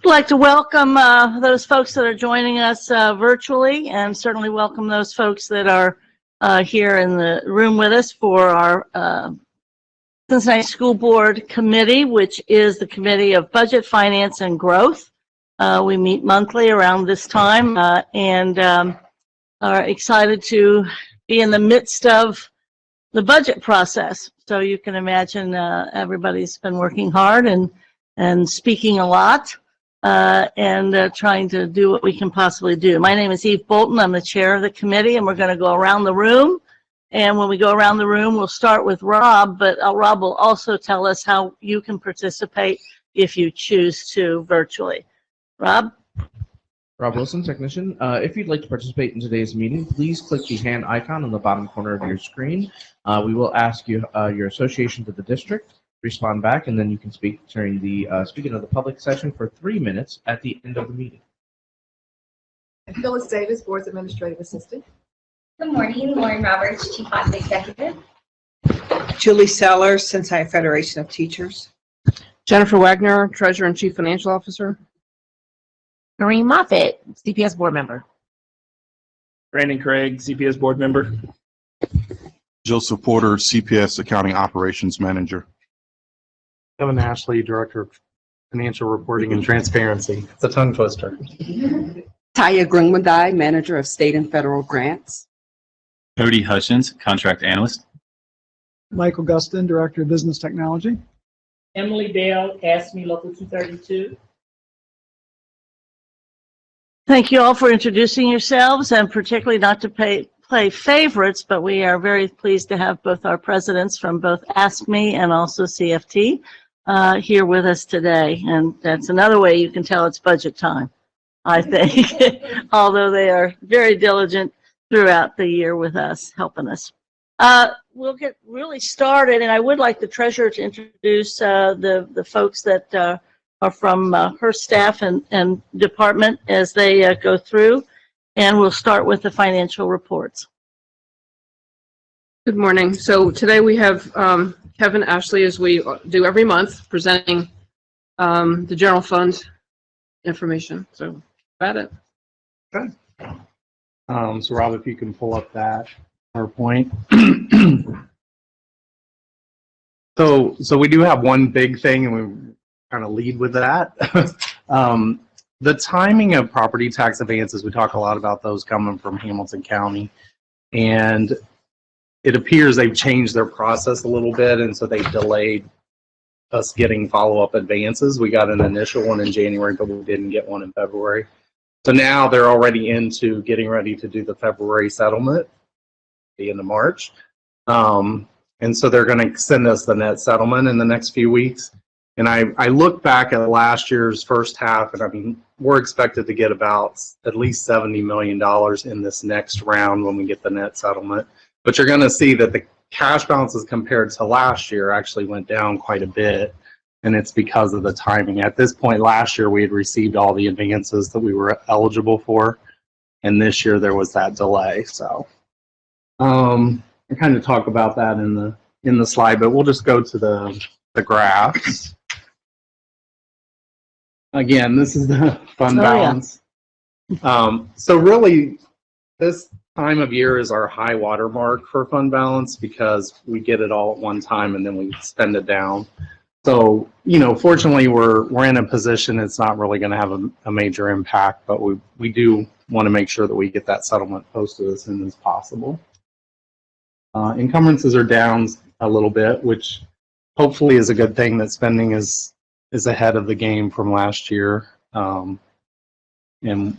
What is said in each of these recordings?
I'd like to welcome those folks that are joining us virtually, and certainly welcome those folks that are here in the room with us for our Cincinnati School Board Committee, which is the Committee of Budget, Finance, and Growth. We meet monthly around this time and are excited to be in the midst of the budget process. So you can imagine everybody's been working hard and speaking a lot. And trying to do what we can possibly do. My name is Eve Bolton. I'm the chair of the committee, and we're going to go around the room. And when we go around the room, we'll start with Rob, but Rob will also tell us how you can participate if you choose to virtually. Rob? Rob Wilson, technician. If you'd like to participate in today's meeting, please click the hand icon on the bottom corner of your screen. We will ask you your association to the district. Respond back, and then you can speak during the speaking of the public session for 3 minutes at the end of the meeting. And Phyllis Davis, Board's Administrative Assistant. Good morning, Lauren Roberts, Chief Audit Executive. Julie Sellers, Cincinnati Federation of Teachers. Jennifer Wagner, Treasurer and Chief Financial Officer. Noreen Moffitt, CPS Board Member. Brandon Craig, CPS Board Member. Joseph Porter, CPS Accounting Operations Manager. Kevin Ashley, Director of Financial Reporting and Transparency. It's a tongue twister. Taya Grunwandai, Manager of State and Federal Grants. Cody Hutchins, Contract Analyst. Michael Gustin, Director of Business Technology. Emily Bell, ASME Local 232. Thank you all for introducing yourselves, and particularly not to play favorites, but we are very pleased to have both our presidents from both ASME and also CFT here with us today. And that's another way you can tell it's budget time, I think, although they are very diligent throughout the year with us, helping us. We'll get really started, and I would like the treasurer to introduce the folks that are from her staff and department as they go through. And we'll start with the financial reports. Good morning. So today we have Kevin Ashley, as we do every month, presenting the general fund information. So about it. Okay. So Rob, if you can pull up that PowerPoint. So we do have one big thing, and we kind of lead with that. The timing of property tax advances, we talk a lot about those coming from Hamilton County, and it appears they've changed their process a little bit, and so they've delayed us getting follow-up advances. We got an initial one in January, but we didn't get one in February. So now they're already into getting ready to do the February settlement, the end of March. And so they're going to send us the net settlement in the next few weeks. And I look back at last year's first half, and I mean, we're expected to get about at least $70 million in this next round when we get the net settlement. But you're going to see that the cash balances compared to last year actually went down quite a bit, and it's because of the timing. At this point last year, we had received all the advances that we were eligible for, and this year there was that delay. So I kind of talk about that in the slide, but we'll just go to the graphs. Again, this is the fund balance. So really, this time of year is our high water mark for fund balance because we get it all at one time and then we spend it down. So, you know, fortunately, we're in a position it's not really going to have a major impact, but we do want to make sure that we get that settlement posted as soon as possible. Encumbrances are down a little bit, which hopefully is a good thing that spending is ahead of the game from last year, and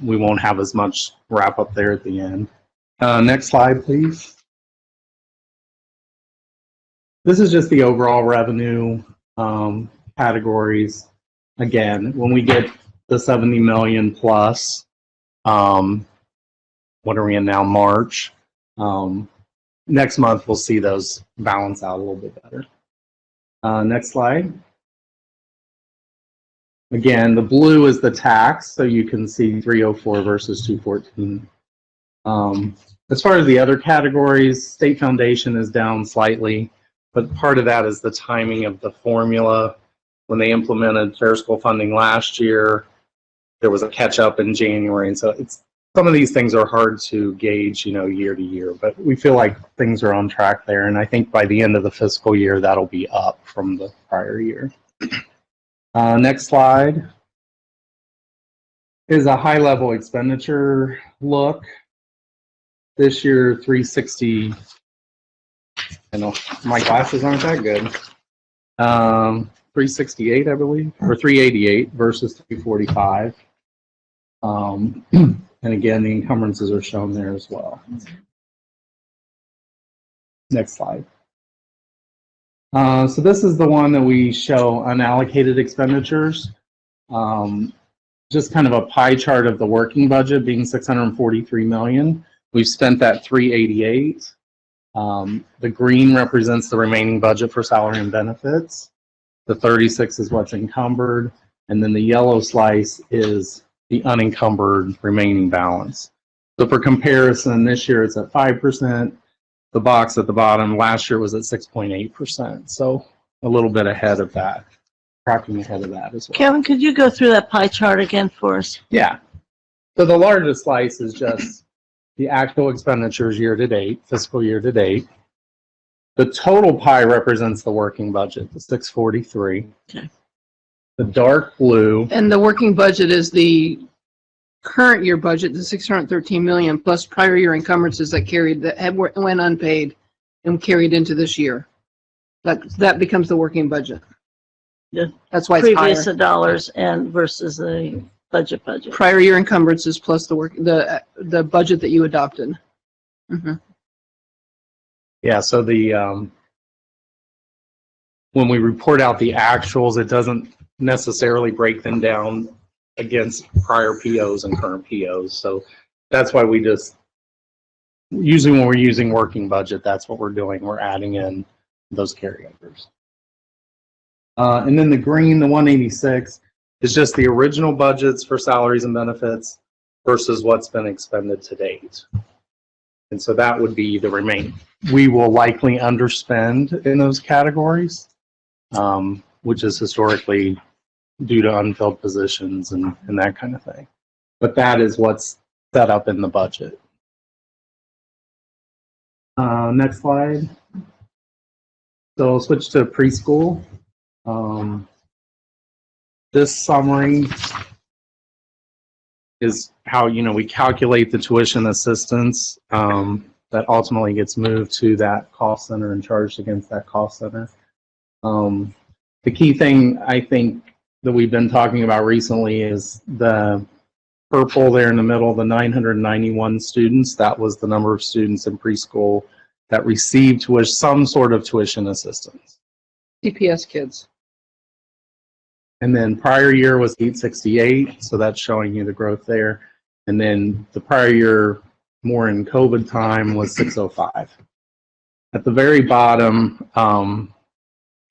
we won't have as much wrap up there at the end. Next slide, please. This is just the overall revenue categories. Again, when we get the 70 million plus, what are we in now, March? Next month we'll see those balance out a little bit better. Next slide. Again, the blue is the tax, so you can see 304 versus 214. As far as the other categories, state foundation is down slightly, but part of that is the timing of the formula. When they implemented fair school funding last year, there was a catch up in January. And so some of these things are hard to gauge, year to year, but we feel like things are on track there. And I think by the end of the fiscal year, that'll be up from the prior year. Next slide is a high level expenditure look. This year, 360, I know my glasses aren't that good. 368, I believe, or 388 versus 345. And again, the encumbrances are shown there as well. Next slide. So this is the one that we show unallocated expenditures. Just kind of a pie chart of the working budget being $643 million. We've spent that 388. The green represents the remaining budget for salary and benefits. The 36 is what's encumbered, and then the yellow slice is the unencumbered remaining balance. So for comparison, this year it's at 5%. The box at the bottom last year was at 6.8%. So a little bit ahead of that, tracking ahead of that as well. Kevin, could you go through that pie chart again for us? Yeah. So the largest slice is just the actual expenditures year to date, fiscal year to date. The total pie represents the working budget, the 643. Okay. The dark blue. And the working budget is the current year budget, the 613 million plus prior year encumbrances that went unpaid and carried into this year. That becomes the working budget. Yeah. That's why it's Previous higher. dollars and versus the budget. Prior year encumbrances plus the budget that you adopted. Mm-hmm. Yeah, so the when we report out the actuals, it doesn't necessarily break them down against prior POs and current POs. So that's why we just, usually when we're using working budget, that's what we're doing. We're adding in those carryovers. And then the green, the 186, is just the original budgets for salaries and benefits versus what's been expended to date. And so that would be the remaining. We will likely underspend in those categories, which is historically due to unfilled positions and that kind of thing. But that is what's set up in the budget. Next slide. So I'll switch to preschool. This summary is how, we calculate the tuition assistance that ultimately gets moved to that cost center and charged against that cost center. The key thing I think that we've been talking about recently is the purple there in the middle, the 991 students. That was the number of students in preschool that received some sort of tuition assistance. CPS kids. And then prior year was 868, so that's showing you the growth there. And then the prior year, more in COVID time, was 605. At the very bottom,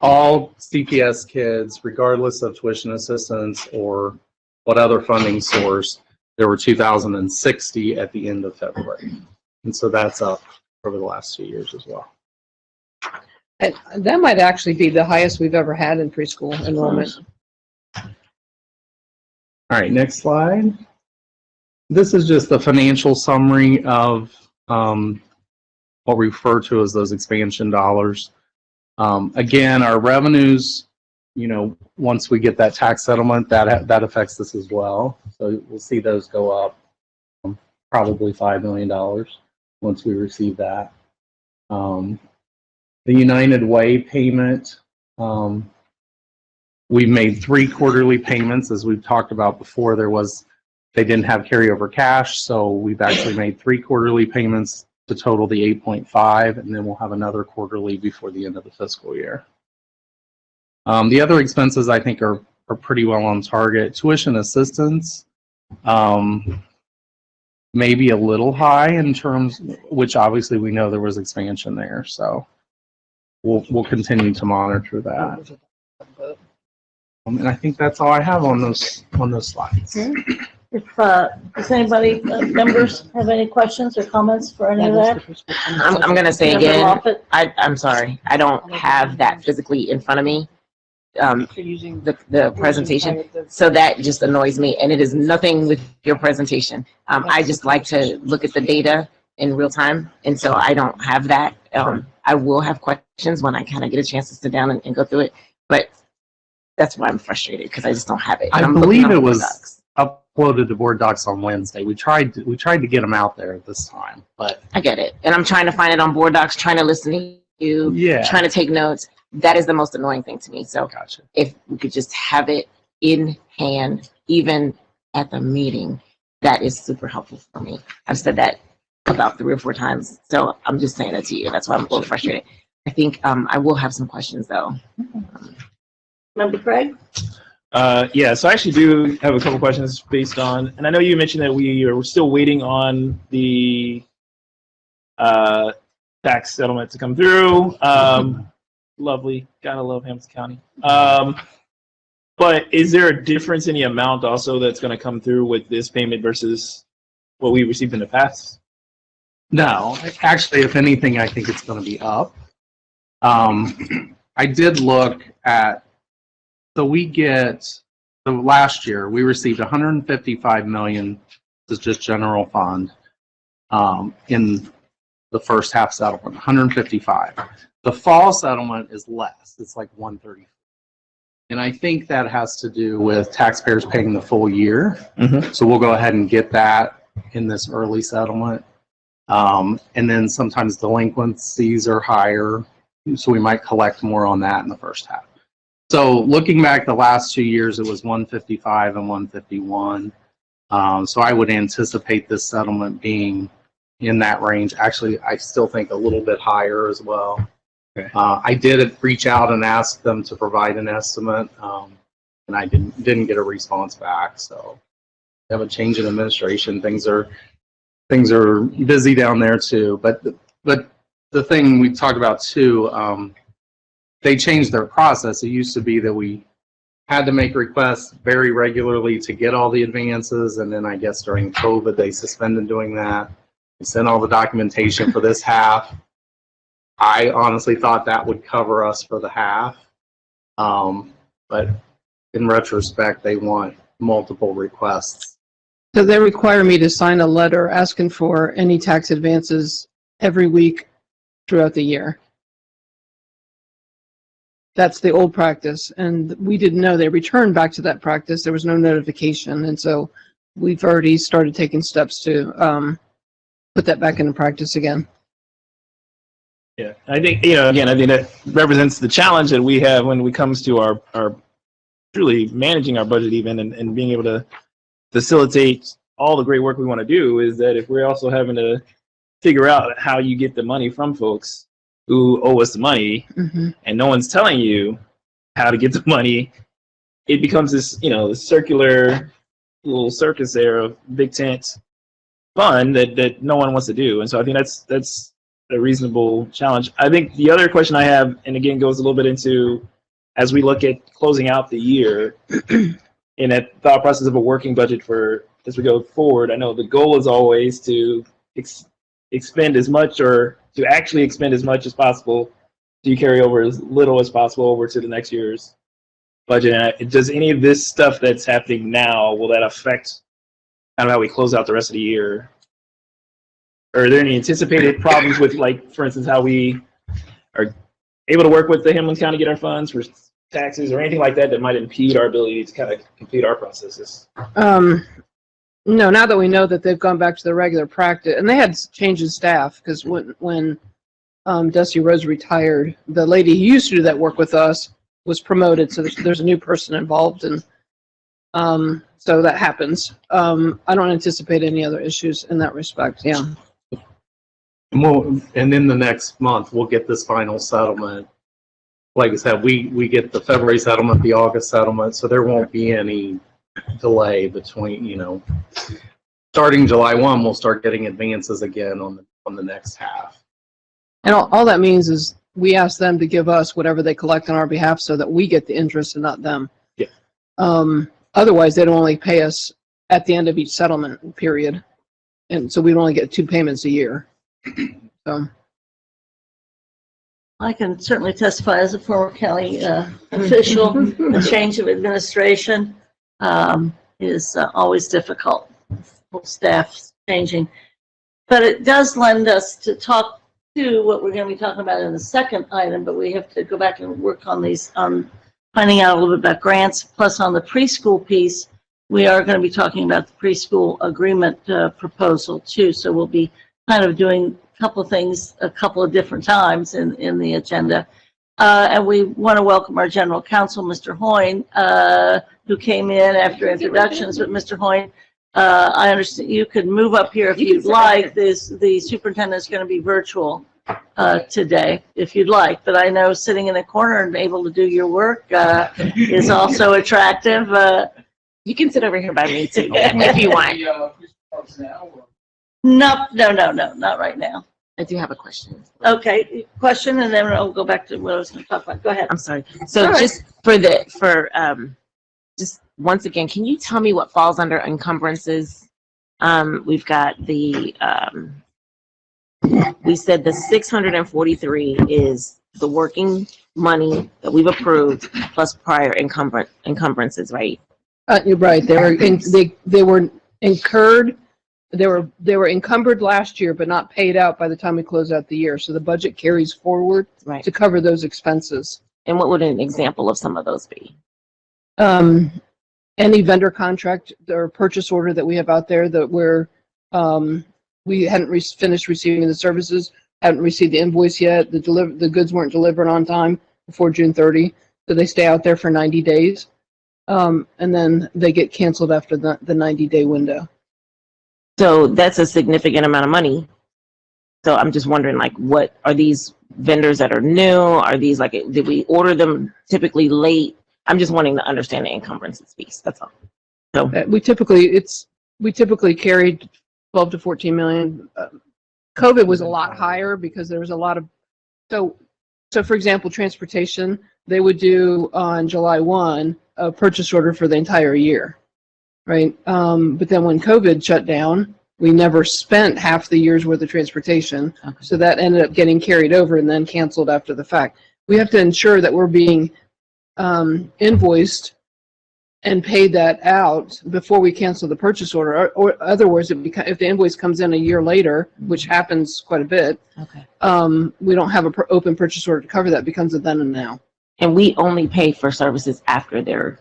all CPS kids, regardless of tuition assistance or what other funding source, there were 2,060 at the end of February. And so that's up over the last 2 years as well. And that might actually be the highest we've ever had in preschool enrollment. All right, next slide. This is just the financial summary of what we refer to as those expansion dollars. Again, our revenues, once we get that tax settlement, that affects this as well. So we'll see those go up probably $5 million once we receive that. The United Way payment, we've made 3 quarterly payments. As we've talked about before, they didn't have carryover cash, so we've actually made 3 quarterly payments to total the 8.5, and then we'll have another quarterly before the end of the fiscal year. The other expenses I think are pretty well on target. Tuition assistance, maybe a little high in terms, which obviously we know there was expansion there, so we'll continue to monitor that. And I think that's all I have on those slides. If does anybody, members, have any questions or comments for any of that? I'm going to say Member again, Moffett? I'm sorry, I don't have that physically in front of me. the presentation. So that just annoys me, and it is nothing with your presentation. I just like to look at the data in real time, and so I don't have that. I will have questions when I kind of get a chance to sit down and go through it, but that's why I'm frustrated, because I just don't have it. I believe it was uploaded to Board Docs on Wednesday. We tried to get them out there this time, but I get it, and I'm trying to find it on Board Docs, trying to listen to you, trying to take notes. That is the most annoying thing to me. So gotcha. If we could just have it in hand, even at the meeting, that is super helpful for me. I've said that about 3 or 4 times, so I'm just saying that to you. That's why I'm a little frustrated. I think I will have some questions though. Member Craig? Yeah, so I actually do have a couple questions based on, and I know you mentioned that we are still waiting on the tax settlement to come through. Lovely, gotta love Hamilton County. But is there a difference in the amount also that's going to come through with this payment versus what we received in the past? no, actually, if anything, I think it's going to be up. I did look at, so last year we received 155 million. This is just general fund in the first half settlement, 155. The fall settlement is less. It's like 130. And I think that has to do with taxpayers paying the full year. So we'll go ahead and get that in this early settlement. And then sometimes delinquencies are higher, so we might collect more on that in the first half. So looking back the last 2 years, it was 155 and 151. So I would anticipate this settlement being in that range. Actually, I still think a little bit higher as well. Okay. I did reach out and ask them to provide an estimate, and I didn't get a response back. So we have a change in administration. Things are busy down there too. But the thing we talked about too, they changed their process. It used to be that we had to make requests very regularly to get all the advances, and then I guess during COVID they suspended doing that. We sent all the documentation for this half. I honestly thought that would cover us for the half, but in retrospect, they want multiple requests. So they require me to sign a letter asking for any tax advances every week throughout the year. That's the old practice, and we didn't know they returned back to that practice. There was no notification, and so we've already started taking steps to put that back into practice again. Yeah, I think, again, I think that represents the challenge that we have when it comes to our truly managing our budget even and being able to facilitate all the great work we want to do, is that if we're also having to figure out how you get the money from folks who owe us the money, and no one's telling you how to get the money, it becomes this, circular little circus there of big tent fun that no one wants to do. And so I think that's a reasonable challenge. I think the other question I have, and again goes a little bit into, as we look at closing out the year in that thought process of a working budget for as we go forward, I know the goal is always to expend as much, or to actually expend as much as possible, so you carry over as little as possible over to the next year's budget. And does any of this stuff that's happening now, will that affect kind of how we close out the rest of the year? Or are there any anticipated problems with, like, for instance, how we are able to work with the Hamilton County, get our funds for taxes, or anything like that that might impede our ability to kind of complete our processes? No, now that we know that they've gone back to the regular practice, and they had change in staff, because when Dusty Rose retired, the lady who used to do that work with us was promoted, so there's a new person involved, and so that happens. I don't anticipate any other issues in that respect. Yeah. And in the next month, we'll get this final settlement. Like I said, we get the February settlement, the August settlement, so there won't be any delay between, starting July 1, we'll start getting advances again on the next half. And all that means is we ask them to give us whatever they collect on our behalf so that we get the interest and not them. Yeah. Otherwise, they'd only pay us at the end of each settlement period. And so we'd only get 2 payments a year. So I can certainly testify as a former county official. The change of administration is always difficult. Full staff changing. But it does lend us to talk to what we're going to be talking about in the second item, but we have to go back and work on these, finding out a little bit about grants. Plus on the preschool piece, we are going to be talking about the preschool agreement proposal too. So we'll be kind of doing a couple of things a couple of different times in the agenda. And we want to welcome our general counsel, Mr. Hoyne, who came in after introductions. But Mr. Hoyne, I understand you could move up here if you'd like. The superintendent is going to be virtual today, if you'd like. But I know sitting in a corner and able to do your work is also attractive. You can sit over here by me too, if you want. No, not right now. I do have a question. Okay, question, and then I'll go back to what I was going to talk about. Go ahead. I'm sorry. So just just once again, can you tell me what falls under encumbrances? We've got we said the 643 is the working money that we've approved plus prior encumbrances, right? You're right. They were incurred. They were encumbered last year, but not paid out by the time we close out the year. So the budget carries forward to cover those expenses. And what would an example of some of those be? Any vendor contract or purchase order that we have out there that we hadn't finished receiving the services, haven't received the invoice yet. The goods weren't delivered on time before June 30, so they stay out there for 90 days, and then they get canceled after the 90-day window. So that's a significant amount of money. So I'm just wondering, like, what are these vendors that are new? Are these like, did we order them typically late? I'm just wanting to understand the encumbrances piece. That's all. So we typically carried 12 to 14 million. COVID was a lot higher because there was a lot of so for example, transportation, they would do on July 1 a purchase order for the entire year, right? But then when COVID shut down, we never spent half the year's worth of transportation, so that ended up getting carried over and then canceled after the fact. We have to ensure that we're being invoiced and paid that out before we cancel the purchase order, or otherwise, if the invoice comes in a year later, which happens quite a bit, we don't have an open purchase order to cover that. It becomes a then and now. And we only pay for services after they're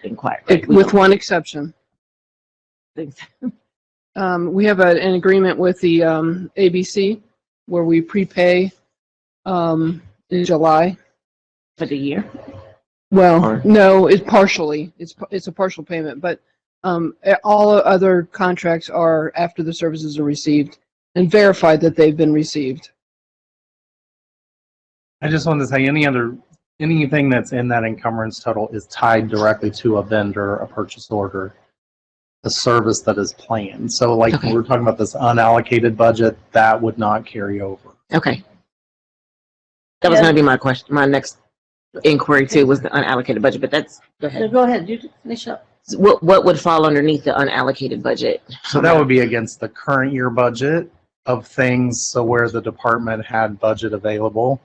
inquired, right? With one exception. We have an agreement with the ABC where we prepay in July. For the year? Well, no, it's partially. It's a partial payment, but all other contracts are after the services are received and verified that they've been received. I just wanted to say anything that's in that encumbrance total is tied directly to a vendor, a purchase order, a service that is planned. So like when we're talking about this unallocated budget, that would not carry over. Okay. That was going to be my question. My next inquiry too was the unallocated budget, but that's, go ahead. So go ahead, you finish up. So what would fall underneath the unallocated budget? So that would be against the current year budget of things, so where the department had budget available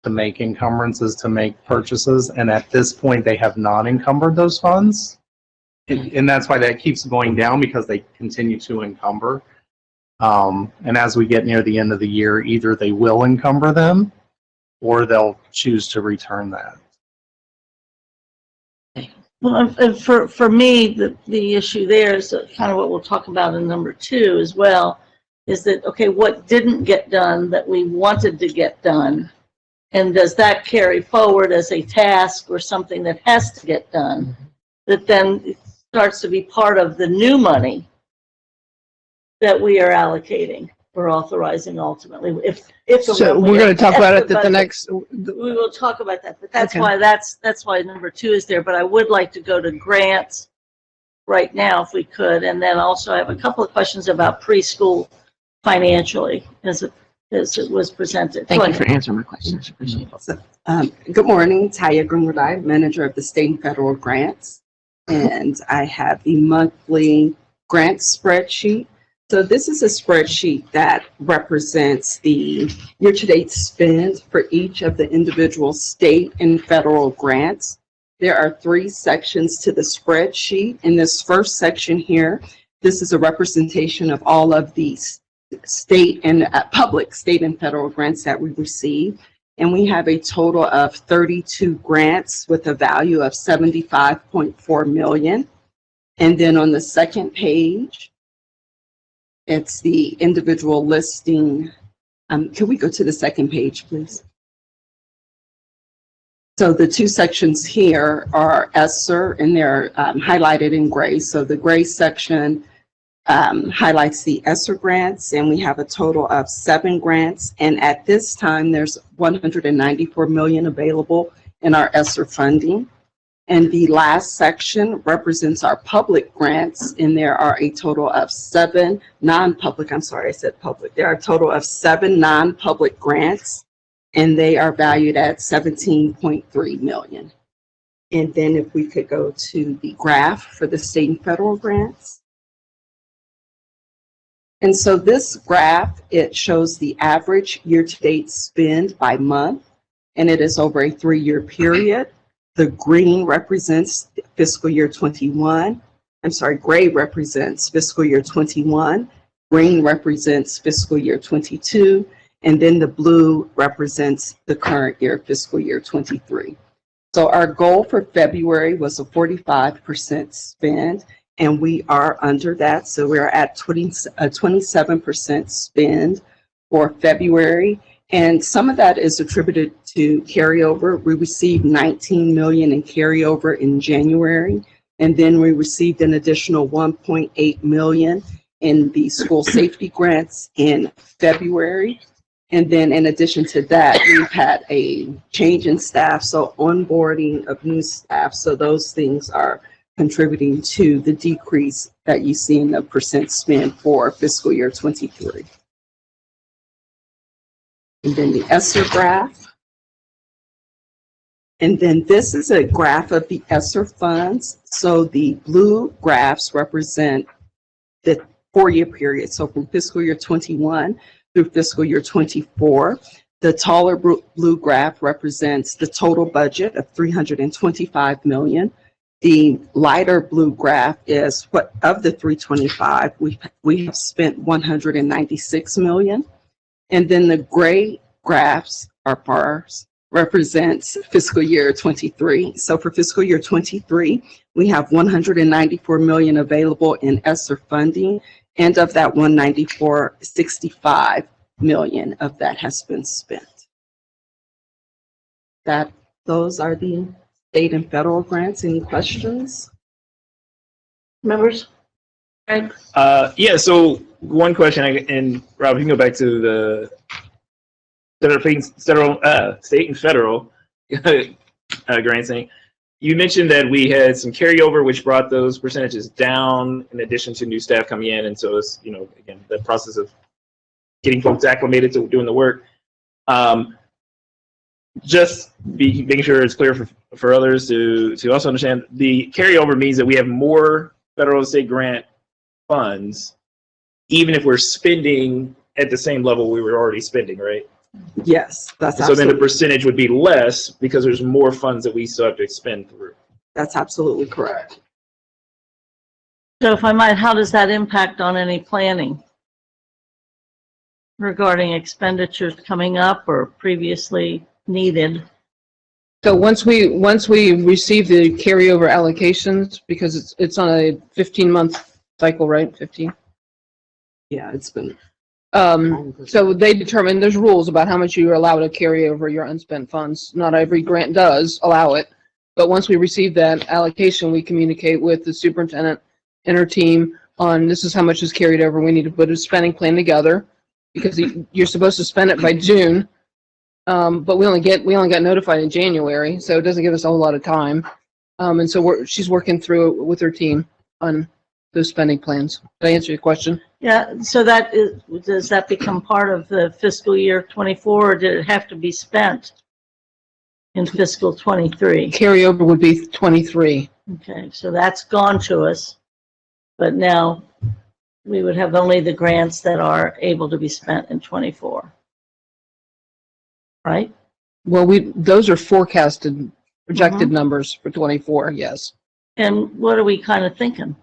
to make encumbrances, to make purchases, and at this point they have not encumbered those funds. And that's why that keeps going down, because they continue to encumber. And as we get near the end of the year, either they will encumber them or they'll choose to return that. Well, for me, the issue there is kind of what we'll talk about in number 2 as well, is that, okay, what didn't get done that we wanted to get done? And does that carry forward as a task or something that has to get done, that then it starts to be part of the new money that we are allocating or authorizing ultimately? So we're going to talk about it at the next. We will talk about that, but that's why number 2 is there. But I would like to go to grants right now if we could, and then also I have a couple of questions about preschool financially as it was presented. Thank you for answering my questions. Appreciate it. Good morning, Taya Grunwald, manager of the state and federal grants, and I have the monthly grant spreadsheet So this is a spreadsheet that represents the year-to-date spend for each of the individual state and federal grants. There are 3 sections to the spreadsheet. In this first section here, this is a representation of all of these state and public state and federal grants that we receive. And we have a total of 32 grants with a value of $75.4 million. And then on the second page, it's the individual listing. Can we go to the second page, please? So the 2 sections here are ESSER, and they're highlighted in gray. So the gray section highlights the ESSER grants, and we have a total of 7 grants. And at this time, there's $194 million available in our ESSER funding. And the last section represents our public grants, and there are a total of 7 non-public, I'm sorry, I said public. There are a total of 7 non-public grants, and they are valued at $17.3 million. And then if we could go to the graph for the state and federal grants. And so this graph, it shows the average year-to-date spend by month, and it is over a 3-year period. The green represents fiscal year 21. I'm sorry, gray represents fiscal year 21. Green represents fiscal year 22. And then the blue represents the current year, fiscal year 23. So our goal for February was a 45% spend, and we are under that. So we're at 27% spend for February. And some of that is attributed to carryover. We received $19 million in carryover in January, and then we received an additional $1.8 million in the school safety grants in February. And then in addition to that, we've had a change in staff, so onboarding of new staff. So those things are contributing to the decrease that you see in the percent spend for fiscal year 23. And then the ESSER graph. And then this is a graph of the ESSER funds. So the blue graphs represent the 4-year period. So from fiscal year 21 through fiscal year 24. The taller blue graph represents the total budget of $325 million. The lighter blue graph is what of the 325 we have spent $196 million. And then the gray graphs or bars represents fiscal year 23. So for fiscal year 23, we have $194 million available in ESSER funding, and of that 194, $65 million of that has been spent. Those are the state and federal grants. Any questions? Members? Greg? Yeah, so one question, and Rob, you can go back to the state and federal grants thing. You mentioned that we had some carryover, which brought those percentages down in addition to new staff coming in. And so it's, again, the process of getting folks acclimated to doing the work. Just making sure it's clear for others to also understand, the carryover means that we have more federal and state grant funds, even if we're spending at the same level we were already spending, right? Yes, that's so then the percentage would be less because there's more funds that we still have to expend through. That's absolutely correct. So if I might, how does that impact on any planning regarding expenditures coming up or previously needed? So once we receive the carryover allocations, because it's on a 15-month cycle, right? 15. Yeah, it's been. So they determine, there's rules about how much you're allowed to carry over your unspent funds. Not every grant does allow it, but once we receive that allocation, we communicate with the superintendent and her team on this is how much is carried over. We need to put a spending plan together because you're supposed to spend it by June, but we only got notified in January, so it doesn't give us a whole lot of time. And so she's working through it with her team on those spending plans. Did I answer your question? Yeah, so does that become part of the fiscal year 24, or did it have to be spent in fiscal 23? Carryover would be 23. Okay, so that's gone to us, but now we would have only the grants that are able to be spent in '24. Right? Well, those are forecasted, projected numbers for '24, yes. And what are we kind of thinking?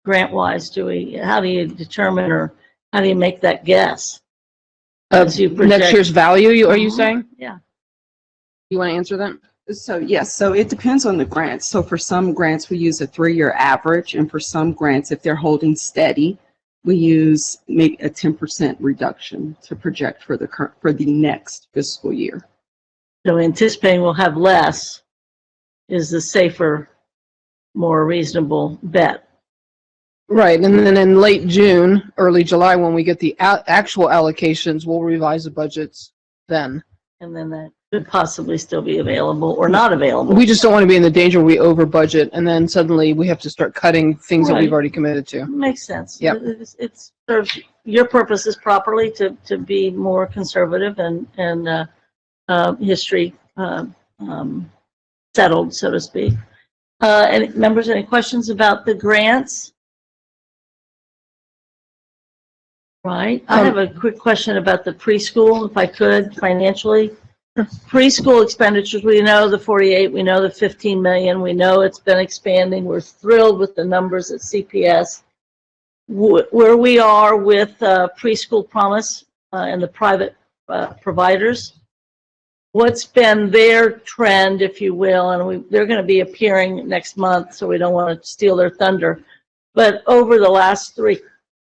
Grant-wise, how do you determine, or how do you make that guess? As you Next project- year's value, are you Mhm. saying? Yeah. You want to answer that? So yes, so it depends on the grants. So for some grants, we use a 3-year average, and for some grants, if they're holding steady, we use maybe a 10% reduction to project for the next fiscal year. So anticipating we'll have less is the safer, more reasonable bet. Right, and then in late June, early July, when we get the actual allocations, we'll revise the budgets then. And then that could possibly still be available or not available. We just don't want to be in the danger where we over budget and then suddenly we have to start cutting things that Right. we've already committed to. Makes sense. Yep. It serves your purposes properly to be more conservative and history settled, so to speak. Any members, any questions about the grants? Right. I have a quick question about the preschool, if I could, financially. Preschool expenditures, we know the 48, we know the 15 million, we know it's been expanding. We're thrilled with the numbers at CPS. Where we are with Preschool Promise and the private providers, what's been their trend, if you will, and they're going to be appearing next month, so we don't want to steal their thunder. But over the last 3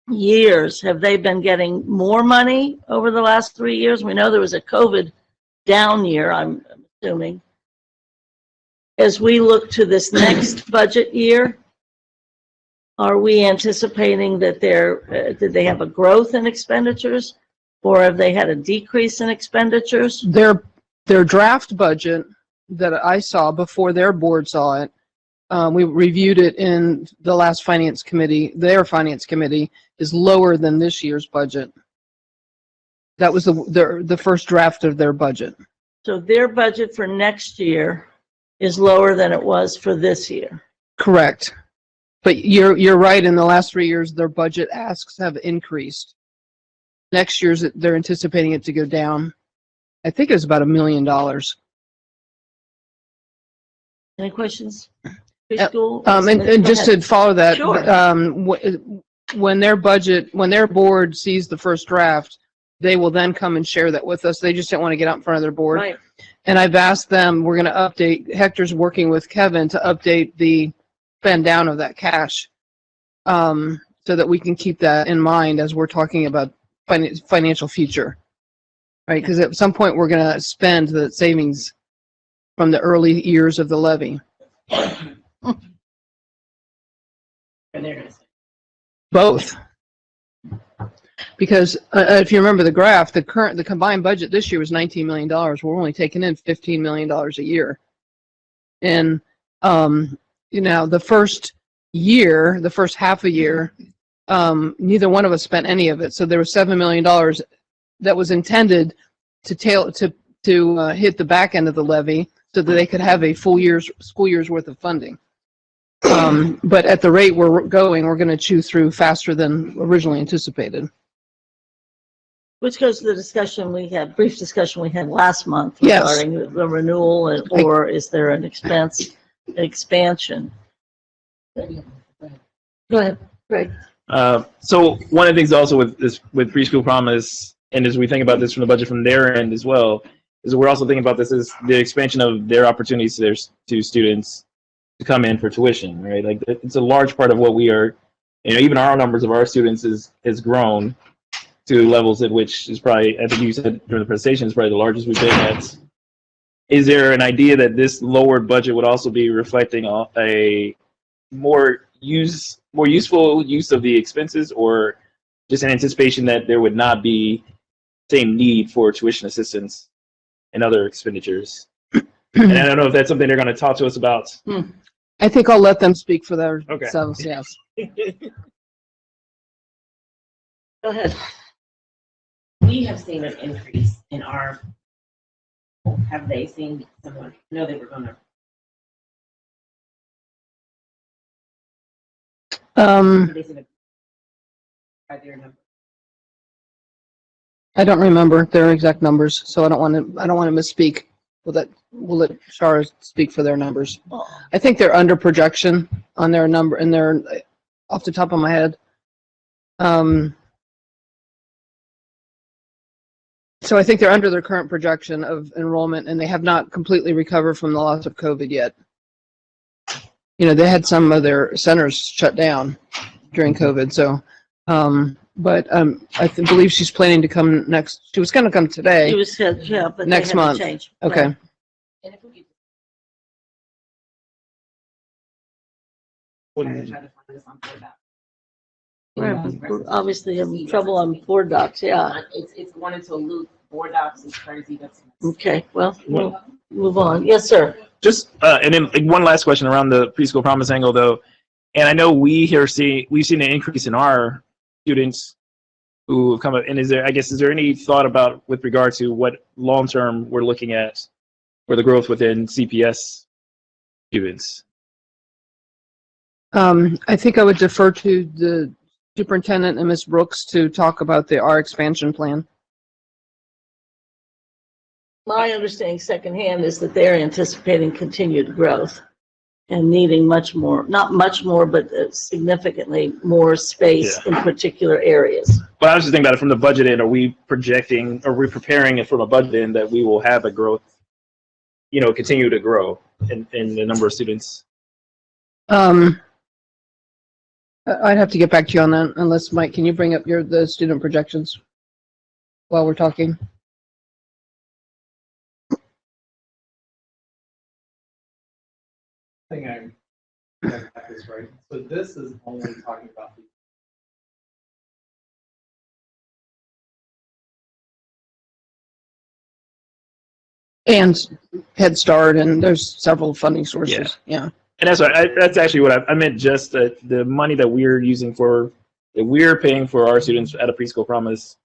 years, have they been getting more money over the last 3 years? We know there was a COVID down year, I'm assuming. As we look to this next budget year, are we anticipating that did they have a growth in expenditures, or have they had a decrease in expenditures? Their draft budget that I saw before their board saw it, we reviewed it in the last finance committee. Their finance committee is lower than this year's budget. That was the first draft of their budget. So their budget for next year is lower than it was for this year. Correct. But you're right, in the last 3 years, their budget asks have increased. Next year's, they're anticipating it to go down. I think it was about $1 million. Any questions? Preschool? And Go just ahead. to follow that, Sure. when their board sees the first draft, they will then come and share that with us. They just don't want to get out in front of their board. Right. And I've asked them, we're going to update, Hector's working with Kevin to update the spend down of that cash, so that we can keep that in mind as we're talking about financial future. Right, because at some point we're going to spend the savings from the early years of the levy. Both. Because if you remember the graph, the combined budget this year was $19 million. We're only taking in $15 million a year. And, the first year, the first half a year, neither one of us spent any of it. So there was $7 million that was intended to hit the back end of the levy so that they could have a school year's worth of funding. But at the rate we're going, we're going to chew through faster than originally anticipated. Which goes to the brief discussion we had last month Yes. regarding the renewal, or is there an expansion? Go ahead, Greg. So one of the things also with Preschool Promise, and as we think about this from the budget from their end as well, is we're also thinking about this as the expansion of their opportunities to students to come in for tuition, right? Like, it's a large part of what we are, even our numbers of our students has grown to levels at which is probably, I think you said during the presentation, is probably the largest we've been at. Is there an idea that this lowered budget would also be reflecting a more useful use of the expenses, or just an anticipation that there would not be same need for tuition assistance and other expenditures? And I don't know if that's something they're going to talk to us about. I think I'll let them speak for themselves, yes. Go ahead. We have seen an increase in our, have they seen someone, no, they were going to. I don't remember their exact numbers, so I don't want to misspeak. We'll let Shara speak for their numbers. I think they're under projection on their number, and they're off the top of my head. So I think they're under their current projection of enrollment, and they have not completely recovered from the loss of COVID yet. You know, they had some of their centers shut down during COVID, so, I believe she's planning to come next. She was going to come today. It was, yeah, but Next they had month. to change. Okay. Right. And if we could. Right, we're obviously having trouble on board docs, yeah. It's going into a loop. Board docs is crazy. That's Okay, well, we'll move on. Yes, sir. Just and then like, one last question around the preschool promise angle though, and I know we've seen an increase in our students who have come up. And is there any thought about with regard to what long term we're looking at for the growth within CPS students? I think I would defer to the superintendent and Ms. Brooks to talk about our expansion plan. My understanding secondhand is that they're anticipating continued growth and needing much more, not much more, but significantly more space in particular areas. But I was just thinking about it from the budget end. Are we projecting, are we preparing it from a budget end that we will have a growth, you know, continue to grow in the number of students? I'd have to get back to you on that, unless, Mike, can you bring up the student projections while we're talking? I think I got this right. So this is only talking about the And Head Start, and there's several funding sources. Yeah. And that's actually what I meant. Just the money that we're using that we're paying for our students at a preschool promise.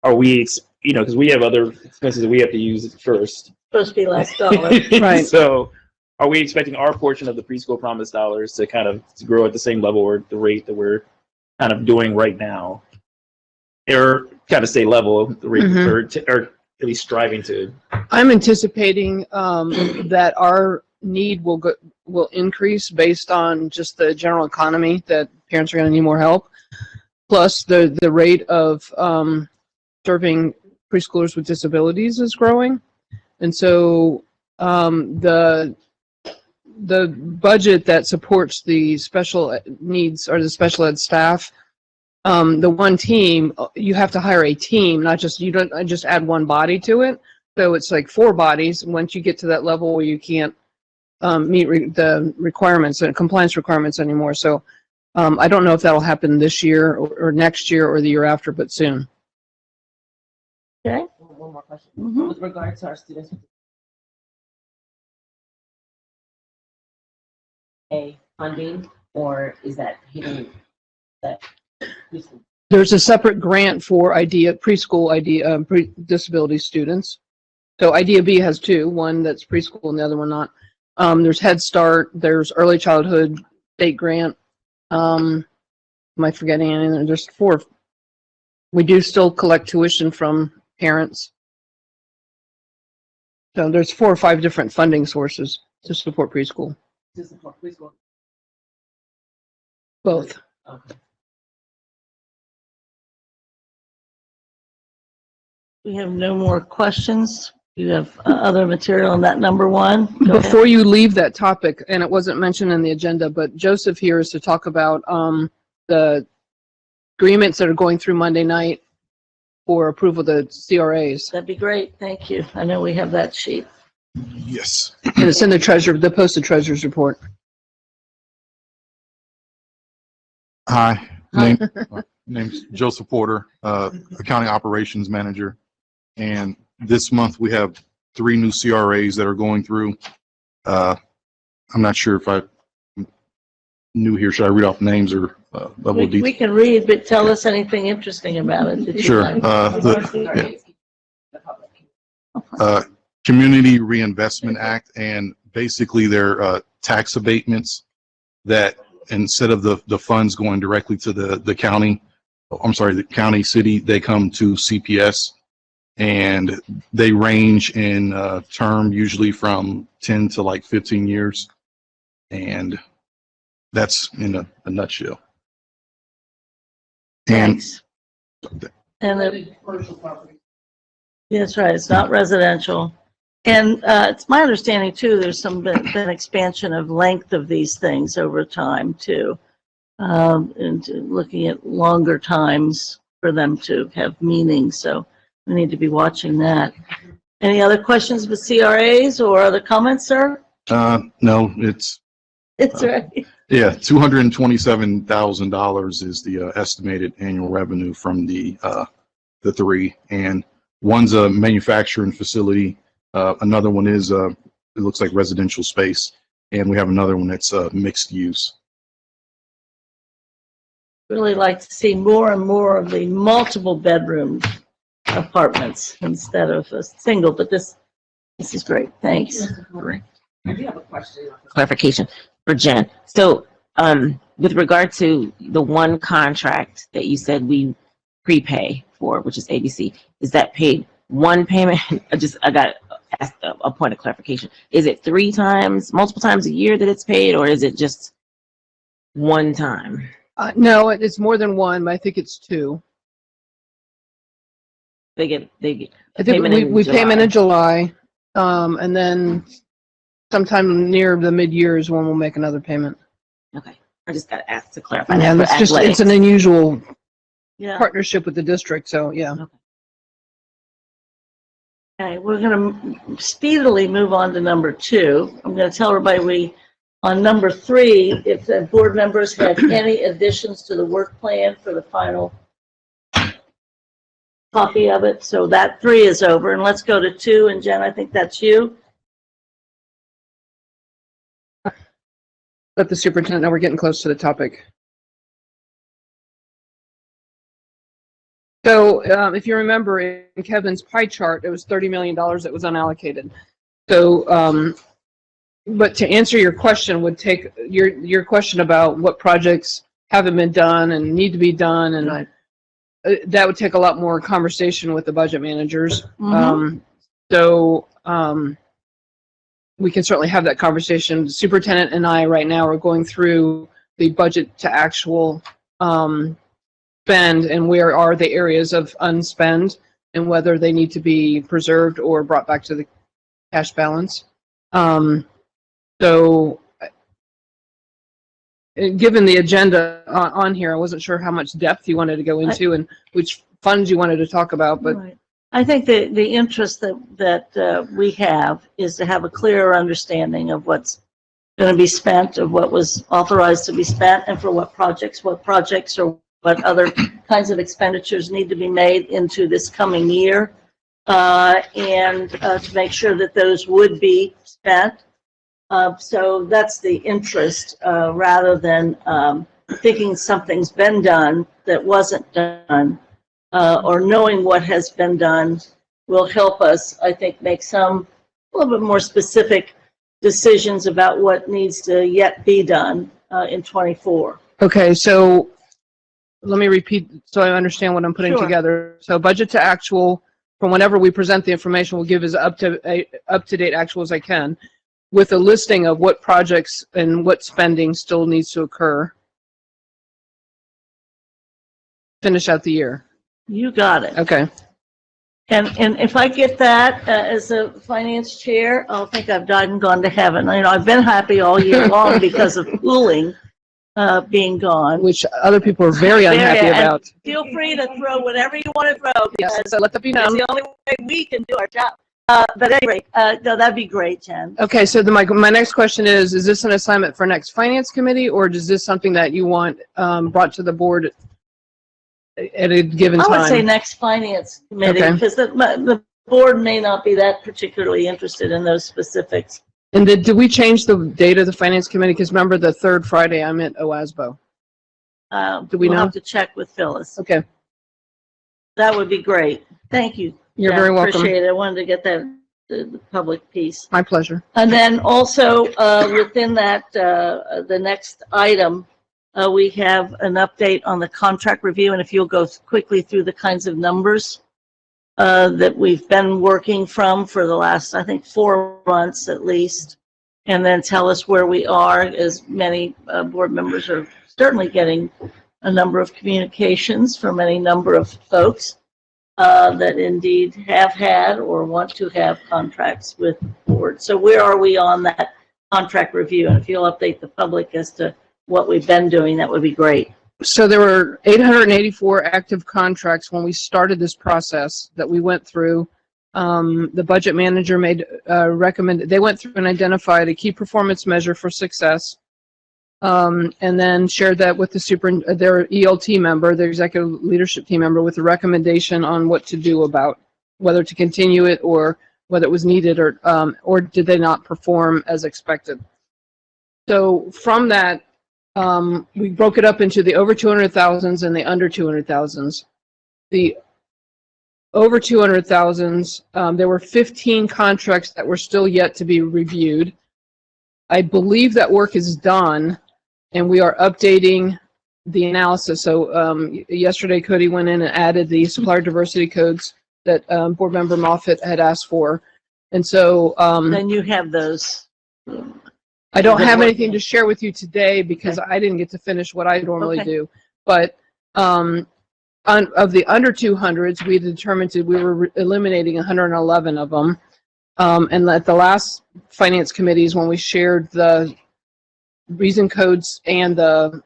Are we, you know, because we have other expenses that we have to use first. Supposed to be last dollar. Right. So, are we expecting our portion of the preschool promise dollars to kind of grow at the same level or the rate that we're kind of doing right now, or kind of stay level, the rate, or at least striving to? I'm anticipating that our need will increase based on just the general economy, that parents are going to need more help, plus the rate of serving preschoolers with disabilities is growing, and so the budget that supports the special needs or the special ed staff, the one team, you have to hire a team, you don't just add one body to it. So it's like 4 bodies. Once you get to that level where you can't meet the requirements and compliance requirements anymore. So I don't know if that'll happen this year or next year or the year after, but soon. Okay. One more question. Mhm. With regard to our students with funding, or is that hitting that preschool? There's a separate grant for disability students. So IDEA B has 2, one that's preschool and the other one not. There's Head Start, there's Early Childhood State Grant. Am I forgetting anything? There's 4. We do still collect tuition from parents. So there's 4 or 5 different funding sources to support preschool. To support preschool? Both. Okay. We have no more questions. You have other material on that number 1. Go ahead. Before you leave that topic, and it wasn't mentioned in the agenda, but Joseph here is to talk about the agreements that are going through Monday night for approval of the CRAs. That'd be great. Thank you. I know we have that sheet. Yes. And it's in the posted treasurer's report. Hi. Name's Joseph Porter, Accounting Operations Manager. And this month we have 3 new CRAs that are going through. I'm not sure if I'm new here. Should I read off names or level of detail? We can read, but tell us anything interesting about it that you'd Sure. like. Community Reinvestment Act, and basically they're tax abatements that instead of the funds going directly to the county I'm sorry, the county, city, they come to CPS, and they range in term usually from 10 to like 15 years. And that's in a nutshell. And Thanks. And that's right, it's not residential. And it's my understanding too, there's been expansion of length of these things over time too. And looking at longer times for them to have meaning. So we need to be watching that. Any other questions with CRAs or other comments, sir? no, it's Right. yeah, $227,000 is the estimated annual revenue from the three, and one's a manufacturing facility. Another one is it looks like residential space, and we have another one that's mixed use. Really like to see more and more of the multiple bedroom apartments instead of a single, but this is great. Thanks. Great. I do have a question. Clarification for Jen. So, with regard to the one contract that you said we prepay for, which is ABC, is that paid one payment? I got asked a point of clarification. Is it 3 times, multiple times a year that it's paid, or is it just one time? No, it's more than one, but I think it's 2. They get I think we payment in July, and then sometime near the mid-year is when we'll make another payment. Okay, I just got asked to clarify Yeah, that. that's it's an unusual Yeah. partnership with the district, so yeah. Okay, we're going to speedily move on to number 2. I'm going to tell everybody on number 3, if the board members have any additions to the work plan for the final copy of it. So that 3 is over, and let's go to 2. And Jen, I think that's you. Let the superintendent know we're getting close to the topic. So if you remember in Kevin's pie chart, it was $30 million that was unallocated. So, but to answer your question would take your question about what projects haven't been done and need to be done, and that would take a lot more conversation with the budget managers. So we can certainly have that conversation. The superintendent and I right now are going through the budget to actual spend and where are the areas of unspend and whether they need to be preserved or brought back to the cash balance. So given the agenda on here, I wasn't sure how much depth you wanted to go into and which funds you wanted to talk about, but Right. I think the interest that we have is to have a clearer understanding of what's going to be spent, of what was authorized to be spent, and for what projects or what other kinds of expenditures need to be made into this coming year, and to make sure that those would be spent. So that's the interest, rather than thinking something's been done that wasn't done, or knowing what has been done will help us, I think, make a little bit more specific decisions about what needs to yet be done in '24. okay, so let me repeat so I understand what I'm putting Sure. together. So budget to actual, from whenever we present the information, we'll give as up-to-date actual as I can, with a listing of what projects and what spending still needs to occur. Finish out the year. You got it. Okay. And if I get that as a finance chair, I'll think I've died and gone to heaven. You know, I've been happy all year long because of pooling being gone. Which other people are very unhappy and about. Feel free to throw whatever you want to throw, Yes, because so let that be it's known. the only way we can do our job. But anyway, no, that'd be great, Jen. Okay, so my next question is this an assignment for next finance committee, or is this something that you want brought to the board at a given I time? would say next finance committee, Okay. because the board may not be that particularly interested in those specifics. And did we change the date of the finance committee? Because remember the third Friday I'm at OASBO. Do we We'll know? have to check with Phyllis. Okay, That would be great. Thank you. you're Jen. very welcome. Appreciate it. I wanted to get that, the public piece. My pleasure. And then also within that, the next item we have an update on the contract review, and if you'll go quickly through the kinds of numbers that we've been working from for the last, I think, 4 months at least, and then tell us where we are, as many board members are certainly getting a number of communications from any number of folks that indeed have had or want to have contracts with the board. So where are we on that contract review? And if you'll update the public as to what we've been doing, that would be great. So there were 884 active contracts when we started this process that we went through. The budget manager made they went through and identified a key performance measure for success, and then shared that with their ELT member, their executive leadership team member, with a recommendation on what to do about whether to continue it or whether it was needed, or did they not perform as expected. So from that, we broke it up into the over 200,000s and the under 200,000s. The over 200,000s, there were 15 contracts that were still yet to be reviewed. I believe that work is done, and we are updating the analysis. So yesterday, Cody went in and added the supplier diversity codes that Board Member Moffitt had asked for. And so Then you have those. I don't have anything to share with you today because I didn't get to finish what I normally do. But of the under 200s, we determined we were eliminating 111 of them. And at the last finance committees, when we shared the reason codes and the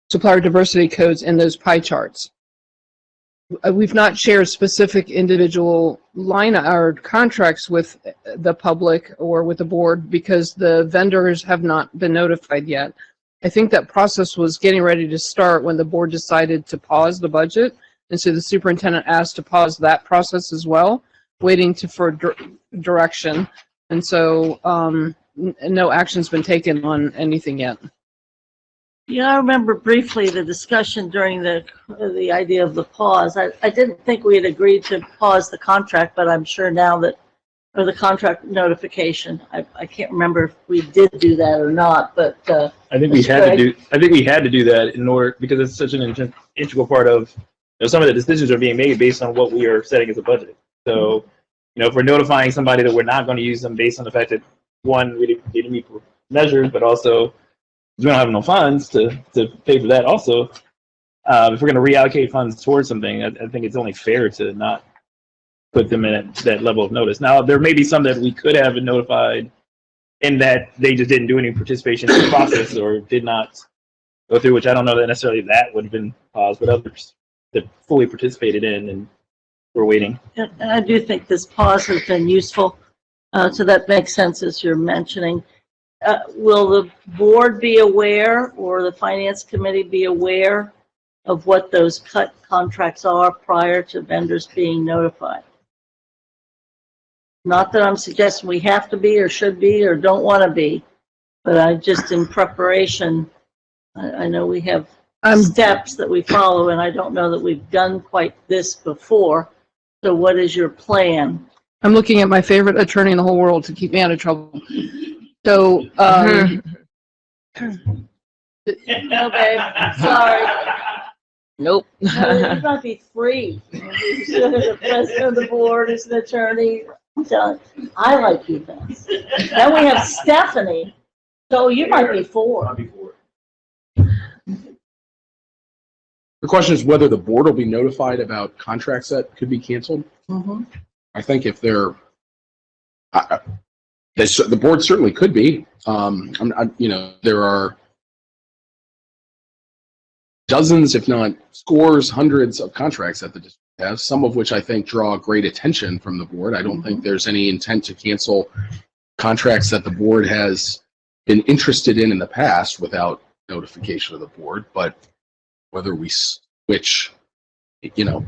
supplier diversity codes in those pie charts. We've not shared specific individual line or contracts with the public or with the board because the vendors have not been notified yet. I think that process was getting ready to start when the board decided to pause the budget. And so the superintendent asked to pause that process as well, waiting for direction. And so no action's been taken on anything yet. Yeah, I remember briefly the discussion during the idea of the pause. I didn't think we had agreed to pause the contract, but I'm sure now that, or the contract notification, I can't remember if we did do that or not, but I think we had to do. I think we had to do that in order because it's such an integral part of. Some of the decisions are being made based on what we are setting as a budget. So, if we're notifying somebody that we're not going to use them based on the fact that one, we didn't meet measures, but also we don't have no funds to pay for that. Also, if we're going to reallocate funds towards something, I think it's only fair to not put them in that level of notice. Now, there may be some that we could have notified in that they just didn't do any participation in the process or did not go through, which I don't know that necessarily that would have been paused, but others that fully participated in and we're waiting. and I do think this pause has been useful. So that makes sense as you're mentioning. Will the board be aware or the finance committee be aware of what those cut contracts are prior to vendors being notified? Not that I'm suggesting we have to be or should be or don't want to be, but I just in preparation, I know we have steps that we follow, and I don't know that we've done quite this before. So what is your plan? I'm looking at my favorite attorney in the whole world to keep me out of trouble. So, No, babe, sorry. Nope. No, you might be free. The president of the board is an attorney. I like you guys. Then we have Stephanie. So you might be 4. The question is whether the board will be notified about contracts that could be canceled. Mm-hmm. I think if they're, the board certainly could be. There are dozens, if not scores, hundreds of contracts that the district has, some of which I think draw great attention from the board. I don't think there's any intent to cancel contracts that the board has been interested in the past without notification of the board, but whether we switch, school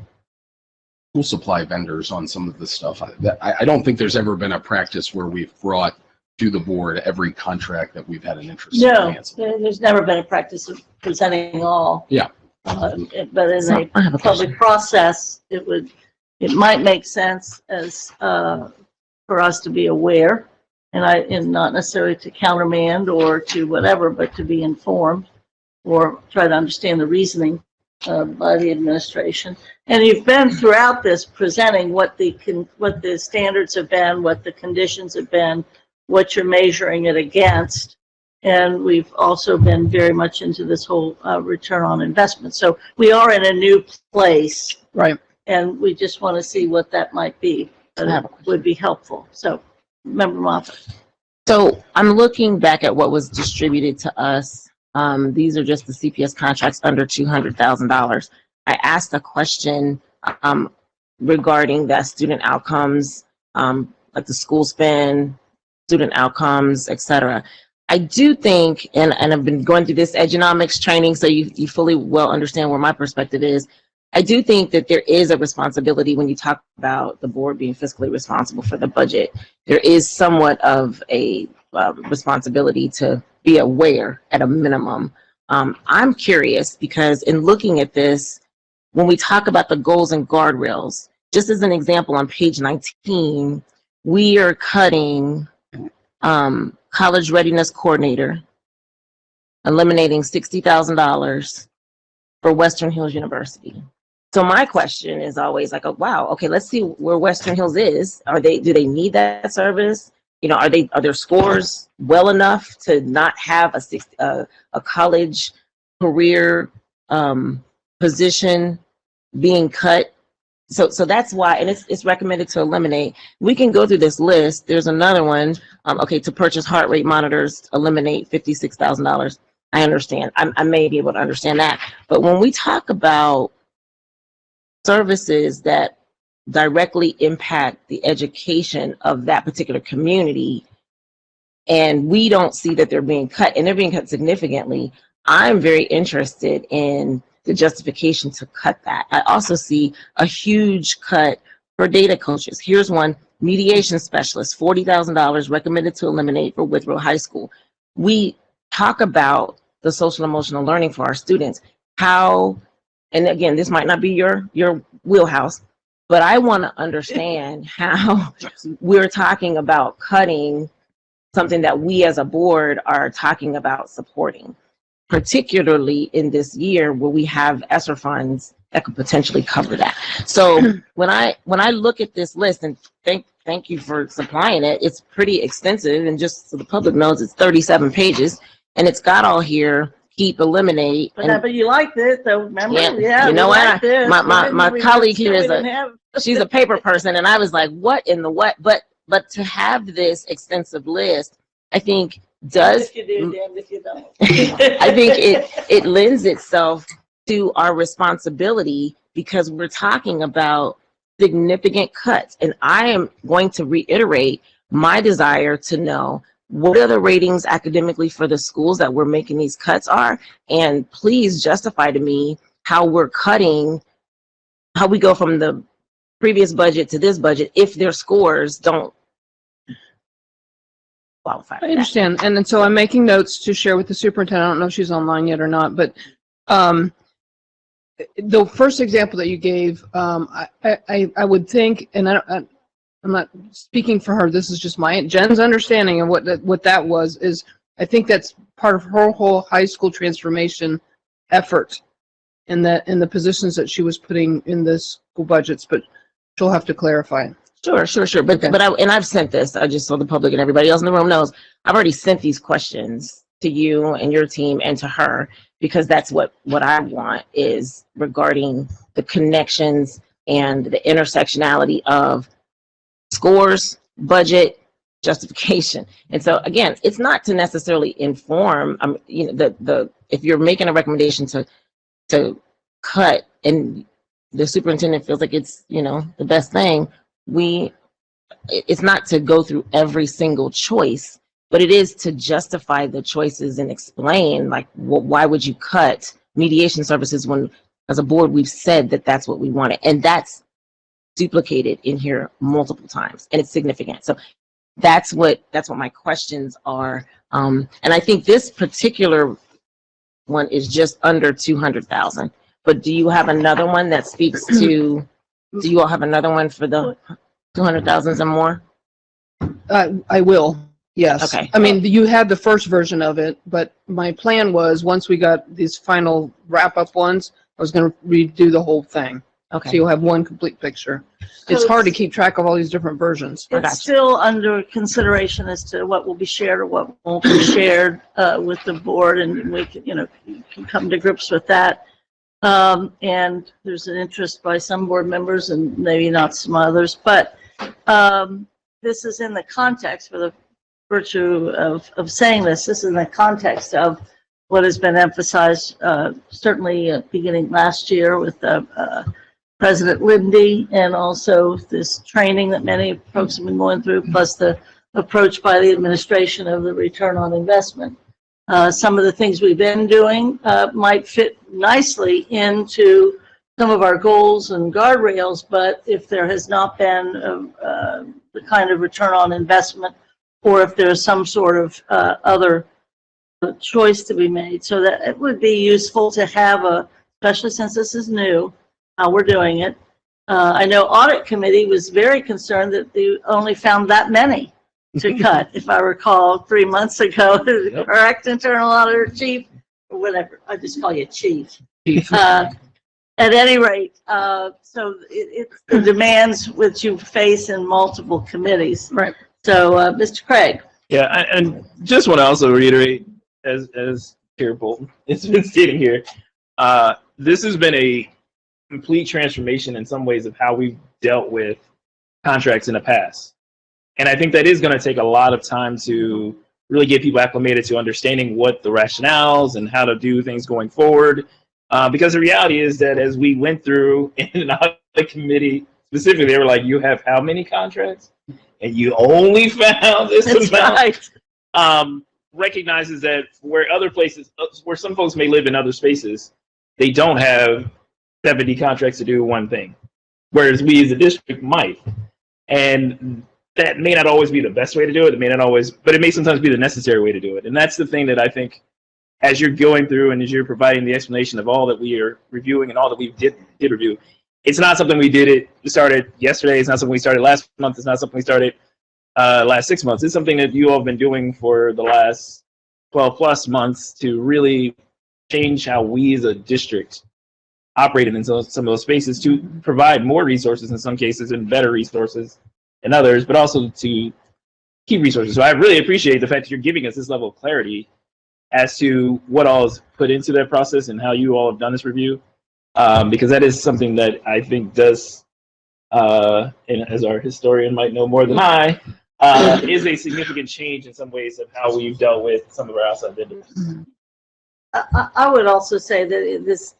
supply vendors on some of this stuff, I don't think there's ever been a practice where we've brought to the board every contract that we've had an interest in No, canceling. there's never been a practice of presenting all. Yeah. But in a public process, it might make sense as for us to be aware and not necessarily to countermand or to whatever, but to be informed or try to understand the reasoning by the administration. And you've been throughout this presenting what the standards have been, what the conditions have been, what you're measuring it against. And we've also been very much into this whole return on investment. So we are in a new place. Right. And we just want to see what that might be. But it would be helpful. So, Member Moffitt. So I'm looking back at what was distributed to us. These are just the CPS contracts under $200,000. I asked a question regarding that student outcomes, like the school spend, student outcomes, etc. I do think, and I've been going through this Edunomics training, so you fully well understand where my perspective is. I do think that there is a responsibility when you talk about the board being fiscally responsible for the budget. There is somewhat of a responsibility to be aware at a minimum. I'm curious because in looking at this, when we talk about the goals and guardrails, just as an example on page 19, we are cutting college readiness coordinator, eliminating $60,000 for Western Hills University. So my question is always like, oh, wow, okay, let's see where Western Hills is. Do they need that service? You know, are their scores well enough to not have a college career position being cut? So that's why, and it's recommended to eliminate. We can go through this list. There's another one. Okay, to purchase heart rate monitors, eliminate $56,000. I understand. I may be able to understand that. But when we talk about services that directly impact the education of that particular community, and we don't see that they're being cut, and they're being cut significantly, I'm very interested in the justification to cut that. I also see a huge cut for data coaches. Here's one, mediation specialist, $40,000 recommended to eliminate for Withrow High School. We talk about the social emotional learning for our students. How, and again, this might not be your wheelhouse, but I want to understand how we're talking about cutting something that we as a board are talking about supporting, particularly in this year where we have ESSER funds that could potentially cover that. So when I look at this list, and thank you for supplying it, it's pretty extensive, and just so the public knows, it's 37 pages, and it's got all here, keep, eliminate. But you liked it, though, remember? Yeah, you know what? My colleague here is she's a paper person, and I was like, what in the what? But to have this extensive list, I think does, if you do, damned if you don't. I think it lends itself to our responsibility because we're talking about significant cuts. And I am going to reiterate my desire to know what are the ratings academically for the schools that we're making these cuts are, and please justify to me how we're cutting, how we go from the previous budget to this budget if their scores don't qualify. I understand. And then so I'm making notes to share with the superintendent. I don't know if she's online yet or not, but the first example that you gave, I would think, and I'm not speaking for her, this is just Jen's understanding of what that was, is I think that's part of her whole high school transformation effort in the positions that she was putting in the school budgets, but she'll have to clarify. Sure. But I've sent this, just so the public and everybody else in the room knows, I've already sent these questions to you and your team and to her, because that's what I want, is regarding the connections and the intersectionality of scores, budget, justification. And so again, it's not to necessarily inform, if you're making a recommendation to cut and the superintendent feels like it's, the best thing, it's not to go through every single choice, but it is to justify the choices and explain, like, why would you cut mediation services when, as a board, we've said that that's what we wanted, and that's duplicated in here multiple times, and it's significant. So that's what my questions are, and I think this particular one is just under 200,000. But do you have another one that speaks to? Do you all have another one for the 200,000 and more? I will. Yes. Okay. I mean, you had the first version of it, but my plan was, once we got these final wrap-up ones, I was going to redo the whole thing. So Okay. you'll have one complete picture. It's hard to keep track of all these different versions. It's still under consideration as to what will be shared or what won't be shared with the board, and we can, can come to grips with that. And there's an interest by some board members and maybe not some others, but this is in the context, for the virtue of saying this is in the context of what has been emphasized, certainly beginning last year with President Lindy, and also this training that many folks have been going through, plus the approach by the administration of the return on investment. Some of the things we've been doing might fit nicely into some of our goals and guardrails, but if there has not been the kind of return on investment, or if there's some sort of other choice to be made, so that it would be useful to have especially since this is new, how we're doing it. I know Audit Committee was very concerned that they only found that many to cut, if I recall, 3 months ago. Yep. Correct, Internal Auditor Chief, or whatever. I just call you Chief. At any rate, so it's the demands which you face in multiple committees. Right. So, Mr. Craig. Yeah, and just want to also reiterate, as Chair Bolton has been stating here, this has been a complete transformation in some ways of how we've dealt with contracts in the past. And I think that is going to take a lot of time to really get people acclimated to understanding what the rationales and how to do things going forward. Because the reality is that as we went through in the committee, specifically, they were like, you have how many contracts? And you only found this amount. Right. Recognizes that where other places, where some folks may live in other spaces, they don't have 70 contracts to do one thing, whereas we as a district might. And that may not always be the best way to do it. It may not always, but it may sometimes be the necessary way to do it. And that's the thing that I think, as you're going through and as you're providing the explanation of all that we are reviewing and all that we did review, it's not something we started yesterday. It's not something we started last month. It's not something we started last 6 months. It's something that you all have been doing for the last 12 plus months to really change how we as a district operated in some of those spaces, to provide more resources in some cases and better resources in others, but also to keep resources. So I really appreciate the fact that you're giving us this level of clarity as to what all is put into that process and how you all have done this review, because that is something that I think does, and as our historian might know more than I, is a significant change in some ways of how we've dealt with some of our outside vendors. I would also say that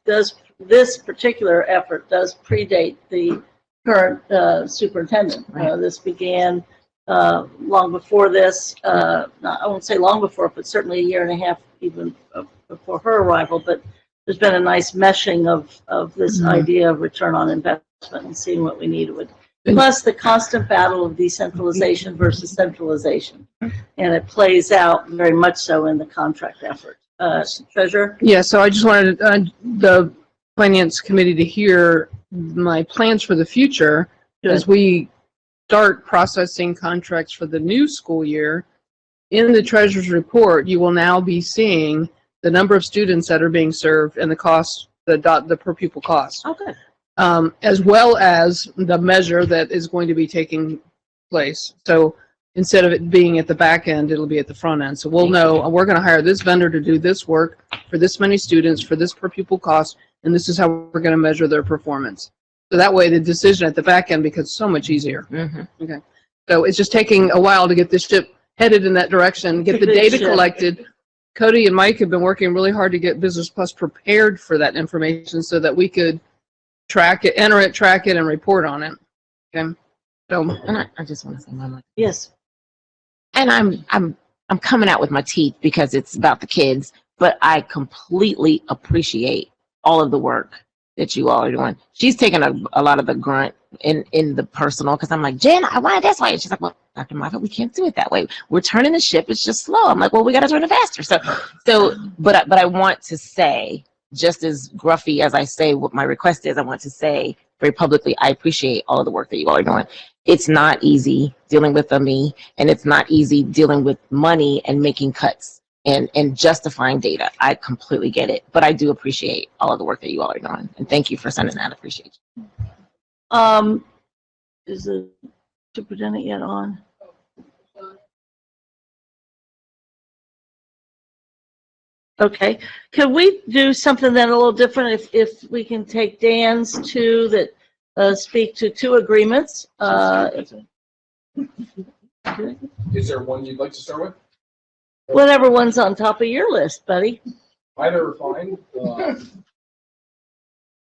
this particular effort does predate the current superintendent. Right. This began long before this. I won't say long before, but certainly a year and a half even before her arrival. But there's been a nice meshing of this idea of return on investment and seeing what we need with. Plus the constant battle of decentralization versus centralization, and it plays out very much so in the contract effort. Treasurer? Yeah, so I just wanted the Finance Committee to hear my plans for the future as we start processing contracts for the new school year. In the Treasurer's report, you will now be seeing the number of students that are being served and the cost, the per pupil cost. Okay. As well as the measure that is going to be taking place. So instead of it being at the back end, it'll be at the front end. So we'll know, we're going to hire this vendor to do this work for this many students, for this per pupil cost, and this is how we're going to measure their performance. So that way the decision at the back end becomes so much easier. Mm-hmm. Okay. So it's just taking a while to get this ship headed in that direction, get the data collected. Cody and Mike have been working really hard to get Business Plus prepared for that information so that we could track it, enter it, track it, and report on it. Okay. So, And I just want to say, Mama. Yes. And I'm coming out with my teeth because it's about the kids, but I completely appreciate all of the work that you all are doing. She's taking a lot of the grunt in the personal, because I'm like, Jen, I want it this way. And she's like, well, Dr. Moffitt, we can't do it that way. We're turning the ship. It's just slow. I'm like, well, we got to turn it faster. But I want to say, just as gruffy as I say what my request is, I want to say very publicly, I appreciate all of the work that you all are doing. it's not easy dealing with me, and it's not easy dealing with money and making cuts and justifying data. I completely get it, but I do appreciate all of the work that you all are doing, and thank you for sending that. Appreciate you. Is the superintendent yet on? Okay, could we do something then a little different if we can take Dan's two that speak to two agreements? Is there one you'd like to start with? Whatever one's on top of your list, buddy. Either are fine.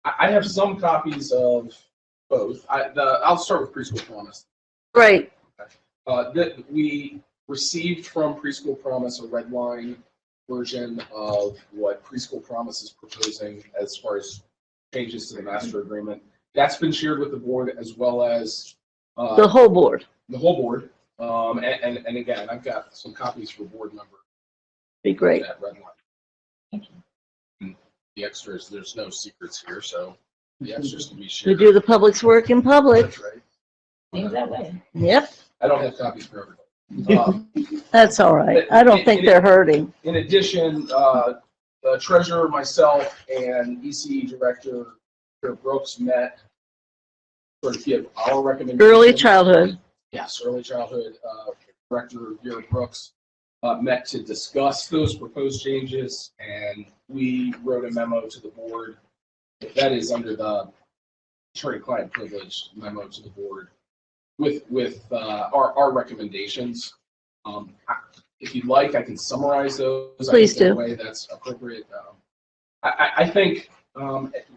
I have some copies of both. I'll start with Preschool Promise. Great. That we received from Preschool Promise a red line version of what Preschool Promise is proposing as far as changes to the master agreement. That's been shared with the board as well as The whole board. The whole board. And again, I've got some copies for board members. Be great. That red line. Thank you. And the extras, there's no secrets here, so the extras can be We shared. do the public's work in public. That's right. Things that way. Yep, I don't have copies for everybody. that's all right. I don't think they're hurting. In addition, the treasurer, myself, and ECE director, Peter Brooks, met sort of give our recommendations. Early childhood. Yes, early childhood director, Vera Brooks, met to discuss those proposed changes, and we wrote a memo to the board. That is under the attorney-client privilege memo to the board with our recommendations. If you'd like, I can summarize those. Please do. In a way that's appropriate. I think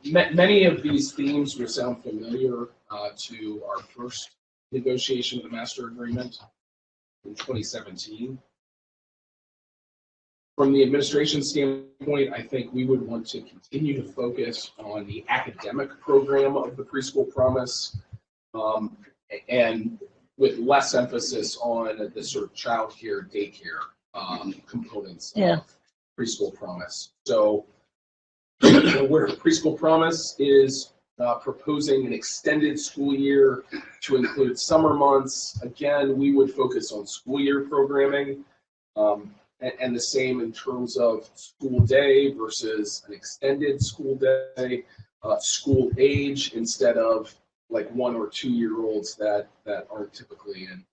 many of these themes will sound familiar to our first negotiation of the master agreement in 2017. From the administration standpoint, I think we would want to continue to focus on the academic program of the Preschool Promise, and with less emphasis on the sort of childcare, daycare components Yeah. of Preschool Promise. So where Preschool Promise is proposing an extended school year to include summer months, again, we would focus on school year programming, and the same in terms of school day versus an extended school day, school age instead of like 1 or 2 year olds that aren't typically in.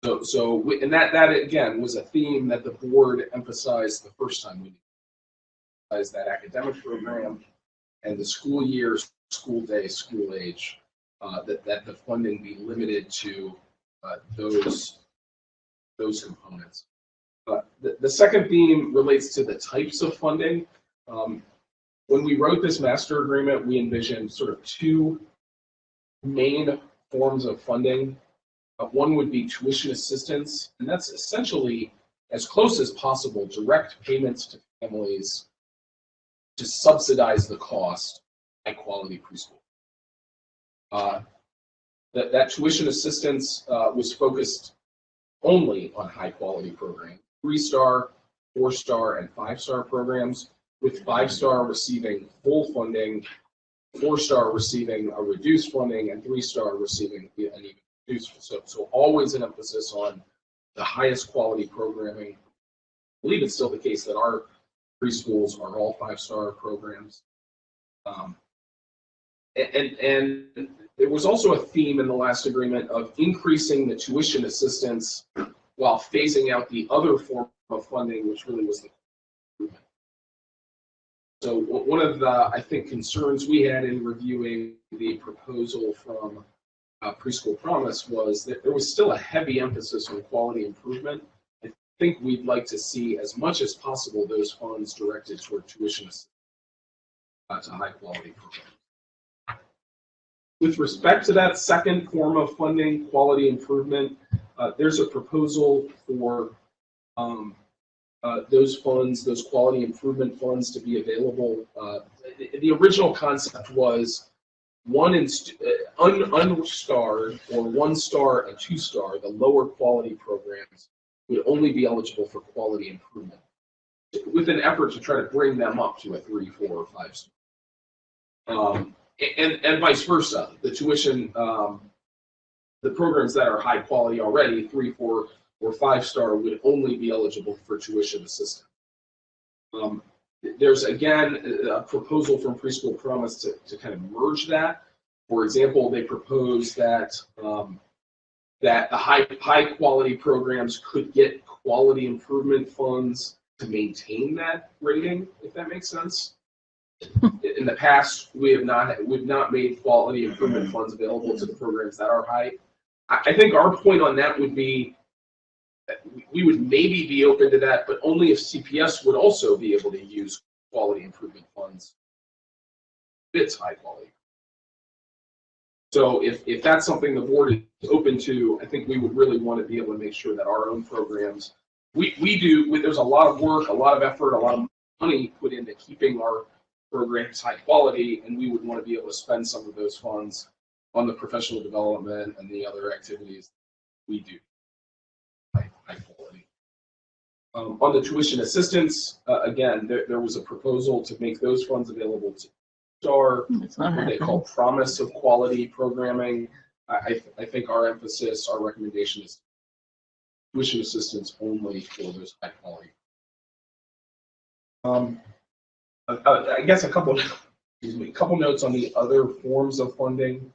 And that again was a theme that the board emphasized the first time we emphasized that academic program and the school year, school day, school age, that the funding be limited to those components. The second theme relates to the types of funding. When we wrote this master agreement, we envisioned sort of two main forms of funding. One would be tuition assistance, and that's essentially, as close as possible, direct payments to families to subsidize the cost of high-quality preschool. That tuition assistance was focused only on high-quality programs, 3-star, 4-star, and 5-star programs, with 5-star receiving full funding, 4-star receiving a reduced funding, and 3-star receiving an even reduced. So always an emphasis on the highest quality programming. I believe it's still the case that our preschools are all 5-star programs. And there was also a theme in the last agreement of increasing the tuition assistance while phasing out the other form of funding, which really was the improvement. So one of the, I think, concerns we had in reviewing the proposal from Preschool Promise was that there was still a heavy emphasis on quality improvement. I think we'd like to see as much as possible those funds directed toward tuition assistance to high quality programs. With respect to that second form of funding, quality improvement, there's a proposal for those funds, those quality improvement funds, to be available. The original concept was unstarred or 1-star and 2-star, the lower quality programs would only be eligible for quality improvement, with an effort to try to bring them up to a 3, 4, or 5-star. And vice versa, the tuition the programs that are high quality already, 3, 4, or 5-star, would only be eligible for tuition assistance. There's again a proposal from Preschool Promise to kind of merge that. For example, they propose that that the high quality programs could get quality improvement funds to maintain that rating, if that makes sense. In the past, we've not made quality improvement funds available to the programs that are high. I think our point on that would be that we would maybe be open to that, but only if CPS would also be able to use quality improvement funds. It's high quality. So if that's something the board is open to, I think we would really want to be able to make sure that our own programs, there's a lot of work, a lot of effort, a lot of money put into keeping our programs high quality, and we would want to be able to spend some of those funds on the professional development and the other activities we do high quality. On the tuition assistance, again, there was a proposal to make those funds available to STAR, what they call promise of quality programming. I think our emphasis, our recommendation is tuition assistance only for those high quality. I guess a couple notes on the other forms of funding.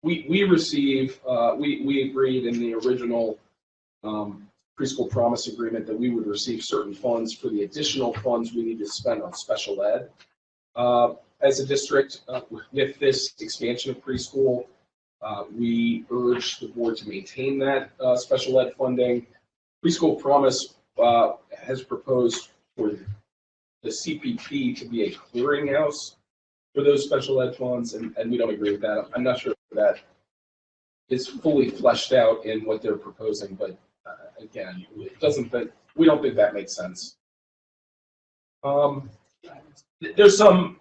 We agreed in the original Preschool Promise agreement that we would receive certain funds for the additional funds we need to spend on special ed. As a district, with this expansion of preschool, we urge the board to maintain that special ed funding. Preschool Promise has proposed for the CPP to be a clearinghouse for those special ed funds, and we don't agree with that. I'm not sure if that is fully fleshed out in what they're proposing, but again, we don't think that makes sense. There's some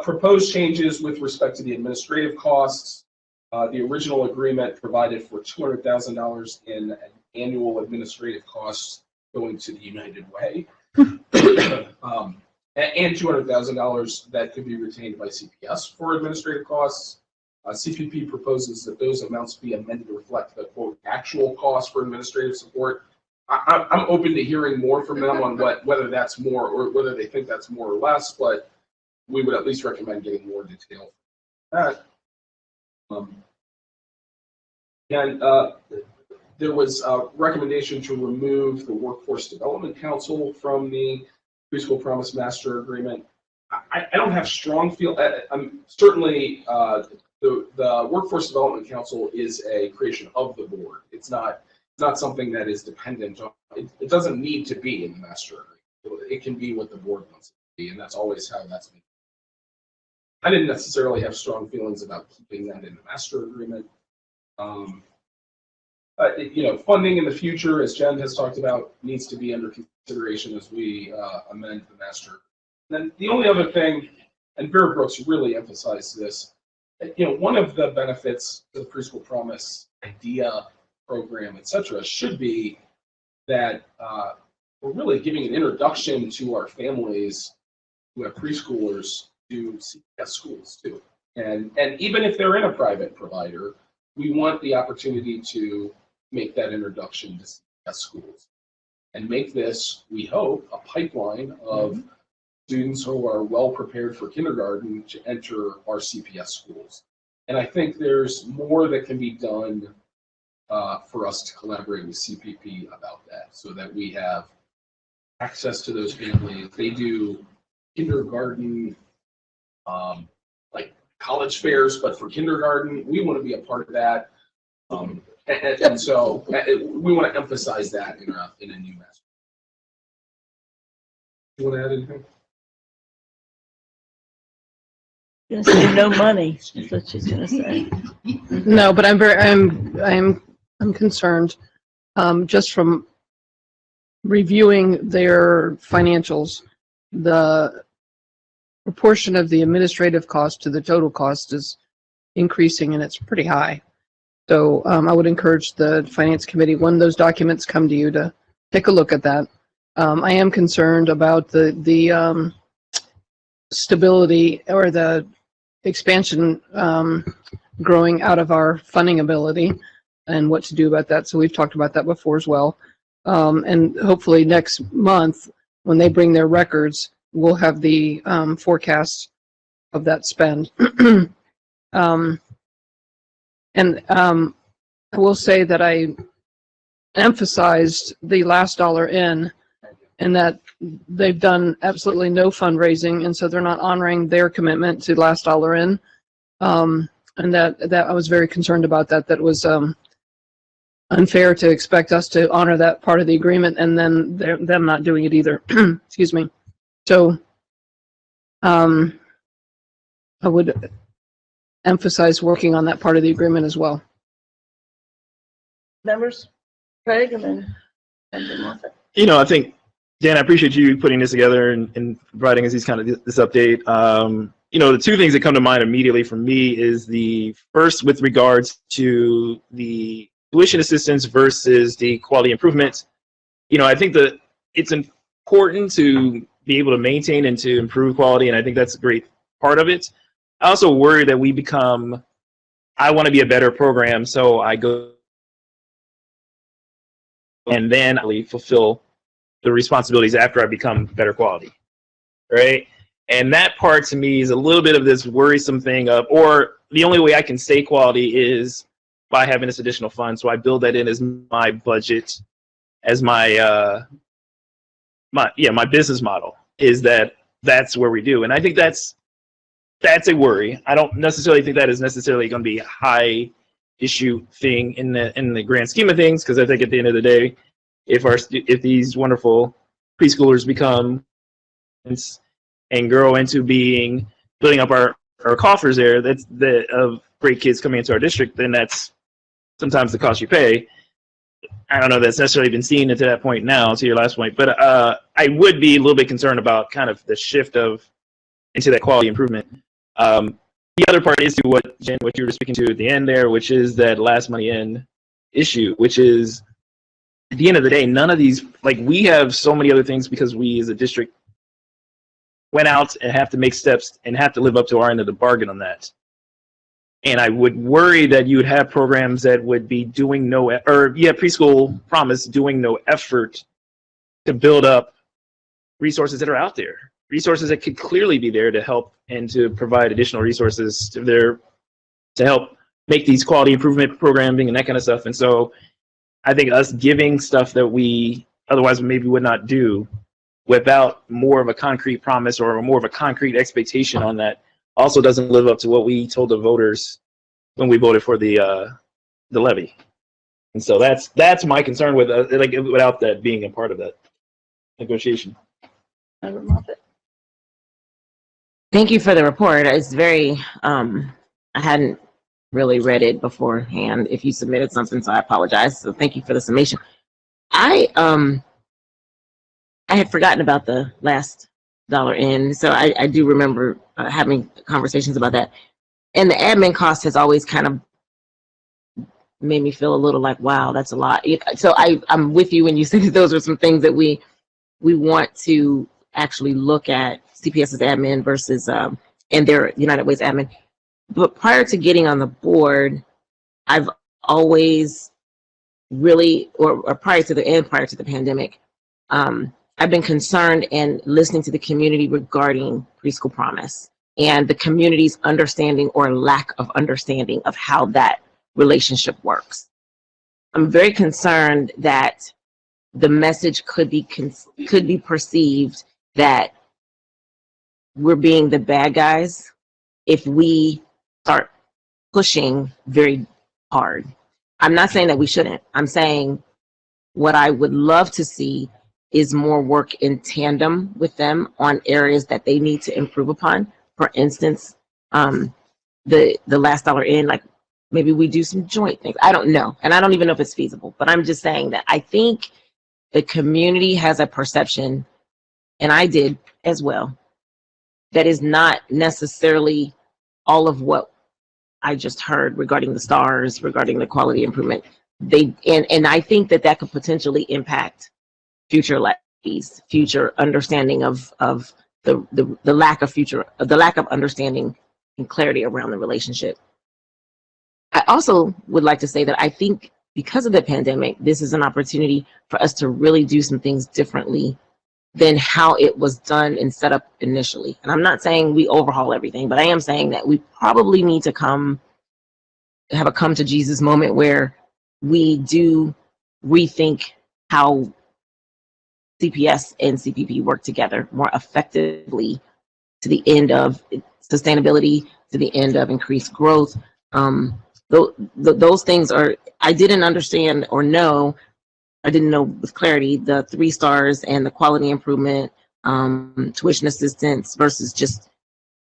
proposed changes with respect to the administrative costs. The original agreement provided for $200,000 in annual administrative costs going to the United Way, and $200,000 that could be retained by CPS for administrative costs. CPP proposes that those amounts be amended to reflect the quote actual cost for administrative support. I'm open to hearing more from them on whether that's more or whether they think that's more or less, but we would at least recommend getting more detail on that. There was a recommendation to remove the Workforce Development Council from the Preschool Promise Master Agreement. I don't have strong feel. Certainly, the Workforce Development Council is a creation of the board. It's not something that is dependent on. It doesn't need to be in the master agreement. It can be what the board wants it to be, and that's always how that's been. I didn't necessarily have strong feelings about keeping that in the master agreement. Funding in the future, as Jen has talked about, needs to be under consideration as we amend the master. And then the only other thing, and Vera Brooks really emphasized this, one of the benefits of the Preschool Promise idea, program, etc., should be that we're really giving an introduction to our families who have preschoolers to CPS schools too. And even if they're in a private provider, we want the opportunity to make that introduction to CPS schools and make this, we hope, a pipeline of students who are well prepared for kindergarten to enter our CPS schools. And I think there's more that can be done for us to collaborate with CPP about that, so that we have access to those families. They do kindergarten, like college fairs, but for kindergarten, we want to be a part of that. And so we want to emphasize that in a new master. You want to add anything? Gonna say no money. That's what she's gonna say. No, but I'm concerned, just from reviewing their financials, the proportion of the administrative cost to the total cost is increasing, and it's pretty high. So I would encourage the Finance Committee, when those documents come to you, to take a look at that. I am concerned about the stability or the expansion growing out of our funding ability and what to do about that. So we've talked about that before as well. And hopefully next month, when they bring their records, we'll have the forecast of that spend. I will say that I emphasized the last dollar in, and that they've done absolutely no fundraising, and so they're not honoring their commitment to last dollar in. And that I was very concerned about that. That was unfair to expect us to honor that part of the agreement and then them not doing it either. Excuse me. So I would emphasize working on that part of the agreement as well. Members, Craig, and then Benjamin Moffett. You know, I think, Dan, I appreciate you putting this together and providing us these kind of this update. You know, the two things that come to mind immediately for me is the first with regards to the tuition assistance versus the quality improvement. You know, I think that it's important to be able to maintain and to improve quality, and I think that's a great part of it. I also worry that we become, I want to be a better program, so I go and then I fulfill the responsibilities after I become better quality, right? And that part to me is a little bit of this worrisome thing of, or the only way I can stay quality is by having this additional fund. So I build that in as my budget, as my my business model is that's where we do. And I think that's a worry. I don't necessarily think that is necessarily going to be a high issue thing in the grand scheme of things, because I think at the end of the day, if these wonderful preschoolers become and grow into building up our coffers there, of great kids coming into our district, then that's sometimes the cost you pay. I don't know if that's necessarily been seen to that point now, to your last point, but I would be a little bit concerned about kind of the shift into that quality improvement. The other part is to what, Jen, what you were speaking to at the end there, which is that last money in issue, which is at the end of the day, none of these, like, we have so many other things because we as a district went out and have to make steps and have to live up to our end of the bargain on that. And I would worry that you would have programs that would be doing preschool promise doing no effort to build up resources that are out there, resources that could clearly be there to help and to provide additional resources to help make these quality improvement programming and that kind of stuff. And so I think us giving stuff that we otherwise maybe would not do without more of a concrete promise or more of a concrete expectation on that also doesn't live up to what we told the voters when we voted for the levy. And so that's my concern with without that being a part of that negotiation. Thank you for the report. It's very, I hadn't really read it beforehand. If you submitted something, so I apologize. So thank you for the summation. I had forgotten about the last dollar in, so I do remember having conversations about that. And the admin cost has always kind of made me feel a little like, wow, that's a lot. So I'm with you when you said those are some things that we want to actually look at CPS's admin versus and their United Ways admin. But prior to getting on the board, I've always really, or prior to the pandemic, I've been concerned and listening to the community regarding preschool promise and the community's understanding or lack of understanding of how that relationship works. I'm very concerned that the message could be perceived that we're being the bad guys if we start pushing very hard. I'm not saying that we shouldn't. I'm saying what I would love to see is more work in tandem with them on areas that they need to improve upon. For instance, the last dollar in, like maybe we do some joint things. I don't know. And I don't even know if it's feasible, but I'm just saying that I think the community has a perception, and I did as well, that is not necessarily all of what I just heard regarding the stars, regarding the quality improvement. And I think that could potentially impact future levies, future understanding of the lack of understanding and clarity around the relationship. I also would like to say that I think because of the pandemic, this is an opportunity for us to really do some things differently than how it was done and set up initially. And I'm not saying we overhaul everything, but I am saying that we probably need to have a come to Jesus moment where we do rethink how CPS and CPP work together more effectively to the end of sustainability, to the end of increased growth. Those things are, I didn't understand or know, I didn't know with clarity, the 3 stars and the quality improvement, tuition assistance versus just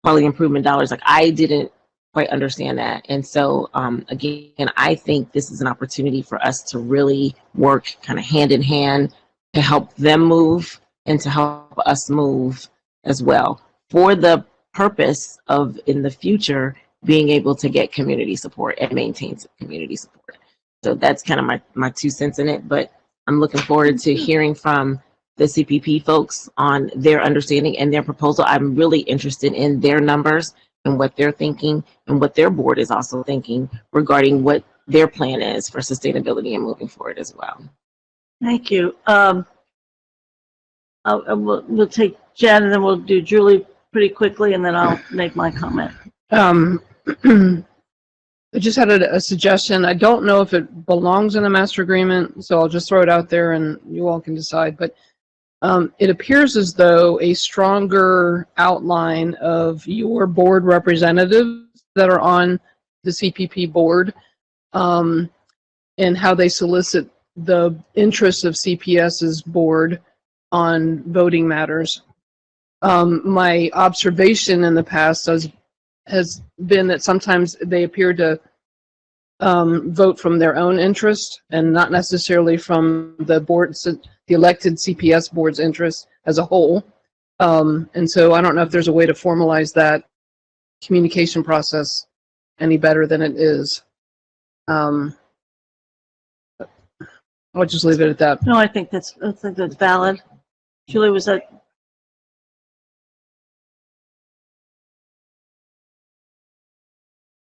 quality improvement dollars. Like, I didn't quite understand that. And so, again, I think this is an opportunity for us to really work kind of hand in hand to help them move and to help us move as well, for the purpose of, in the future, being able to get community support and maintain community support. So that's kind of my 2 cents in it, but I'm looking forward to hearing from the CPP folks on their understanding and their proposal. I'm really interested in their numbers and what they're thinking and what their board is also thinking regarding what their plan is for sustainability and moving forward as well. Thank you. We'll take Jen, and then we'll do Julie pretty quickly, and then I'll make my comment. I just had a suggestion. I don't know if it belongs in a master agreement, so I'll just throw it out there and you all can decide. But it appears as though a stronger outline of your board representatives that are on the CPP board and how they solicit the interests of CPS's board on voting matters. My observation in the past has been that sometimes they appear to vote from their own interest and not necessarily from the board's, the elected CPS board's interest as a whole. And so I don't know if there's a way to formalize that communication process any better than it is. I'll just leave it at that. No, I think that's valid. Julie, was that?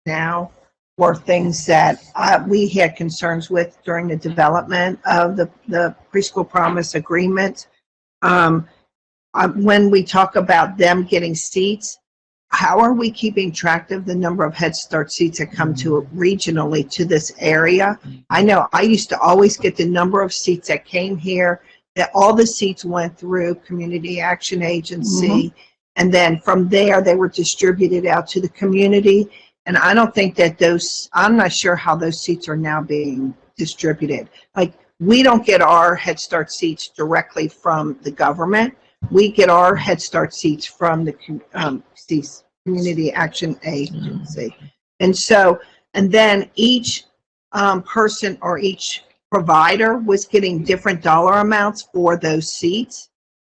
Now were things that we had concerns with during the development of the preschool promise agreement. When we talk about them getting seats, how are we keeping track of the number of Head Start seats that come to regionally to this area? I know I used to always get the number of seats that came here, that all the seats went through Community Action Agency, and then from there they were distributed out to the community. And I don't think that I'm not sure how those seats are now being distributed. Like, we don't get our Head Start seats directly from the government. We get our Head Start seats from the Community Action Agency. And so, and then each person or each provider was getting different dollar amounts for those seats.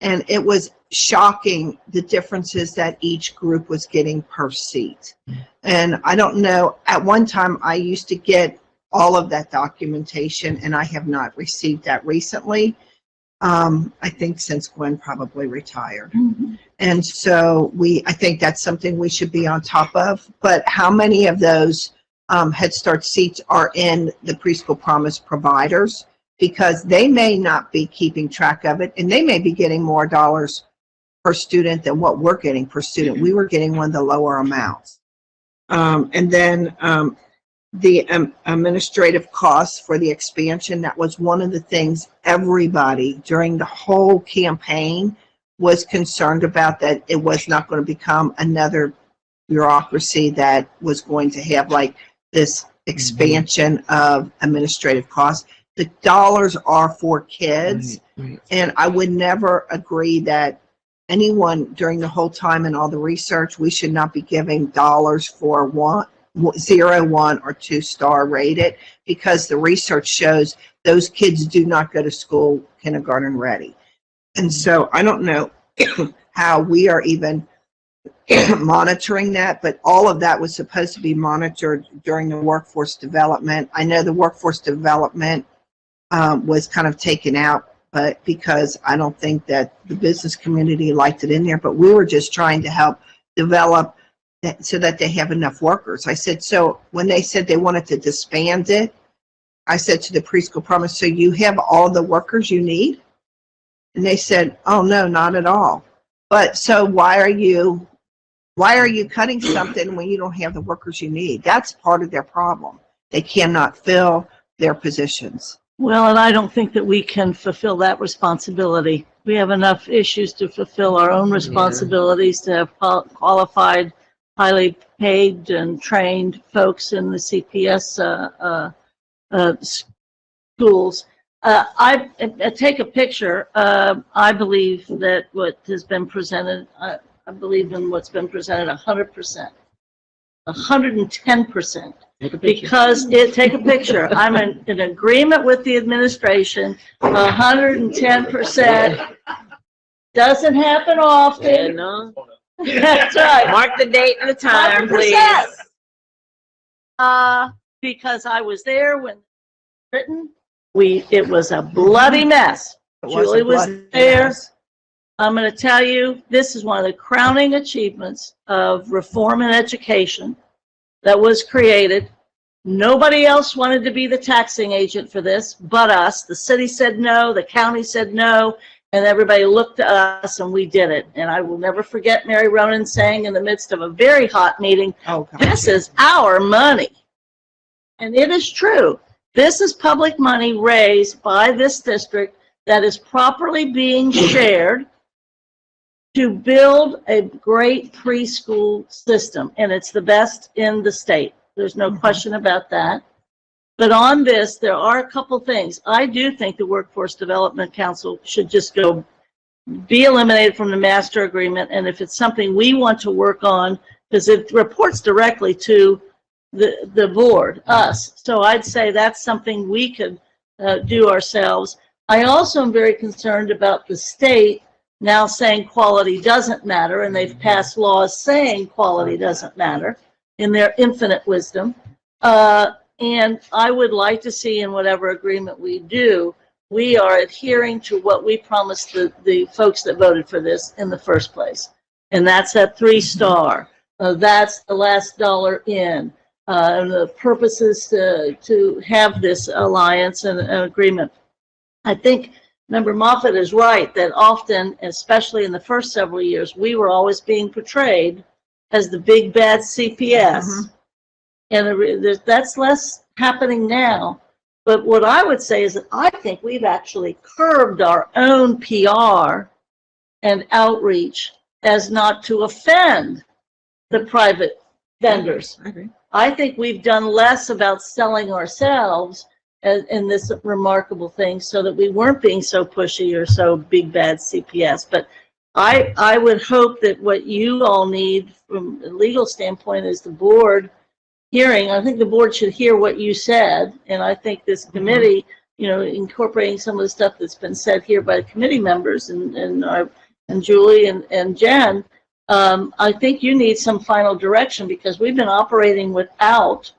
And it was shocking, the differences that each group was getting per seat. And I don't know, at one time I used to get all of that documentation, and I have not received that recently. I think since Gwen probably retired. And so I think that's something we should be on top of. But how many of those Head Start seats are in the Preschool Promise providers? Because they may not be keeping track of it, and they may be getting more dollars per student than what we're getting per student. We were getting one of the lower amounts. And then the administrative costs for the expansion, that was one of the things everybody during the whole campaign was concerned about, that it was not going to become another bureaucracy that was going to have like this expansion of administrative costs. The dollars are for kids, and I would never agree that anyone during the whole time and all the research, we should not be giving dollars for 0, 1, or 2-star rated, because the research shows those kids do not go to school kindergarten ready. And so I don't know how we are even monitoring that, but all of that was supposed to be monitored during the workforce development. I know the workforce development was kind of taken out, but because I don't think that the business community liked it in there, but we were just trying to help develop so that they have enough workers. I said, so when they said they wanted to disband it, I said to the preschool promise, so you have all the workers you need? And they said, oh, no, not at all. But so why are you cutting something when you don't have the workers you need? That's part of their problem. They cannot fill their positions. Well, and I don't think that we can fulfill that responsibility. We have enough issues to fulfill our own responsibilities to have qualified, highly paid and trained folks in the CPS schools. I take a picture. I believe that what has been presented, I believe in what's been presented 100%, 110%. Because take a picture. I'm in agreement with the administration. 110% doesn't happen often. No. That's right. Mark the date and the time, 100%. please. Because I was there when written. It was a bloody mess. Julie was there. I'm going to tell you, this is one of the crowning achievements of reform in education that was created. Nobody else wanted to be the taxing agent for this but us. The city said no, the county said no, and everybody looked at us and we did it. And I will never forget Mary Ronan saying in the midst of a very hot meeting, this is our money. And it is true. This is public money raised by this district that is properly being shared to build a great preschool system, and it's the best in the state. There's no question about that. But on this, there are a couple things. I do think the Workforce Development Council should just be eliminated from the master agreement, and if it's something we want to work on, because it reports directly to the board, us. So I'd say that's something we could do ourselves. I also am very concerned about the state now saying quality doesn't matter, and they've passed laws saying quality doesn't matter in their infinite wisdom. And I would like to see in whatever agreement we do, we are adhering to what we promised the folks that voted for this in the first place. And that's that 3-star. That's the last dollar in. And the purpose is to have this alliance and agreement. I think Member Moffitt is right that often, especially in the first several years, we were always being portrayed as the big bad CPS. And that's less happening now. But what I would say is that I think we've actually curbed our own PR and outreach as not to offend the private vendors. I agree. I think we've done less about selling ourselves in this remarkable thing so that we weren't being so pushy or so big bad CPS. But I would hope that what you all need from a legal standpoint is the board hearing. I think the board should hear what you said, and I think this committee, incorporating some of the stuff that's been said here by the committee members and Julie and Jen, I think you need some final direction because we've been operating without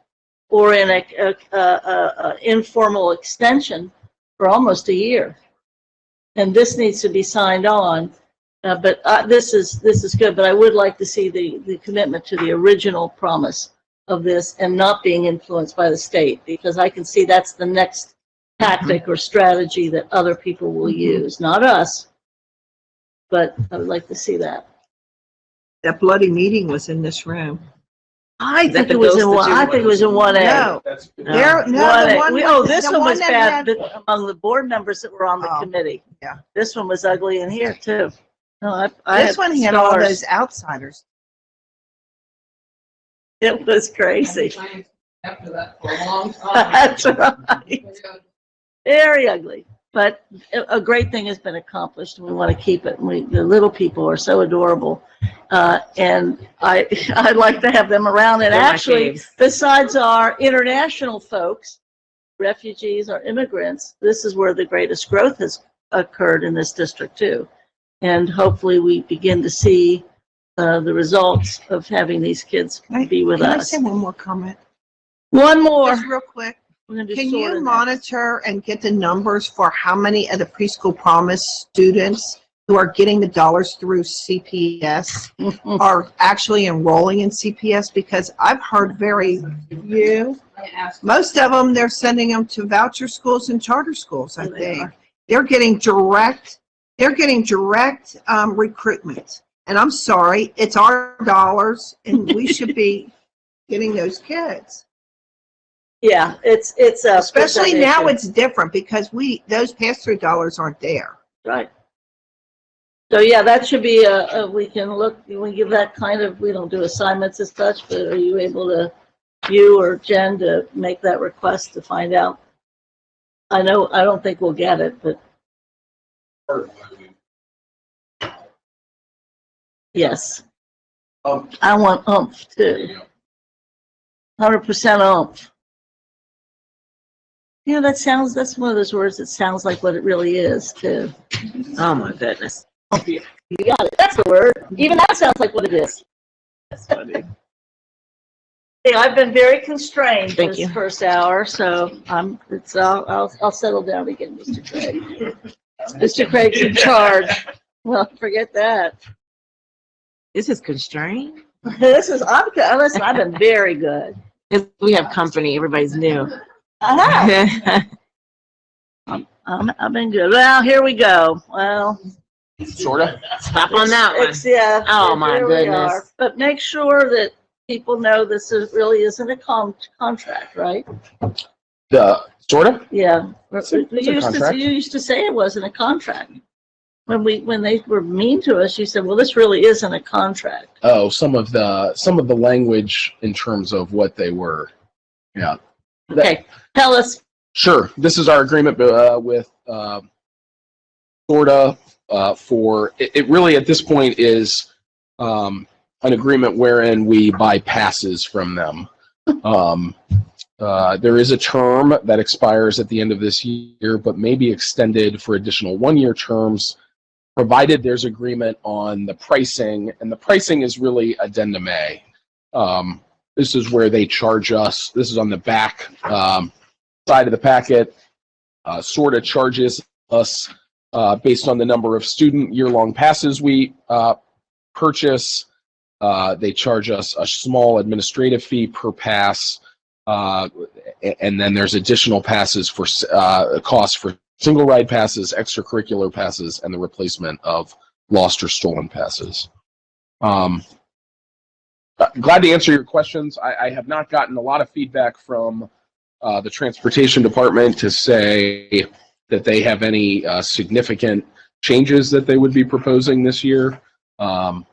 or in a informal extension for almost a year, and this needs to be signed on. But this is good. But I would like to see the commitment to the original promise of this and not being influenced by the state, because I can see that's the next tactic or strategy that other people will use, not us. But I would like to see that. That bloody meeting was in this room. I think it was in one. I think it was in 1A. No, This one was bad among the board members that were on the committee. Yeah, this one was ugly in here too. No, this one had all those outsiders. It was crazy. After that for a long time. That's right. Very ugly, but a great thing has been accomplished, and we want to keep it. The little people are so adorable, and I'd like to have them around. And actually, besides our international folks, refugees or immigrants, this is where the greatest growth has occurred in this district too. And hopefully we begin to see the results of having these kids be with Can us. I say one more comment? One more. Just real quick. Can you monitor and get the numbers for how many of the preschool promise students who are getting the dollars through CPS are actually enrolling in CPS? Because I've heard very few. Most of them, they're sending them to voucher schools and charter schools, I think. They're getting direct recruitment. And I'm sorry, it's our dollars and we should be getting those kids. Yeah, it's Especially now issue. it's different because those pass-through dollars aren't there. Right. So yeah, that should be we can look, we give that kind of, we don't do assignments as such, but are you able to, you or Jen, to make that request to find out? I don't think we'll get it, but. Yes. I want oomph too. 100% oomph. Yeah, that's one of those words that sounds like what it really is too. Oh my goodness. You got it. That's the word. Even that sounds like what it is. That's funny. Yeah, I've been very constrained Thank this you. first hour, so I'll settle down again, Mr. Craig. Mr. Craig's in charge. Well, forget that. This is constrained. Listen, I've been very good. We have company. Everybody's new. I have. I've been good. Well, here we go. Well, Sorta. Stop on that one. Yeah. Oh, my here we goodness. are. But make sure that people know really isn't a contract, right? Sorta? Yeah. It's a contract. You used to say it wasn't a contract. When they were mean to us, you said, well, this really isn't a contract. Oh, some of the language in terms of what they were. Yeah. Okay. Tell us. Sure. This is our agreement with Sorta for it really at this point is an agreement wherein we buy passes from them. There is a term that expires at the end of this year, but may be extended for additional one-year terms, provided there's agreement on the pricing, and the pricing is really addendum A. This is where they charge us. This is on the back side of the packet. Sorta charges us based on the number of student year-long passes we purchase. They charge us a small administrative fee per pass, and then there's additional passes for costs for single ride passes, extracurricular passes, and the replacement of lost or stolen passes. Glad to answer your questions. I have not gotten a lot of feedback from the transportation department to say that they have any significant changes that they would be proposing this year. And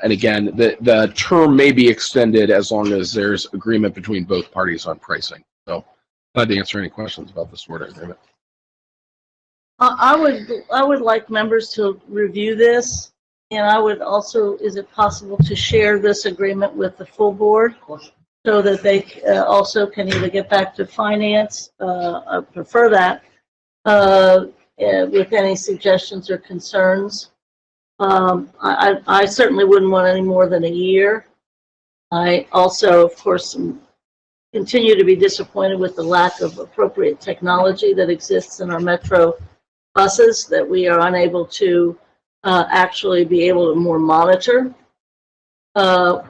again, the term may be extended as long as there's agreement between both parties on pricing. So glad to answer any questions about the Sorta agreement. I would like members to review this, and I would also, is it possible to share this agreement with the full board so that they also can either get back to finance, I prefer that, with any suggestions or concerns. I certainly wouldn't want any more than a year. I also, of course, continue to be disappointed with the lack of appropriate technology that exists in our metro buses, that we are unable to actually be able to more monitor the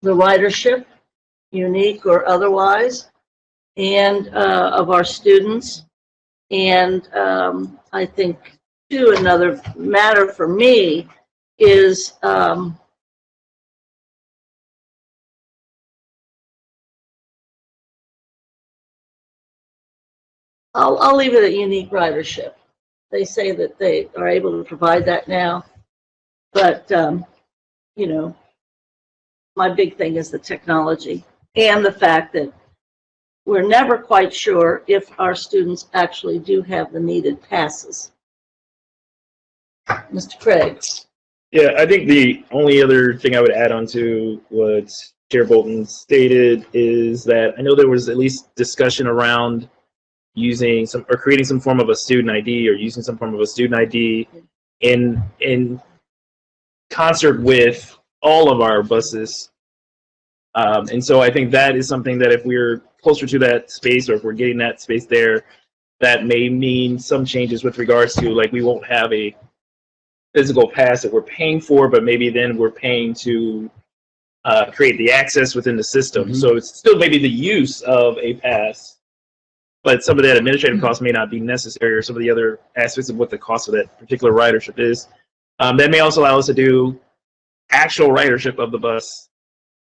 ridership, unique or otherwise, and of our students. And I think, too, another matter for me is I'll leave it at unique ridership. They say that they are able to provide that now, but you know, my big thing is the technology and the fact that we're never quite sure if our students actually do have the needed passes. Mr. Craig. Yeah, I think the only other thing I would add on to what Chair Bolton stated is that I know there was at least discussion around using some or creating some form of a student ID or using some form of a student ID in concert with all of our buses. And so I think that is something that if we're closer to that space or if we're getting that space there, that may mean some changes with regards to, like, we won't have a physical pass that we're paying for, but maybe then we're paying to create the access within the system. So it's still maybe the use of a pass, but some of that administrative cost may not be necessary, or some of the other aspects of what the cost of that particular ridership is. That may also allow us to do actual ridership of the bus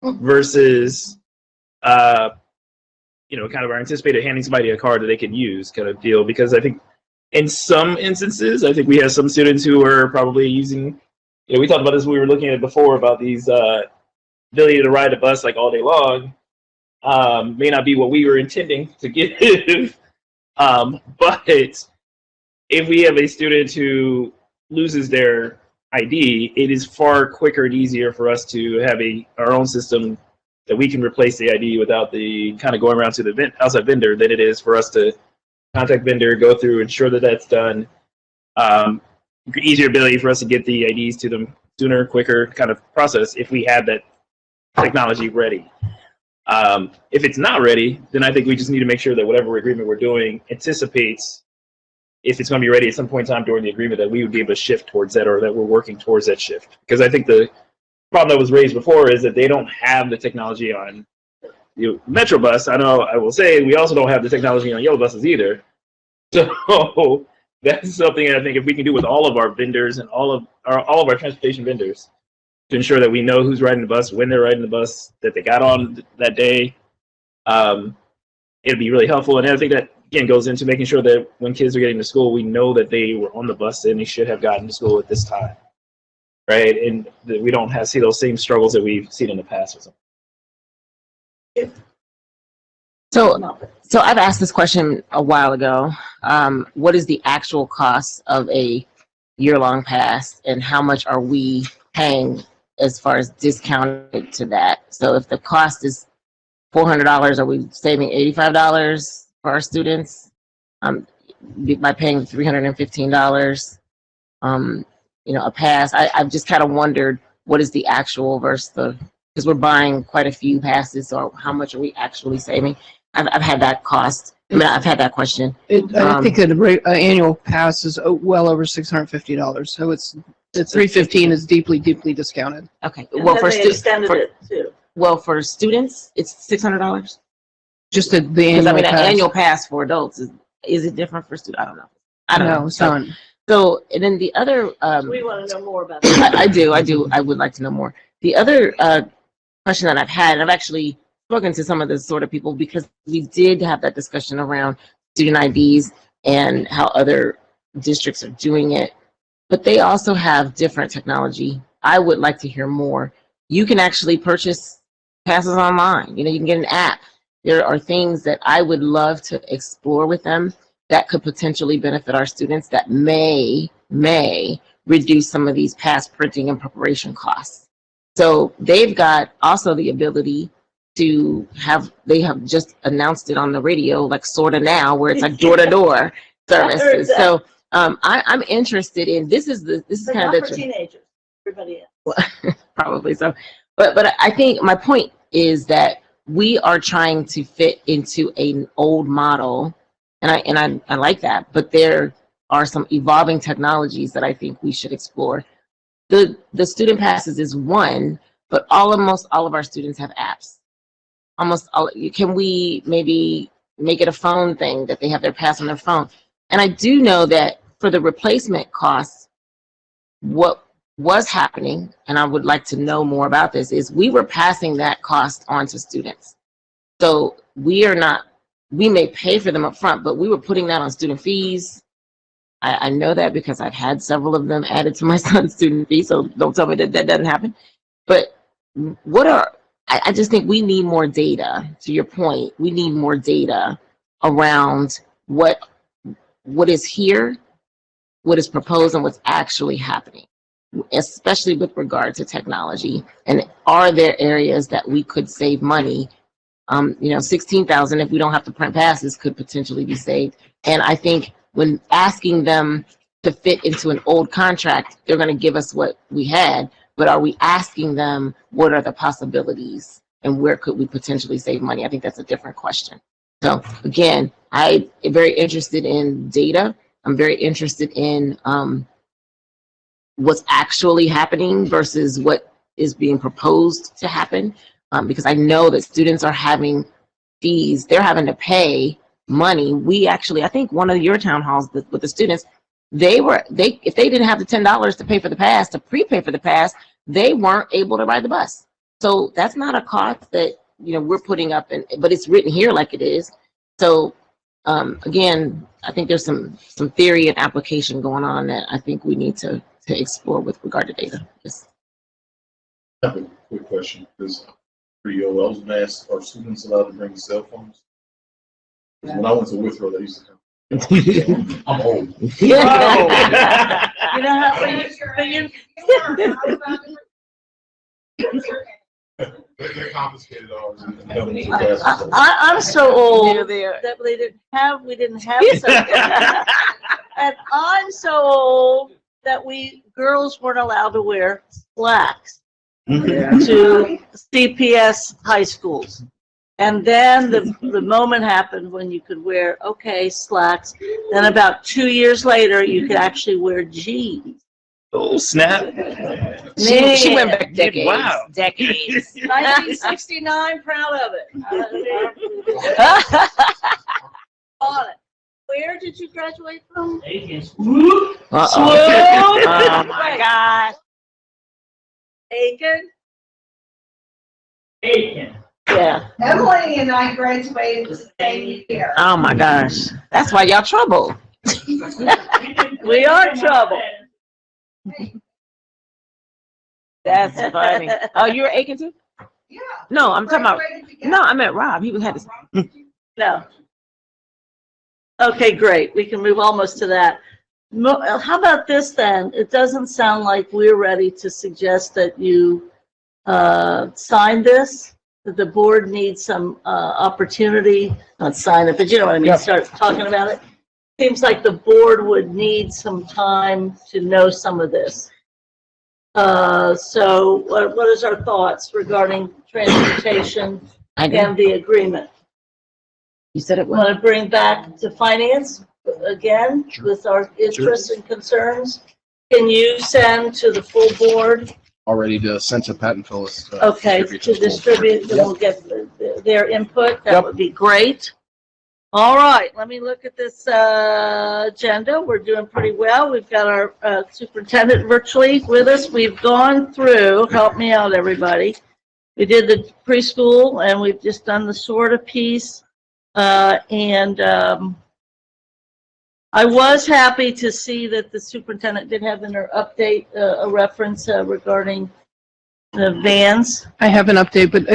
versus, you know, kind of our anticipated handing somebody a card that they can use kind of deal. Because I think in some instances, I think we have some students who are probably using, you know, we talked about this when we were looking at it before about these ability to ride a bus like all day long. May not be what we were intending to give. But if we have a student who loses their ID, it is far quicker and easier for us to have our own system that we can replace the ID without the kind of going around to the outside vendor than it is for us to contact vendor, go through, ensure that that's done. Easier ability for us to get the IDs to them sooner, quicker kind of process if we have that technology ready. If it's not ready, then I think we just need to make sure that whatever agreement we're doing anticipates if it's going to be ready at some point in time during the agreement, that we would be able to shift towards that, or that we're working towards that shift. Because I think the problem that was raised before is that they don't have the technology on Metro Bus. I know I will say we also don't have the technology on yellow buses either. So that's something I think if we can do with all of our vendors and all of our transportation vendors to ensure that we know who's riding the bus, when they're riding the bus, that they got on that day, it'd be really helpful. And I think that again goes into making sure that when kids are getting to school, we know that they were on the bus and they should have gotten to school at this time, right? And that we don't see those same struggles that we've seen in the past with them. So I've asked this question a while ago. What is the actual cost of a year-long pass, and how much are we paying as far as discounted to that? So if the cost is $400, are we saving $85 for our students by paying $315? A pass. I've just kind of wondered what is the actual versus because we're buying quite a few passes, so how much are we actually saving? I've had that cost. I mean, I've had that question. I think that an annual pass is well over $650. So it's $315 is deeply discounted. Okay. And Well, then for they extended it too. Well, for students, it's $600. Just the Because annual I mean, pass. an annual pass for adults is it different for students? I don't know. No, it's not. So, and then the other. We want to know more about that. I do. I would like to know more. The other question that I've had, and I've actually spoken to some of the sort of people because we did have that discussion around student IDs and how other districts are doing it, but they also have different technology. I would like to hear more. You can actually purchase passes online. You can get an app. There are things that I would love to explore with them that could potentially benefit our students that may reduce some of these pass printing and preparation costs. So they've got also the ability to they have just announced it on the radio, like Sorta Now, where it's like door-to-door services. So I'm interested in, this is kind of for teenagers, everybody else. probably so. But I think my point is that we are trying to fit into an old model, and I like that, but there are some evolving technologies that I think we should explore. The student passes is one, but almost all of our students have apps. Almost all. Can we maybe make it a phone thing that they have their pass on their phone? And I do know that for the replacement costs, what was happening, and I would like to know more about this, is we were passing that cost on to students. So we may pay for them up front, but we were putting that on student fees. I know that because I've had several of them added to my son's student fee, so don't tell me that doesn't happen. But I just think we need more data. To your point, we need more data around what is here, what is proposed, and what's actually happening, especially with regard to technology. And are there areas that we could save money? $16,000 if we don't have to print passes could potentially be saved. And I think when asking them to fit into an old contract, they're going to give us what we had. But are we asking them what are the possibilities and where could we potentially save money? I think that's a different question. So again, I'm very interested in data. I'm very interested in what's actually happening versus what is being proposed to happen. Because I know that students are having fees, they're having to pay money. We actually, I think one of your town halls with the students, if they didn't have the $10 to pay for the pass, to prepay for the pass, they weren't able to ride the bus. So that's not a cost that, we're putting up, but it's written here like it is. So again, I think there's some theory and application going on that I think we need to explore with regard to data. Yes. I have a quick question. Because for EOLs, mass, are students allowed to bring cell phones? 'Cause when I went to Withrow, they used to come. I'm old. Yeah. You know how, They confiscated ours and held them to the classes. I'm so old that we didn't have something. And I'm so old that girls weren't allowed to wear slacks to CPS high schools. And then the moment happened when you could wear, slacks. Then about 2 years later, you could actually wear jeans. Oh, snap. She went back decades. Wow. Decades. 1969, proud of it. On it. Where did you graduate from? Uh-oh. Oh my God. Aiken? Aiken. Yeah. Emily and I graduated the same year. Oh my gosh. That's why y'all trouble. We are in trouble. That's funny. Oh, you were Aiken too? Yeah. No, I'm talking about. No, I meant Rob. He had this. No. Okay, great. We can move almost to that. How about this then? It doesn't sound like we're ready to suggest that you sign this, that the board needs some opportunity, not sign it, but you know what I mean, Yeah. start talking about it. Seems like the board would need some time to know some of this. So what is our thoughts regarding transportation and the agreement? You said it Want was. to bring back to finance again with our interests and concerns? Can you send to the full board? Already sent to Pat and Phyllis. Okay, to distribute, and we'll get their input. That would be great. All right, let me look at this agenda. We're doing pretty well. We've got our superintendent virtually with us. We've gone through, help me out, everybody. We did the preschool, and we've just done the SORTA piece. I was happy to see that the superintendent did have in her update a reference regarding the vans. I have an update, but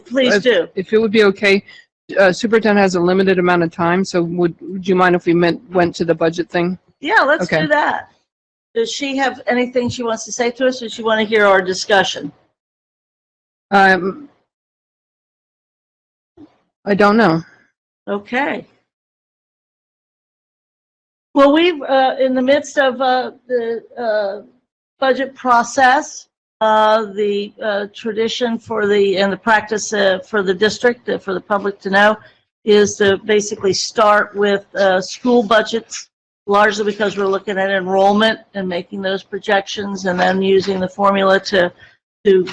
Please do. if it would be okay, superintendent has a limited amount of time, so would you mind if we went to the budget thing? Yeah, let's Okay. do that. Does she have anything she wants to say to us, or does she want to hear our discussion? I don't know. Okay. Well, we've, in the midst of the budget process, the tradition for and the practice for the district, for the public to know, is to basically start with school budgets, largely because we're looking at enrollment and making those projections, and then using the formula to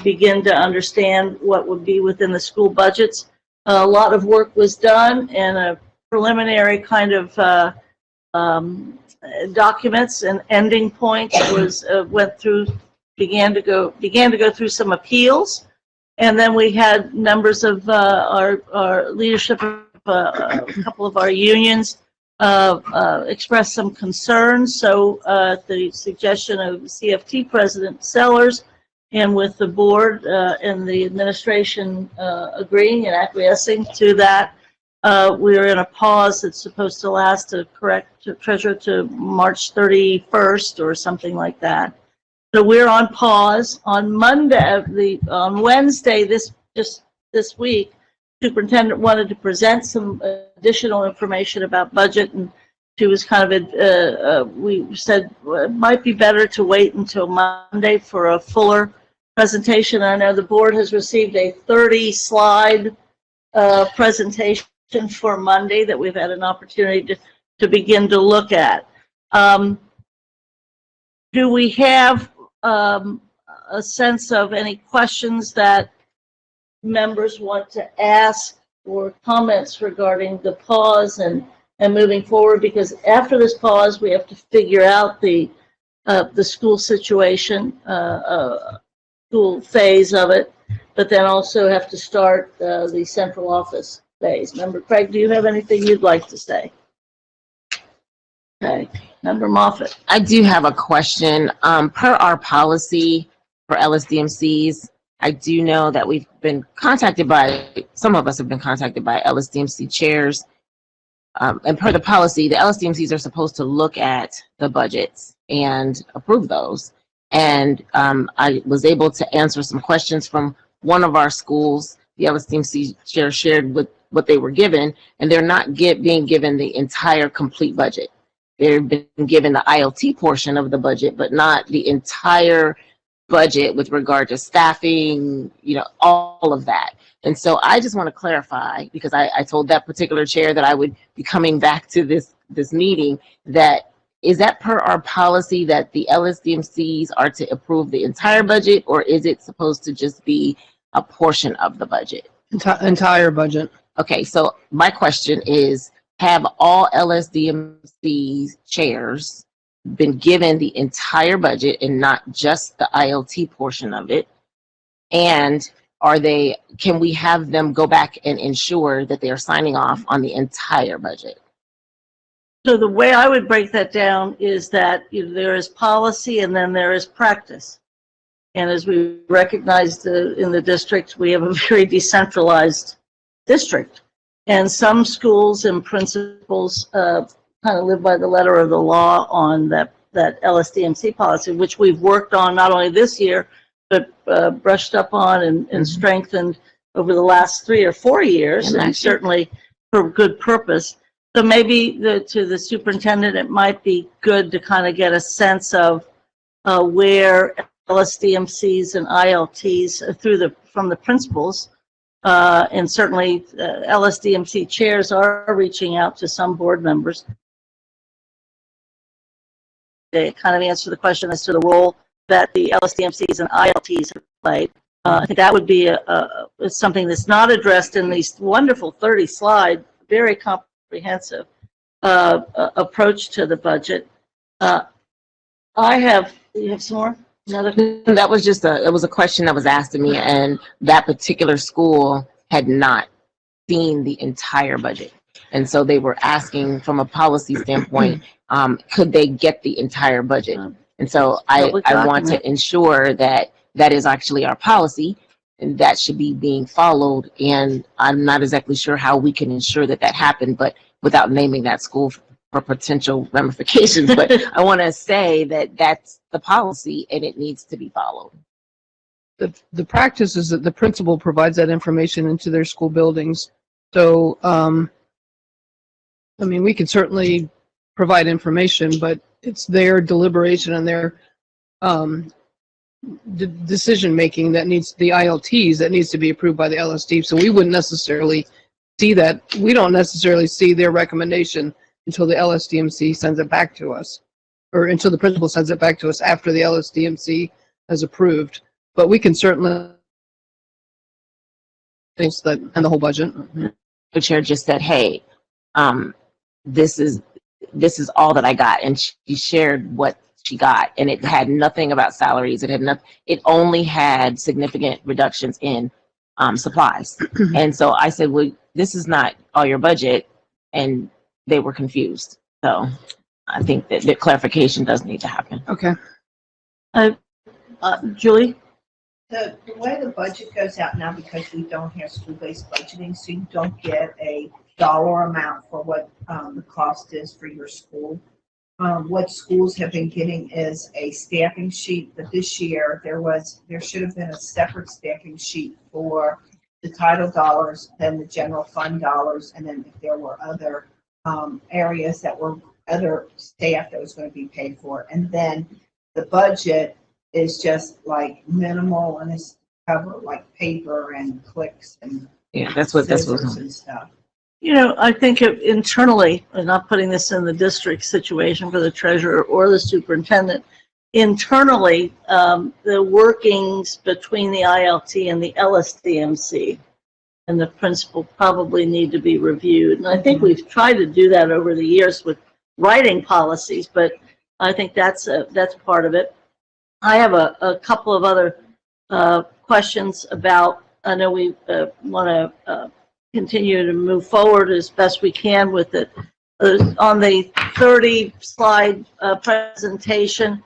begin to understand what would be within the school budgets. A lot of work was done, and a preliminary kind of documents and ending points was began to go through some appeals, and then we had members of our leadership of a couple of our unions express some concerns. So at the suggestion of CFT President Sellers, and with the board and the administration agreeing and acquiescing to that, we're in a pause that's supposed to last to treasurer to March 31st or something like that. So we're on pause. On Wednesday, this week, superintendent wanted to present some additional information about budget, and she was kind of we said well, it might be better to wait until Monday for a fuller presentation. I know the board has received a 30-slide presentation for Monday that we've had an opportunity to begin to look at. Do we have a sense of any questions that members want to ask or comments regarding the pause and moving forward, because after this pause, we have to figure out the school situation, school phase of it, but then also have to start the central office phase. Member Craig, do you have anything you'd like to say? Okay, Member Moffitt. I do have a question. Per our policy for LSDMCs, I do know that we've been contacted by, some of us have been contacted by LSDMC chairs. And per the policy, the LSDMCs are supposed to look at the budgets and approve those. And I was able to answer some questions from one of our schools. The LSDMC chair shared what they were given, and they're not being given the entire complete budget. They've been given the ILT portion of the budget, but not the entire budget with regard to staffing, you know, all of that. And so I just want to clarify, because I told that particular chair that I would be coming back to this meeting, that is that per our policy that the LSDMCs are to approve the entire budget, or is it supposed to just be a portion of the budget? Entire budget. Okay, so my question is, have all LSDMC chairs been given the entire budget and not just the ILT portion of it? And can we have them go back and ensure that they are signing off on the entire budget? So the way I would break that down is that there is policy and then there is practice. And as we recognized in the district, we have a very decentralized district. And some schools and principals kind of live by the letter of the law on that LSDMC policy, which we've worked on not only this year, but brushed up on and strengthened over the last 3 or 4 years, and certainly for good purpose. So maybe to the superintendent, it might be good to kind of get a sense of where LSDMCs and ILTs from the principals, and certainly LSDMC chairs are reaching out to some board members. They kind of answer the question as to the role that the LSDMCs and ILTs have played. I think that would be something that's not addressed in these wonderful 30-slide, very comprehensive approach to the budget. You have some more? That was just it was a question that was asked of me, and that particular school had not seen the entire budget. And so they were asking from a policy standpoint, could they get the entire budget? And so I want to ensure that that is actually our policy and that should be being followed. And I'm not exactly sure how we can ensure that that happened, but without naming that school for potential ramifications. But I want to say that that's the policy and it needs to be followed. The practice is that the principal provides that information into their school buildings. So, I mean, we can certainly provide information, but it's their deliberation and their decision making that needs the ILTs that needs to be approved by the LSD. So we wouldn't necessarily see that. We don't necessarily see their recommendation until the LSDMC sends it back to us, or until the principal sends it back to us after the LSDMC has approved. But we can certainly things that and the whole budget. The chair just said, "Hey, this is all that I got," and she shared what she got, and it had nothing about salaries. It had nothing. It only had significant reductions in supplies. And so I said, "Well, this is not all your budget," and they were confused. So I think that the clarification does need to happen. Okay. Julie? The way the budget goes out now, because we don't have school-based budgeting, so you don't get a dollar amount for what the cost is for your school. What schools have been getting is a staffing sheet, but this year there should have been a separate staffing sheet for the title dollars, then the general fund dollars, and then if there were other areas that were other staff that was going to be paid for. And then the budget is just like minimal, and it's cover like paper and clicks and that's what and stuff. You know, I think internally, and not putting this in the district situation for the treasurer or the superintendent, internally, the workings between the ILT and the LSDMC and the principal probably need to be reviewed. And I think we've tried to do that over the years with writing policies, but I think that's part of it. I have a couple of other questions about, I know we want to continue to move forward as best we can with it. On the 30-slide presentation,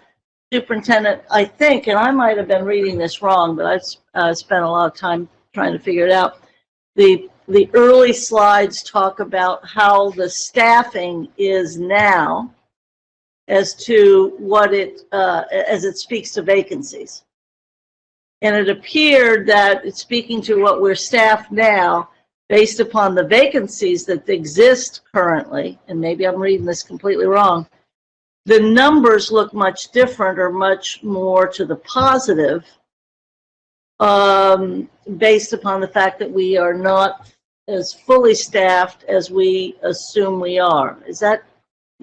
Superintendent, I think, and I might have been reading this wrong, but I've spent a lot of time trying to figure it out. The early slides talk about how the staffing is now as to what as it speaks to vacancies. And it appeared that it's speaking to what we're staffed now based upon the vacancies that exist currently, and maybe I'm reading this completely wrong, the numbers look much different or much more to the positive based upon the fact that we are not as fully staffed as we assume we are.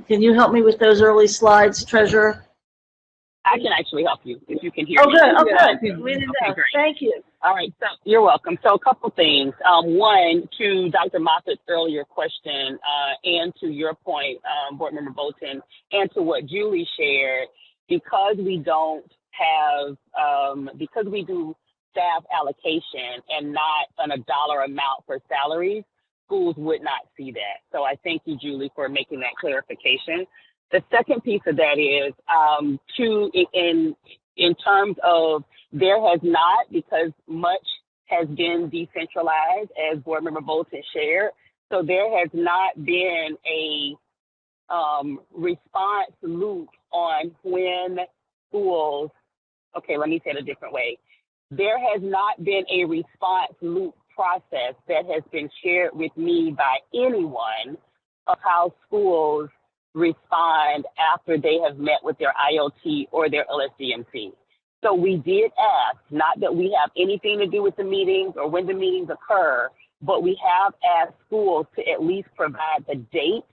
Can you help me with those early slides, Treasurer? I can actually help you if you can hear Oh, me. good. Oh, good. We didn't know. Great. Thank you. All right. So you're welcome. So a couple things. One, to Dr. Moffitt's earlier question, and to your point, Board Member Bolton, and to what Julie shared, because we don't have, because we do staff allocation and not on a dollar amount for salaries, schools would not see that. So I thank you, Julie, for making that clarification. The second piece of that is in terms of there has not, because much has been decentralized, as Board Member Bolton shared. So there has not been a response loop on when schools, okay, let me say it a different way. There has not been a response loop process that has been shared with me by anyone of how schools respond after they have met with their IOT or their LSDMC. So we did ask, not that we have anything to do with the meetings or when the meetings occur, but we have asked schools to at least provide the date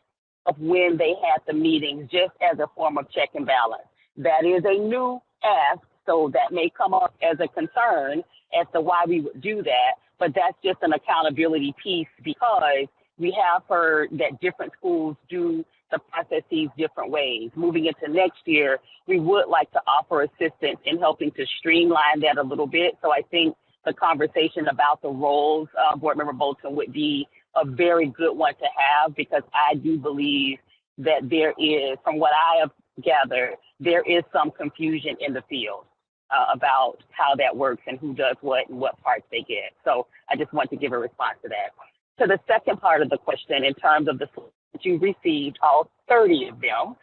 of when they had the meetings, just as a form of check and balance. That is a new ask, so that may come up as a concern as to why we would do that, but that's just an accountability piece, because we have heard that different schools do the processes different ways. Moving into next year, we would like to offer assistance in helping to streamline that a little bit. So I think the conversation about the roles, Board Member Bolton, would be a very good one to have, because I do believe that there is, from what I have gathered, there is some confusion in the field about how that works and who does what and what parts they get. So I just want to give a response to that. To the second part of the question, in terms of the that you received, all 30 of them,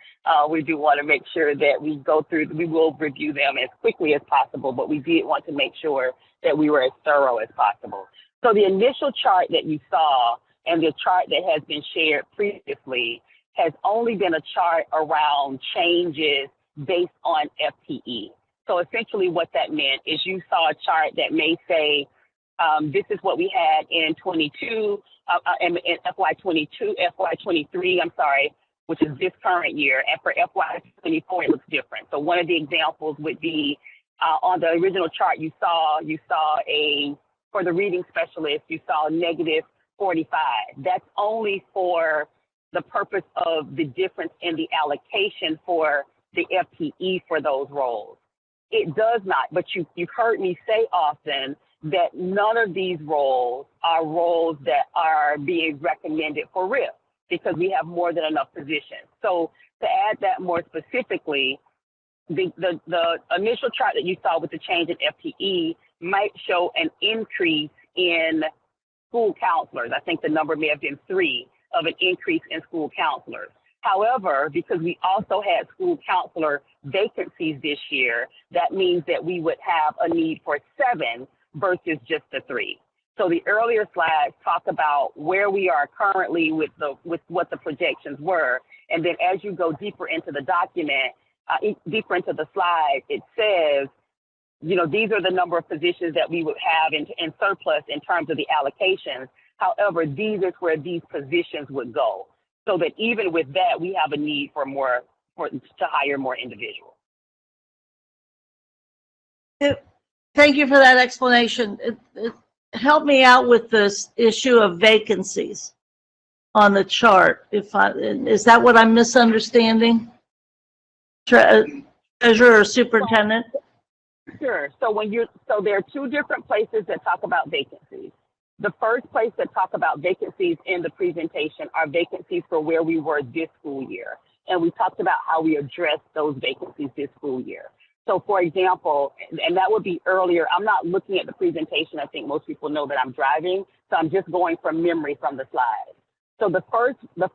we do want to make sure that we go through, we will review them as quickly as possible, but we did want to make sure that we were as thorough as possible. So the initial chart that you saw and the chart that has been shared previously has only been a chart around changes based on FTE. So essentially what that meant is you saw a chart that may say, this is what we had in 22, in FY22, FY23, I'm sorry, which is this current year. And for FY24, it looks different. So one of the examples would be on the original chart you saw for the reading specialist, you saw negative 45. That's only for the purpose of the difference in the allocation for the FTE for those roles. It does not, but you've heard me say often that none of these roles are roles that are being recommended for RIF, because we have more than enough positions. So to add that more specifically, the initial chart that you saw with the change in FTE might show an increase in school counselors. I think the number may have been 3 of an increase in school counselors. However, because we also had school counselor vacancies this year, that means that we would have a need for 7 versus just the 3. So the earlier slides talk about where we are currently with what the projections were. And then as you go deeper into the document, deeper into the slide, it says, these are the number of positions that we would have in surplus in terms of the allocations. However, these is where these positions would go. So that even with that, we have a need for to hire more individuals. Thank you for that explanation. Help me out with this issue of vacancies on the chart. Is that what I'm misunderstanding? Treasurer or superintendent? Sure. So there are two different places that talk about vacancies. The first place that talk about vacancies in the presentation are vacancies for where we were this school year. And we talked about how we addressed those vacancies this school year. So for example, and that would be earlier, I'm not looking at the presentation. I think most people know that I'm driving. So I'm just going from memory from the slides. So the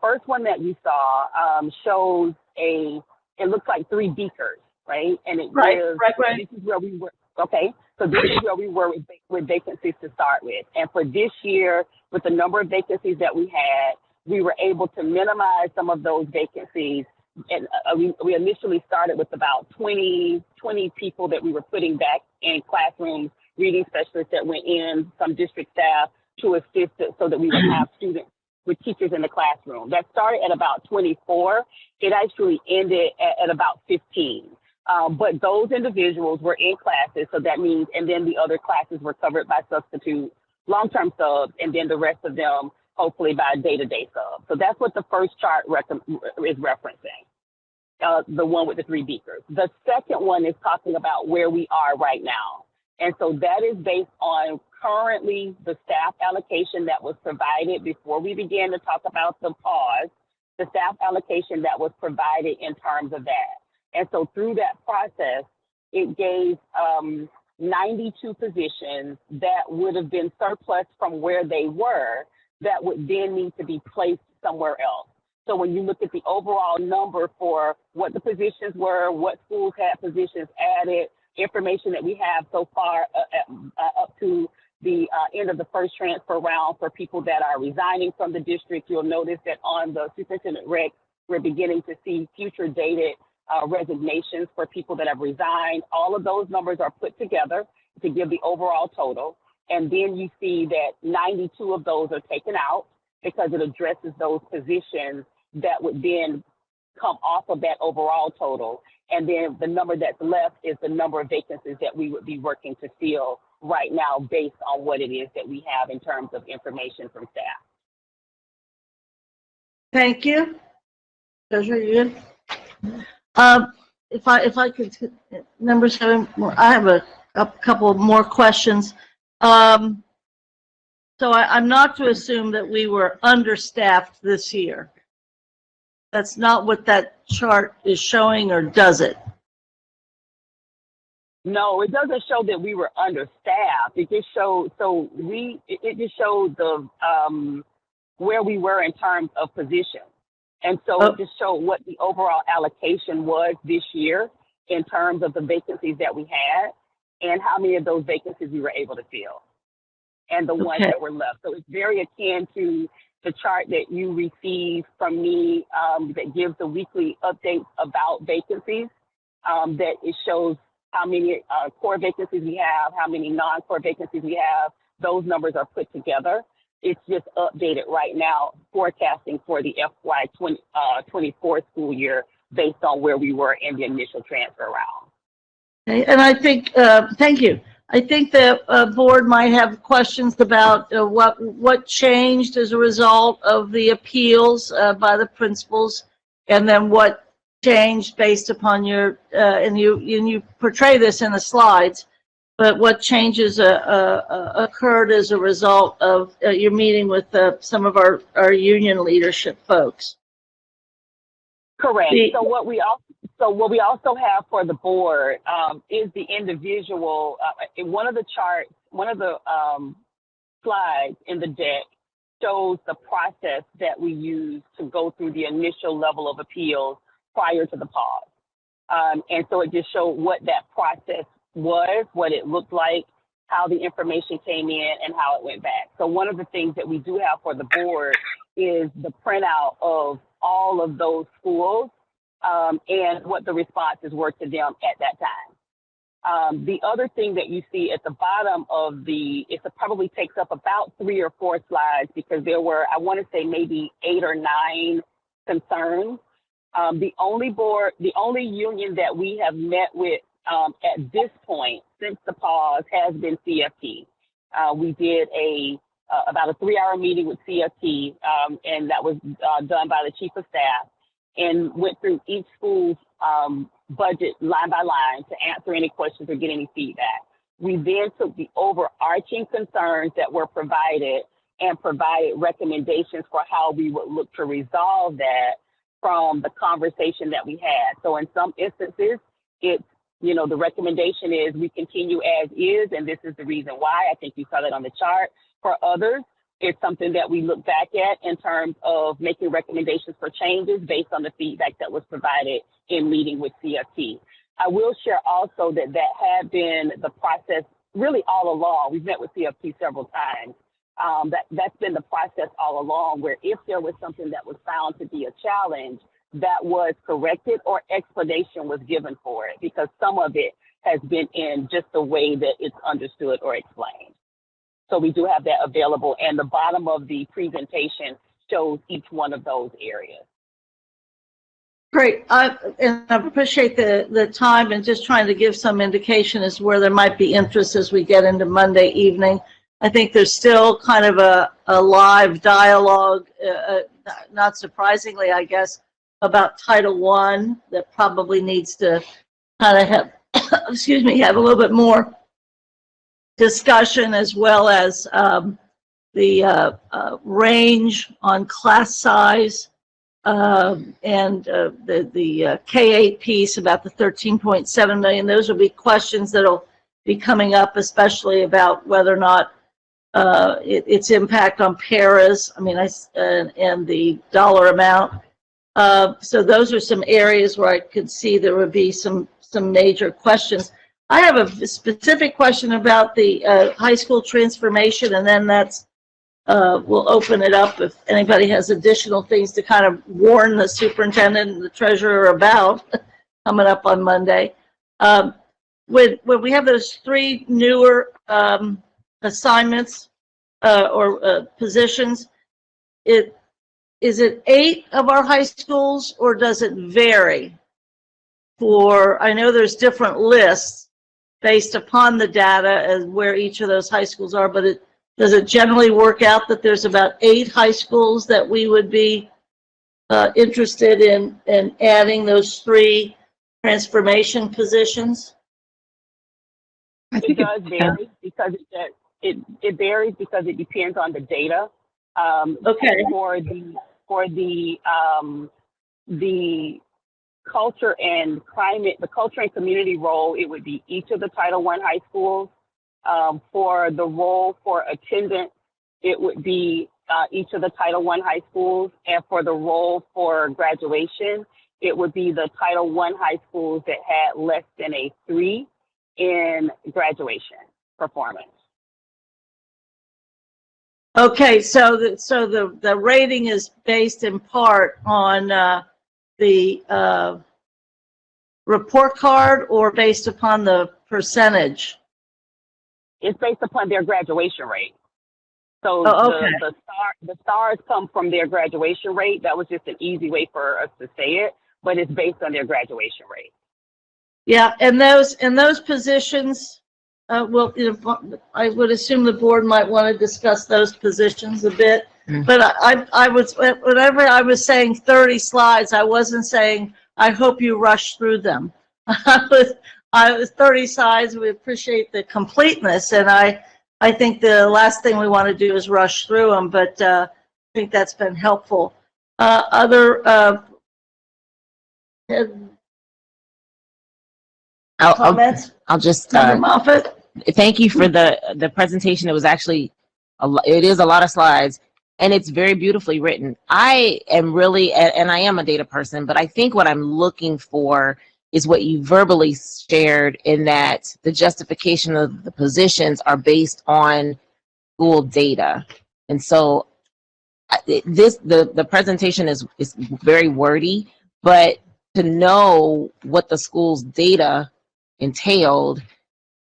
first one that you saw shows it looks like 3 beakers, right? And it gives, this is where we were. Okay, so this is where we were with vacancies to start with. And for this year, with the number of vacancies that we had, we were able to minimize some of those vacancies. And we initially started with about 20 people that we were putting back in classrooms, reading specialists that went in, some district staff to assist it so that we would have students with teachers in the classroom. That started at about 24. It actually ended at about 15. But those individuals were in classes, so that means, and then the other classes were covered by substitute, long-term subs, and then the rest of them hopefully by day-to-day subs. So that's what the first chart is referencing, the one with the 3 beakers. The second one is talking about where we are right now. And so that is based on currently the staff allocation that was provided before we began to talk about the pause, the staff allocation that was provided in terms of that. And so through that process, it gave 92 positions that would have been surplus from where they were that would then need to be placed somewhere else. So when you look at the overall number for what the positions were, what schools had positions added, information that we have so far up to the end of the first transfer round for people that are resigning from the district, you'll notice that on the superintendent recs, we're beginning to see future dated resignations for people that have resigned. All of those numbers are put together to give the overall total. And then you see that 92 of those are taken out because it addresses those positions that would then come off of that overall total. And then the number that's left is the number of vacancies that we would be working to fill right now based on what it is that we have in terms of information from staff. Thank you. Treasurer, you good? If I could, number 7, I have a couple more questions. So I'm not to assume that we were understaffed this year. That's not what that chart is showing, or does it? No, it doesn't show that we were understaffed. It just showed, it just showed the, where we were in terms of positions. And so it just showed what the overall allocation was this year in terms of the vacancies that we had and how many of those vacancies we were able to fill and the ones that were left. So it's very akin to the chart that you received from me that gives the weekly updates about vacancies, that it shows how many core vacancies we have, how many non-core vacancies we have. Those numbers are put together. It's just updated right now, forecasting for the FY 24 school year based on where we were in the initial transfer round. Okay, and I think, thank you. I think the board might have questions about what changed as a result of the appeals by the principals, and then what changed based upon your, and you portray this in the slides, but what changes occurred as a result of your meeting with some of our union leadership folks. Correct. So what we also have for the board is the individual. In one of the charts, one of the slides in the deck shows the process that we use to go through the initial level of appeals prior to the pause. And so it just showed what that process was, what it looked like, how the information came in, and how it went back. So one of the things that we do have for the board is the printout of all of those schools and what the responses were to them at that time. The other thing that you see at the bottom of it probably takes up about 3 or 4 slides because there were, I want to say maybe 8 or 9 concerns. The only union that we have met with at this point, since the pause, has been CFT. We did about a 3-hour meeting with CFT, and that was done by the Chief of Staff, and went through each school's budget line by line to answer any questions or get any feedback. We then took the overarching concerns that were provided and provided recommendations for how we would look to resolve that from the conversation that we had. So in some instances, it's, the recommendation is we continue as is, and this is the reason why. I think you saw that on the chart. For others, it's something that we look back at in terms of making recommendations for changes based on the feedback that was provided in meeting with CFT. I will share also that had been the process really all along. We've met with CFT several times. That's been the process all along, where if there was something that was found to be a challenge, that was corrected or explanation was given for it, because some of it has been in just the way that it's understood or explained. So we do have that available, and the bottom of the presentation shows each one of those areas. Great. And I appreciate the time and just trying to give some indication as where there might be interest as we get into Monday evening. I think there's still kind of a live dialogue, not surprisingly, I guess, about Title I that probably needs to kind of have, have a little bit more discussion, as well as the range on class size, and the K-8 piece about the 13.7 million. Those will be questions that'll be coming up, especially about whether or not its impact on paras, and the dollar amount. So those are some areas where I could see there would be some major questions. I have a specific question about the high school transformation, and then we'll open it up if anybody has additional things to kind of warn the superintendent and the treasurer about coming up on Monday. When we have those 3 newer assignments or positions, is it 8 of our high schools, or does it vary? I know there's different lists based upon the data as where each of those high schools are, but does it generally work out that there's about 8 high schools that we would be interested in adding those 3 transformation positions? It does vary because it varies because it depends on the data. Okay. For the culture and climate, the culture and community role, it would be each of the Title I high schools. For the role for attendance, it would be each of the Title I high schools. And for the role for graduation, it would be the Title I high schools that had less than a 3 in graduation performance. Okay, so the rating is based in part on the report card, or based upon the percentage? It's based upon their graduation rate. So okay. the stars come from their graduation rate. That was just an easy way for us to say it, but it's based on their graduation rate. Yeah, and those positions, I would assume the board might want to discuss those positions a bit. But I was, whenever I was saying 30 slides, I wasn't saying I hope you rush through them. I was 30 slides. We appreciate the completeness, and I think the last thing we want to do is rush through them. But I think that's been helpful. Other comments? I'll just Member Moffitt? thank you for the presentation. It was actually it is a lot of slides, and it's very beautifully written. I am really, and I am a data person, but I think what I'm looking for is what you verbally shared, in that the justification of the positions are based on school data. And so the presentation is very wordy, but to know what the school's data entailed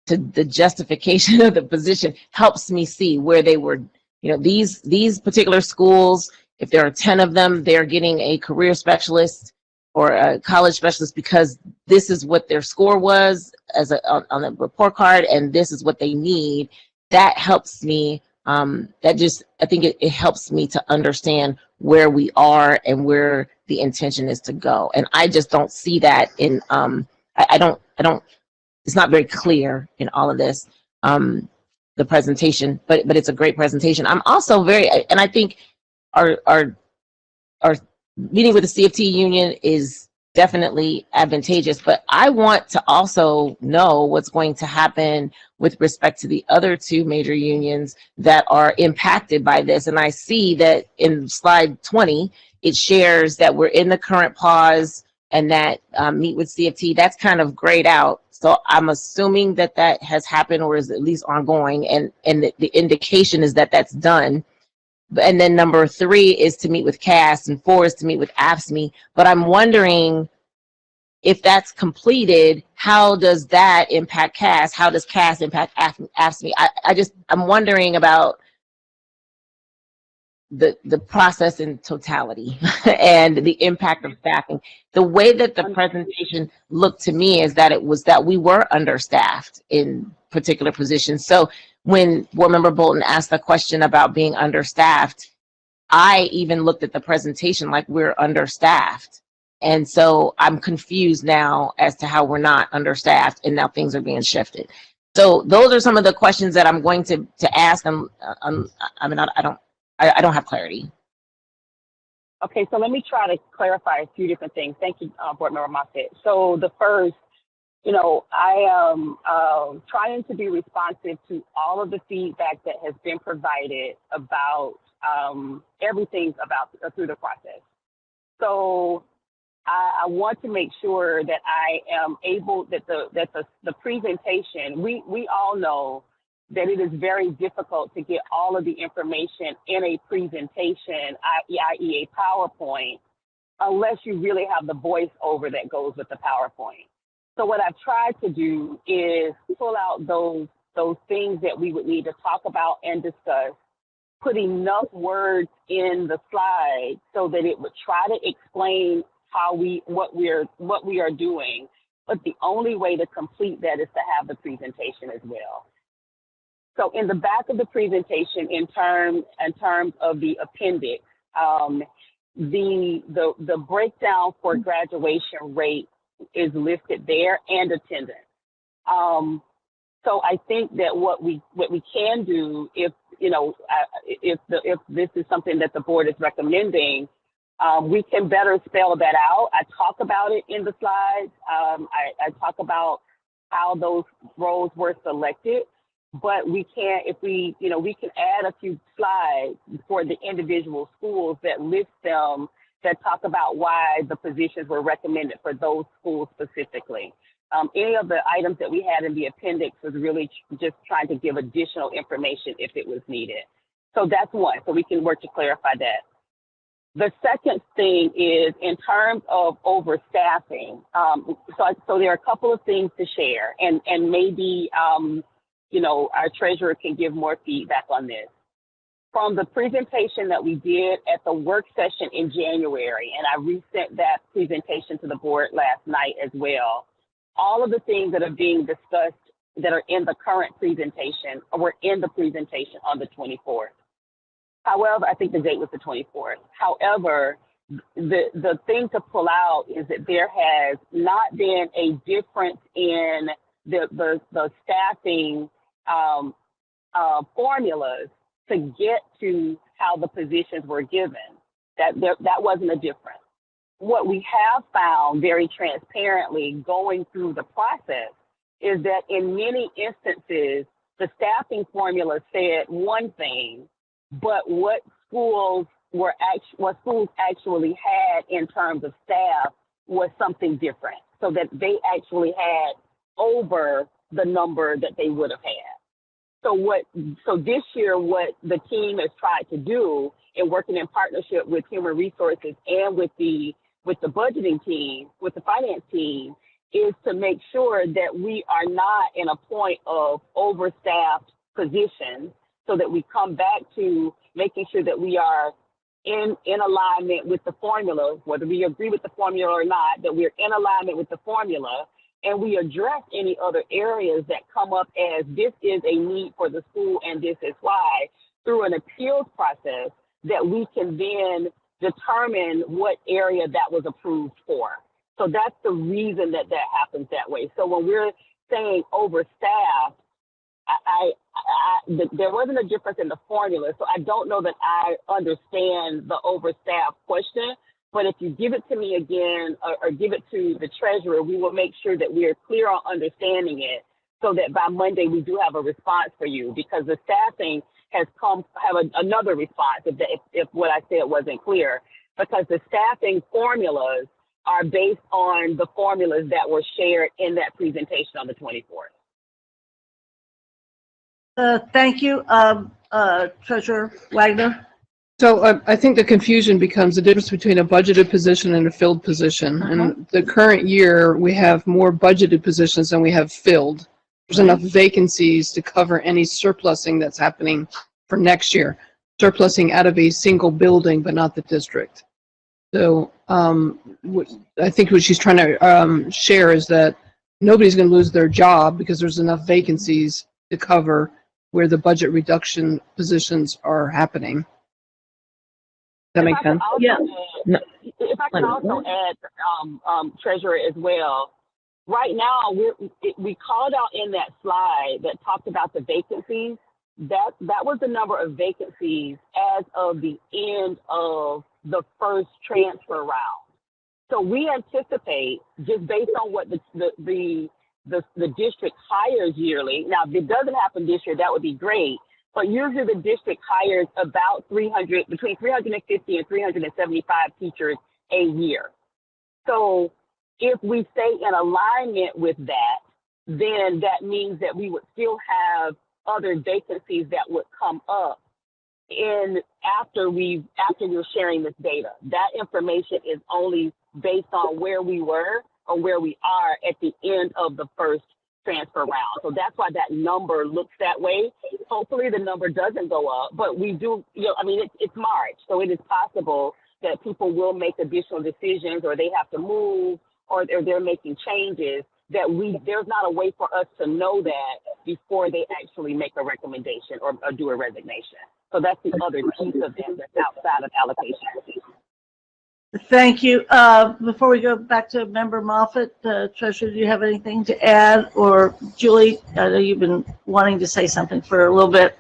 to the justification of the position helps me see where they were. These particular schools, if there are 10 of them, they're getting a career specialist or a college specialist because this is what their score was as on the report card, and this is what they need. That helps me. I think it helps me to understand where we are and where the intention is to go. And I just don't see that in, I don't, it's not very clear in all of this, the presentation, but it's a great presentation. I'm also and I think our meeting with the CFT union is definitely advantageous, but I want to also know what's going to happen with respect to the other two major unions that are impacted by this. And I see that in slide 20, it shares that we're in the current pause and that meet with CFT, that's kind of grayed out. So I'm assuming that that has happened or is at least ongoing, and the indication is that that's done. And then number 3 is to meet with CAS, and 4 is to meet with AFSCME. But I'm wondering if that's completed, how does that impact CAS? How does CAS impact AFSCME? I'm wondering about the process in totality and the impact of staffing. The way that the presentation looked to me is that it was that we were understaffed in particular positions. So when Board Member Bolton asked the question about being understaffed, I even looked at the presentation like we're understaffed. And so I'm confused now as to how we're not understaffed and now things are being shifted. So those are some of the questions that I'm going to ask them. I don't have clarity. Okay, so let me try to clarify a few different things. Thank you, Board Member Moffitt. So the first, I am trying to be responsive to all of the feedback that has been provided about everything through the process. So I want to make sure that I am able, that the presentation, we all know that it is very difficult to get all of the information in a presentation, i.e. a PowerPoint, unless you really have the voiceover that goes with the PowerPoint. So what I've tried to do is pull out those things that we would need to talk about and discuss, put enough words in the slide so that it would try to explain what we are doing. But the only way to complete that is to have the presentation as well. So in the back of the presentation, in terms of the appendix, the breakdown for graduation rate is listed there and attendance. So I think that what we can do, if this is something that the board is recommending, we can better spell that out. I talk about it in the slides. I talk about how those roles were selected. But we can, we can add a few slides for the individual schools that list them, that talk about why the positions were recommended for those schools specifically. Any of the items that we had in the appendix was really just trying to give additional information if it was needed. So that's one, so we can work to clarify that. The second thing is in terms of overstaffing. So there are a couple of things to share, and maybe, our treasurer can give more feedback on this. From the presentation that we did at the work session in January, and I resent that presentation to the board last night as well, all of the things that are being discussed that are in the current presentation were in the presentation on the 24th. However, I think the date was the 24th. However, the thing to pull out is that there has not been a difference in the staffing formulas to get to how the positions were given. That wasn't a difference. What we have found very transparently going through the process is that in many instances, the staffing formula said one thing, but what schools actually had in terms of staff was something different, so that they actually had over the number that they would have had. So this year, what the team has tried to do in working in partnership with human resources and with the budgeting team, with the finance team, is to make sure that we are not in a point of overstaffed positions, so that we come back to making sure that we are in alignment with the formula, whether we agree with the formula or not, that we're in alignment with the formula, and we address any other areas that come up as this is a need for the school and this is why, through an appeals process that we can then determine what area that was approved for. So that's the reason that that happens that way. So when we're saying overstaffed, there wasn't a difference in the formula, so I don't know that I understand the overstaffed question. But if you give it to me again, or give it to the treasurer, we will make sure that we are clear on understanding it, so that by Monday we do have a response for you. Because the staffing has another response if what I said wasn't clear. Because the staffing formulas are based on the formulas that were shared in that presentation on the 24th. Thank you, Treasurer Wagner. So I think the confusion becomes the difference between a budgeted position and a filled position. And the current year, we have more budgeted positions than we have filled. There's enough vacancies to cover any surplusing that's happening for next year. Surplusing out of a single building, but not the district. So I think what she's trying to share is that nobody's going to lose their job because there's enough vacancies to cover where the budget reduction positions are happening. That makes sense? Yeah. If I can also add, Treasurer, as well, right now we called out in that slide that talked about the vacancies. That was the number of vacancies as of the end of the first transfer round. So we anticipate, just based on what the district hires yearly. Now, if it doesn't happen this year, that would be great. But usually the district hires about between 350 and 375 teachers a year. So if we stay in alignment with that, then that means that we would still have other vacancies that would come up after we're sharing this data. That information is only based on where we were or where we are at the end of the first transfer round. So that's why that number looks that way. Hopefully the number doesn't go up, but we do, it's March, so it is possible that people will make additional decisions, or they have to move, or they're making changes that there's not a way for us to know that before they actually make a recommendation or do a resignation. So that's the other piece of that that's outside of allocation. Thank you. Before we go back to Member Moffett, Treasurer, do you have anything to add? Or Julie, I know you've been wanting to say something for a little bit.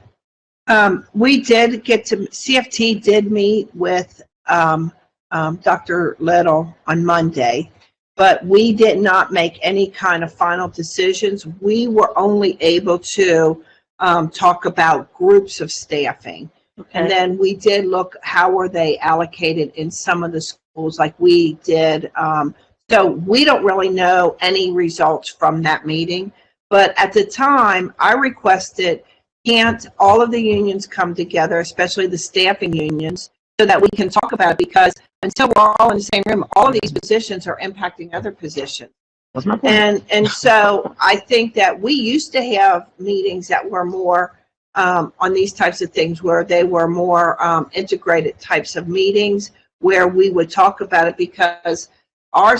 We did CFT did meet with Dr. Little on Monday, but we did not make any kind of final decisions. We were only able to talk about groups of staffing. Okay. And then we did look how were they allocated in some of the schools like we did. So we don't really know any results from that meeting. But at the time, I requested, can't all of the unions come together, especially the staffing unions, so that we can talk about it? Because until we're all in the same room, all of these positions are impacting other positions. That's my point. And so I think that we used to have meetings that were more on these types of things, where they were more integrated types of meetings where we would talk about it, because our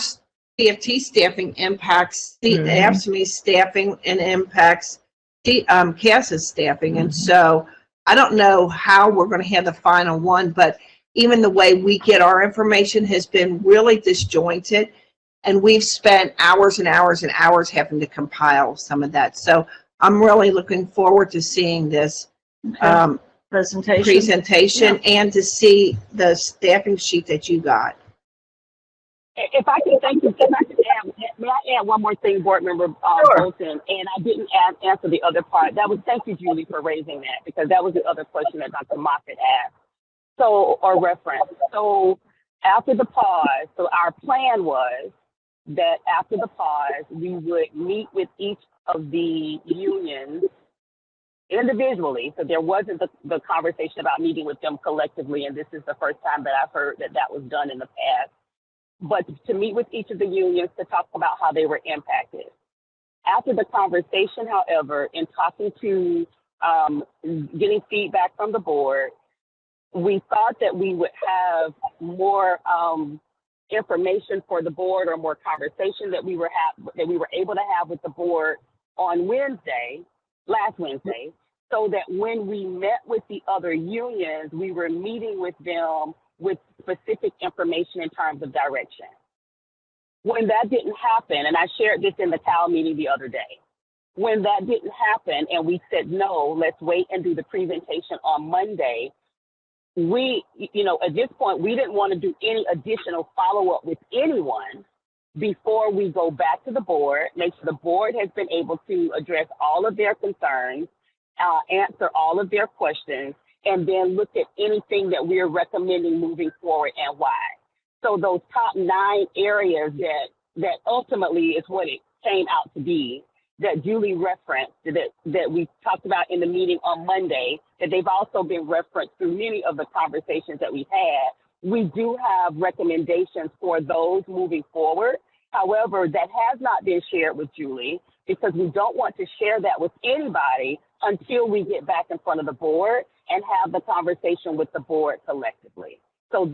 CFT staffing impacts the AFSCME staffing and impacts CASA's staffing. And so I don't know how we're going to have the final one, but even the way we get our information has been really disjointed. And we've spent hours and hours and hours having to compile some of that. So I'm really looking forward to seeing this presentation and to see the staffing sheet that you got. If I can, thank you. If I can add, may I add one more thing, Board Member Bolton? And I didn't answer the other part. Thank you, Julie, for raising that, because that was the other question that Dr. Moffett asked. Or reference. So after the pause, our plan was that after the pause, we would meet with each of the unions individually. So there wasn't the conversation about meeting with them collectively, and this is the first time that I've heard that was done in the past. But to meet with each of the unions to talk about how they were impacted. After the conversation, however, in talking to getting feedback from the board, we thought that we would have more information for the board or more conversation that we were able to have with the board on last Wednesday, so that when we met with the other unions, we were meeting with them with specific information in terms of direction. When that didn't happen, and I shared this in the TAL meeting the other day, when that didn't happen and we said, no, let's wait and do the presentation on Monday, we, at this point, we didn't want to do any additional follow-up with anyone before we go back to the board, make sure the board has been able to address all of their concerns, answer all of their questions, and then look at anything that we're recommending moving forward and why. So those top 9 areas that ultimately is what it came out to be, that Julie referenced, that we talked about in the meeting on Monday, that they've also been referenced through many of the conversations that we've had. We do have recommendations for those moving forward. However, that has not been shared with Julie because we don't want to share that with anybody until we get back in front of the board and have the conversation with the board collectively. So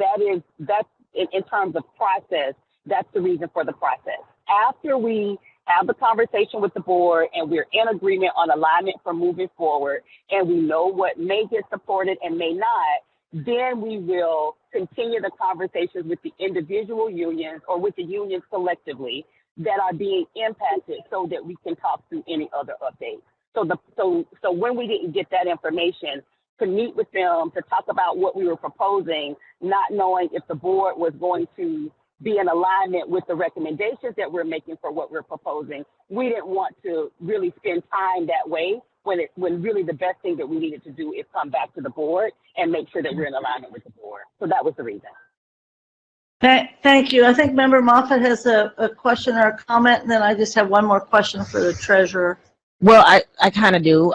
that's in terms of process, that's the reason for the process. After we have the conversation with the board and we're in agreement on alignment for moving forward and we know what may get supported and may not, then we will continue the conversations with the individual unions or with the unions collectively that are being impacted so that we can talk through any other updates. So when we didn't get that information, to meet with them, to talk about what we were proposing, not knowing if the board was going to be in alignment with the recommendations that we're making for what we're proposing, we didn't want to really spend time that way when really the best thing that we needed to do is come back to the board and make sure that we're in alignment with the board. So that was the reason. Thank you. I think Member Moffitt has a question or a comment, and then I just have one more question for the treasurer. Well, I kind of do.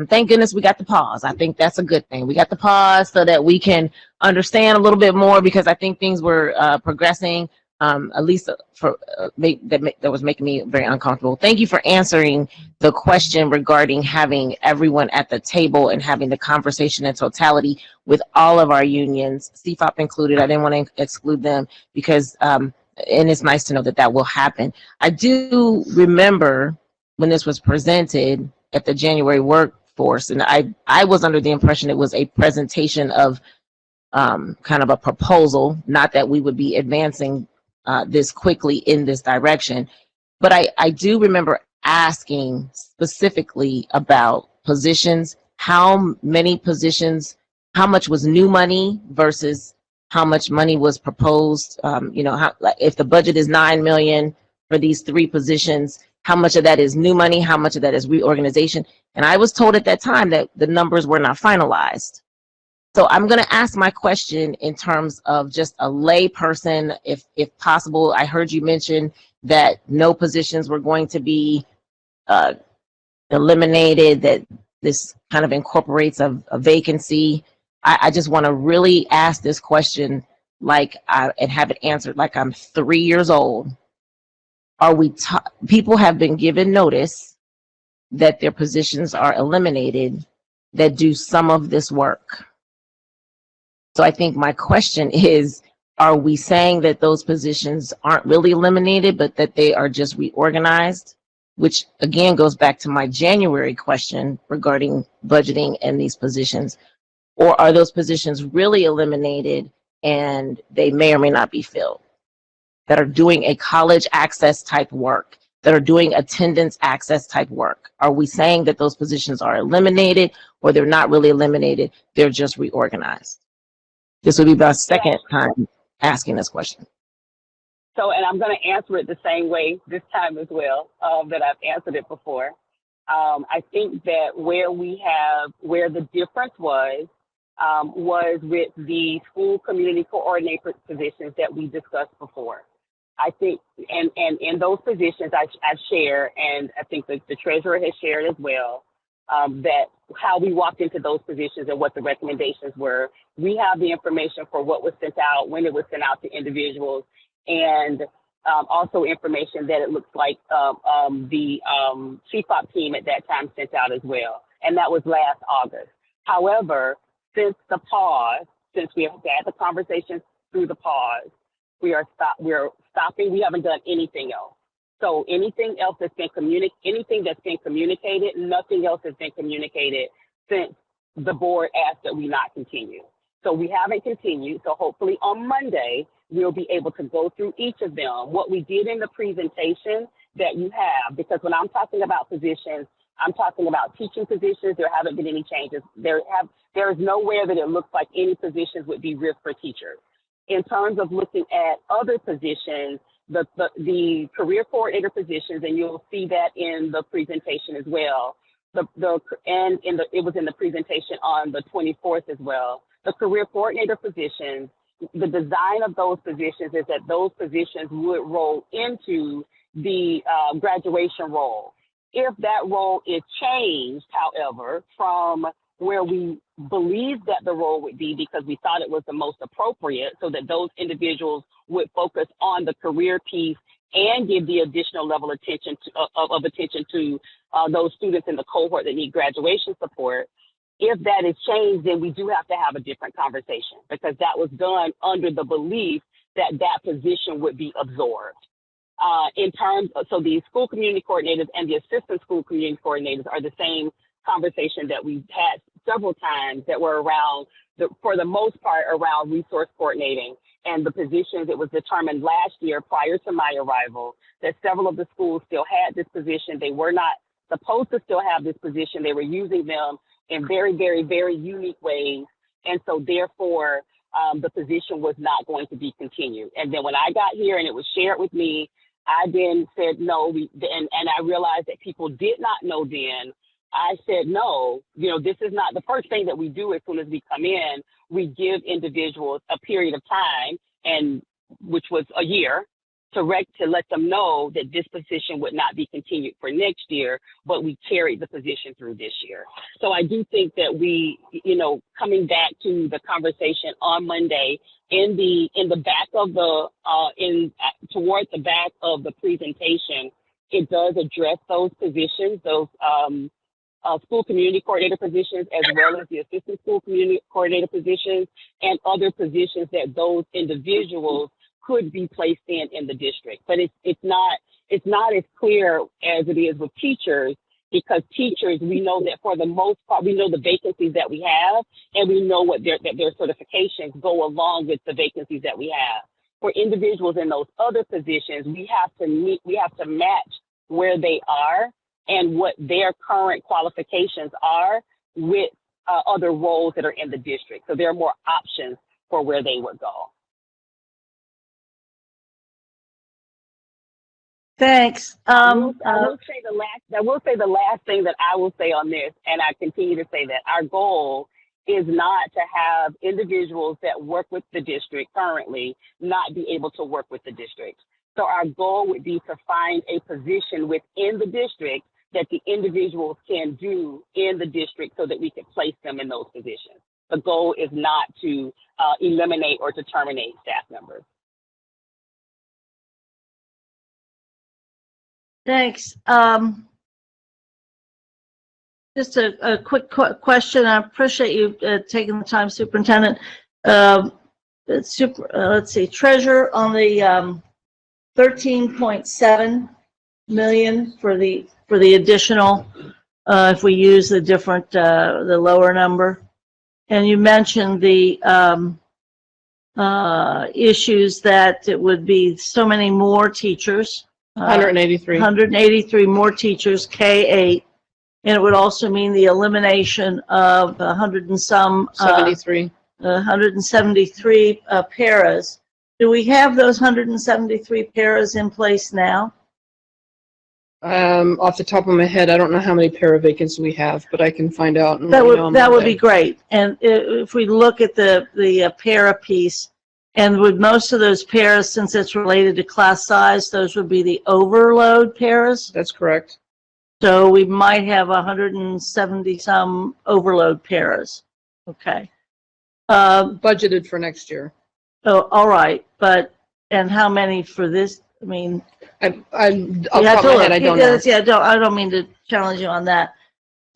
Thank goodness we got the pause. I think that's a good thing. We got the pause so that we can understand a little bit more, because I think things were progressing, at least for that was making me very uncomfortable. Thank you for answering the question regarding having everyone at the table and having the conversation in totality with all of our unions, CFOP included. I didn't want to exclude them because, and it's nice to know that that will happen. I do remember when this was presented at the January workforce, and I was under the impression it was a presentation of kind of a proposal, not that we would be advancing this quickly in this direction. But I do remember asking specifically about positions, how many positions, how much was new money versus how much money was proposed. If the budget is $9 million for these 3 positions, how much of that is new money, how much of that is reorganization. And I was told at that time that the numbers were not finalized. So I'm going to ask my question in terms of just a lay person, if possible. I heard you mention that no positions were going to be eliminated, that this kind of incorporates a vacancy. I just want to really ask this question and have it answered like I'm 3 years old. People have been given notice that their positions are eliminated that do some of this work. So I think my question is, are we saying that those positions aren't really eliminated, but that they are just reorganized? Which again goes back to my January question regarding budgeting and these positions. Or are those positions really eliminated and they may or may not be filled, that are doing a college access type work, that are doing attendance access type work? Are we saying that those positions are eliminated, or they're not really eliminated, they're just reorganized? This will be my second time asking this question. So, and I'm going to answer it the same way this time as well that I've answered it before. I think that where the difference was with the school community coordinator positions that we discussed before. I think, and in those positions I've shared, and I think the treasurer has shared as well, that how we walked into those positions and what the recommendations were. We have the information for what was sent out, when it was sent out to individuals, and also information that it looks like the CFOP team at that time sent out as well. And that was last August. However, since the pause, since we have had the conversations through the pause, we're stopping. We haven't done anything else. So anything else that's been communicated, nothing else has been communicated since the board asked that we not continue. So we haven't continued. So hopefully on Monday, we'll be able to go through each of them. What we did in the presentation that you have, because when I'm talking about positions, I'm talking about teaching positions. There haven't been any changes. There is nowhere that it looks like any positions would be risk for teachers. In terms of looking at other positions, the career coordinator positions, and you'll see that in the presentation as well. It was in the presentation on the 24th as well. The career coordinator positions, the design of those positions is that those positions would roll into the graduation role. If that role is changed, however, from where we believed that the role would be because we thought it was the most appropriate, so that those individuals would focus on the career piece and give the additional level of attention to those students in the cohort that need graduation support. If that is changed, then we do have to have a different conversation, because that was done under the belief that that position would be absorbed. So the school community coordinators and the assistant school community coordinators are the same conversation that we've had several times that were around, for the most part, around resource coordinating and the positions. It was determined last year prior to my arrival that several of the schools still had this position. They were not supposed to still have this position. They were using them in very, very, very unique ways. And so therefore, the position was not going to be continued. And then when I got here and it was shared with me, I then said no, and I realized that people did not know then. I said, no, this is not the first thing that we do as soon as we come in. We give individuals a period of time, and which was a year, to let them know that this position would not be continued for next year, but we carried the position through this year. So I do think that we, coming back to the conversation on Monday, in the back of towards the back of the presentation, it does address those positions, those school community coordinator positions, as well as the assistant school community coordinator positions and other positions that those individuals could be placed in the district. But it's not as clear as it is with teachers, because teachers, we know that for the most part, we know the vacancies that we have, and we know that their certifications go along with the vacancies that we have. For individuals in those other positions, we have to match where they are and what their current qualifications are with other roles that are in the district. So there are more options for where they would go. Thanks. I will say the last thing that I will say on this, and I continue to say that our goal is not to have individuals that work with the district currently not be able to work with the district. So our goal would be to find a position within the district that the individuals can do in the district so that we can place them in those positions. The goal is not to eliminate or to terminate staff members. Thanks. Just a quick question. I appreciate you taking the time, Superintendent. Let's see, Treasurer on the 13.7 million for the additional, if we use the different, the lower number. And you mentioned the issues that it would be so many more teachers. 183 more teachers, K-8. And it would also mean the elimination of 173 paras. Do we have those 173 paras in place now? Off the top of my head, I don't know how many para vacancies we have, but I can find out. And that would be great. And if we look at the para piece, and with most of those paras, since it's related to class size, those would be the overload paras? That's correct. So we might have 170 some overload paras. Okay. Budgeted for next year. Oh, all right. And how many for this? I mean, off the top of my head, I don't know. Yeah, I don't mean to challenge you on that.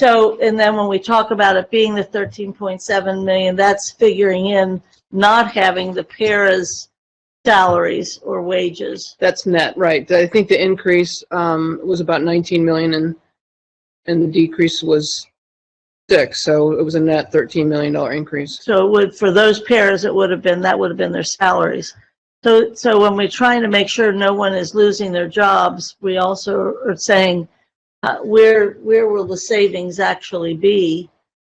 So, and then when we talk about it being the 13.7 million, that's figuring in not having the paras salaries or wages. That's net, right. I think the increase was about 19 million and the decrease was 6, so it was a net $13 million increase. So it would, for those paras, it would have been, that would have been their salaries. So when we're trying to make sure no one is losing their jobs, we also are saying, where will the savings actually be?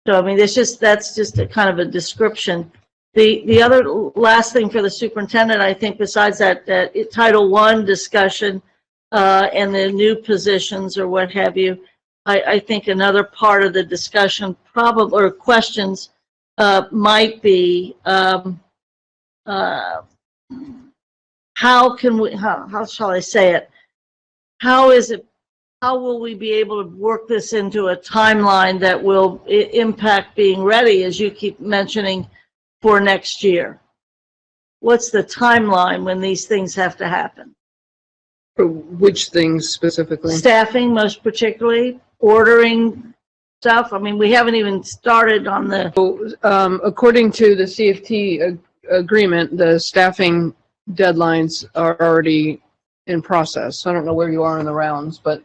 So, I mean, that's just a kind of a description. The other last thing for the superintendent, I think, besides that Title I discussion and the new positions or what have you, I think another part of the discussion probably, or questions, might be how can we, how shall I say it? How will we be able to work this into a timeline that will impact being ready, as you keep mentioning, for next year? What's the timeline when these things have to happen? For which things specifically? Staffing, most particularly, ordering stuff. I mean, we haven't even started on the... According to the CFT agreement, the staffing deadlines are already in process. So I don't know where you are in the rounds, but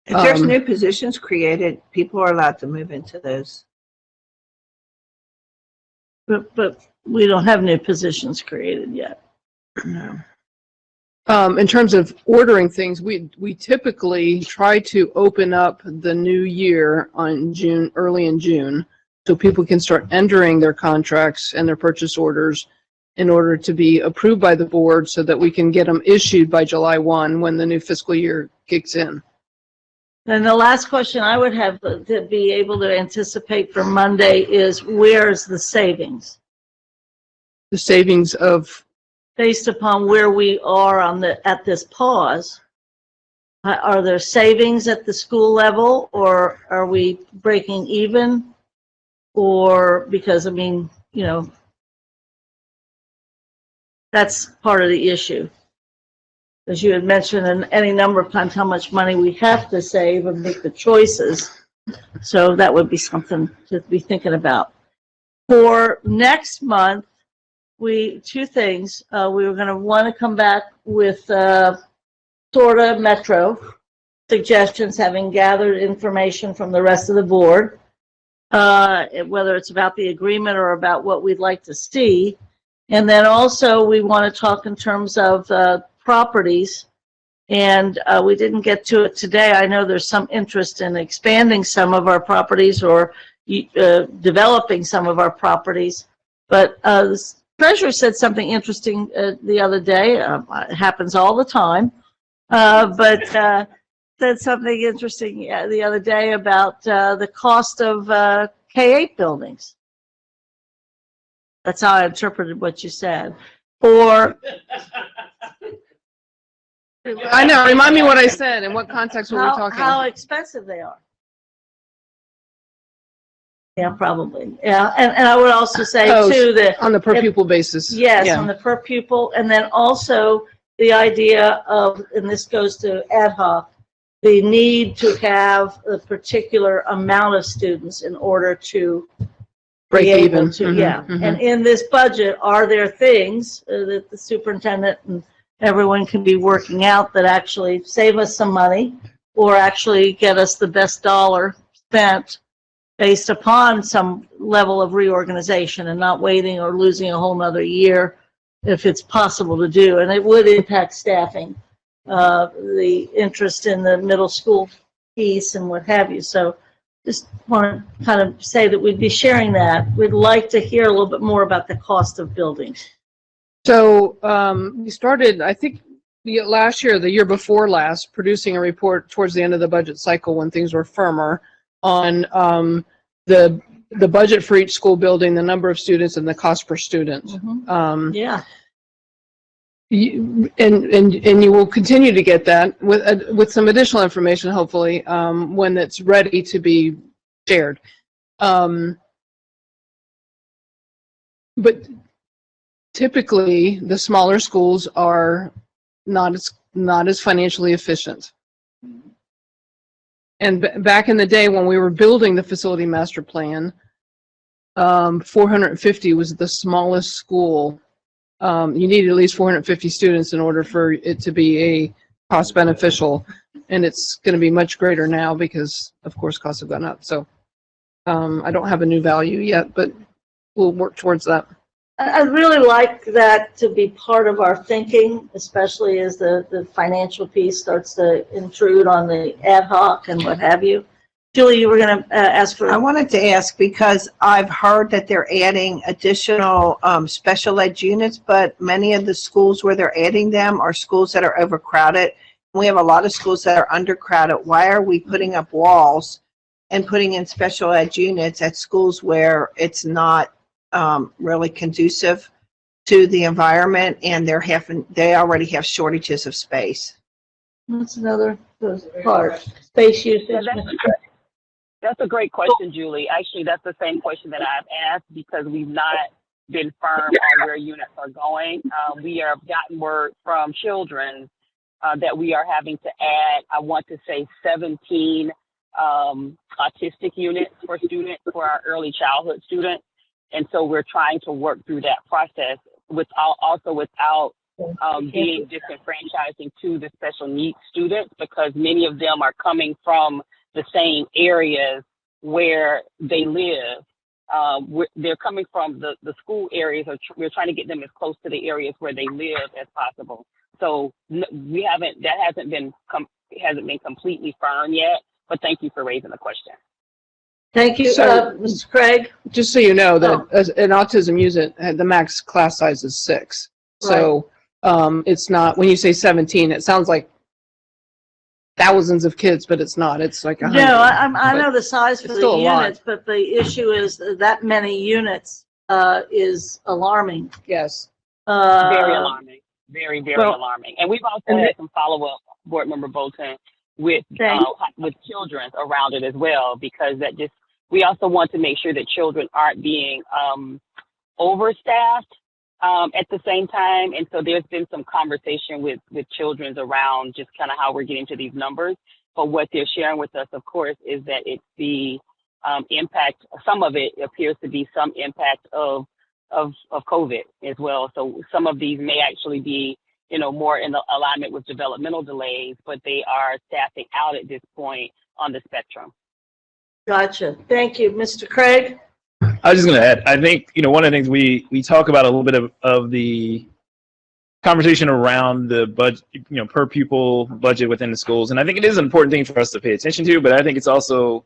if there's new positions created, people are allowed to move into those. But we don't have new positions created yet. No. In terms of ordering things, we typically try to open up the new year on early in June, so people can start entering their contracts and their purchase orders in order to be approved by the board so that we can get them issued by July 1 when the new fiscal year kicks in. And the last question I would have to be able to anticipate for Monday is, where's the savings? The savings of? Based upon where we are at this pause, are there savings at the school level, or are we breaking even? Or, because, I mean, you know, that's part of the issue. As you had mentioned any number of times, how much money we have to save and make the choices. So that would be something to be thinking about. For next month, two things. We were going to want to come back with SORTA Metro suggestions, having gathered information from the rest of the board, whether it's about the agreement or about what we'd like to see. And then also we want to talk in terms of properties, and we didn't get to it today. I know there's some interest in expanding some of our properties or developing some of our properties, but the treasurer said something interesting the other day. It happens all the time, but said something interesting the other day about the cost of K-8 buildings. That's how I interpreted what you said. Or I know. Remind me what I said. In what context were we talking? How expensive they are. Yeah, probably. Yeah, and I would also say too that on the per pupil basis. Yes, yeah. On the per pupil, and then also the idea of, and this goes to ad hoc, the need to have a particular amount of students in order to break be even. able to, And in this budget, are there things that the superintendent and everyone can be working out that actually save us some money or actually get us the best dollar spent based upon some level of reorganization and not waiting or losing a whole nother year if it's possible to do. And it would impact staffing, the interest in the middle school piece and what have you. So just want to kind of say that we'd be sharing that. We'd like to hear a little bit more about the cost of buildings. So we started, I think, last year, the year before last, producing a report towards the end of the budget cycle when things were firmer on the budget for each school building, the number of students, and the cost per student. Yeah. And you will continue to get that with some additional information, hopefully, when it's ready to be shared. But typically, the smaller schools are not as financially efficient. And back in the day when we were building the facility master plan, 450 was the smallest school. You needed at least 450 students in order for it to be a cost beneficial. And it's going to be much greater now because, of course, costs have gone up. So I don't have a new value yet, but we'll work towards that. I'd really like that to be part of our thinking, especially as the financial piece starts to intrude on the ad hoc and what have you. Julie, you were going to ask for. I wanted to ask because I've heard that they're adding additional special ed units, but many of the schools where they're adding them are schools that are overcrowded. We have a lot of schools that are undercrowded. Why are we putting up walls and putting in special ed units at schools where it's not really conducive to the environment and they already have shortages of space? That's another part. Space usage. That's a great question, Julie. Actually, that's the same question that I've asked because we've not been firm on where units are going. We have gotten word from children that we are having to add, I want to say 17 autistic units for students, for our early childhood students. And so we're trying to work through that process without being disenfranchising to the special needs students, because many of them are coming from the same areas where they live. They're coming from the school areas, or we're trying to get them as close to the areas where they live as possible. So that hasn't been completely firm yet, but thank you for raising the question. Thank you, So, Mr. Craig. Just so you know that as an autism unit, the max class size is 6. So it's not, when you say 17, it sounds like thousands of kids, but it's not. It's like 100. No, I know the size for it's the still a lot. units, but the issue is that many units is alarming. Yes. Very alarming. Very, very well, alarming. And we've also had some follow-up, Board Member Bolton, with children around it as well, because we also want to make sure that children aren't being overstaffed at the same time. And so there's been some conversation with children around just kind of how we're getting to these numbers. But what they're sharing with us, of course, is that it's the impact. Some of it appears to be some impact of COVID as well. So some of these may actually be, more in the alignment with developmental delays, but they are staffing out at this point on the spectrum. Gotcha. Thank you. Mr. Craig? I was just going to add, I think, one of the things we talk about a little bit of the conversation around the budget, per pupil budget within the schools. And I think it is an important thing for us to pay attention to, but I think it's also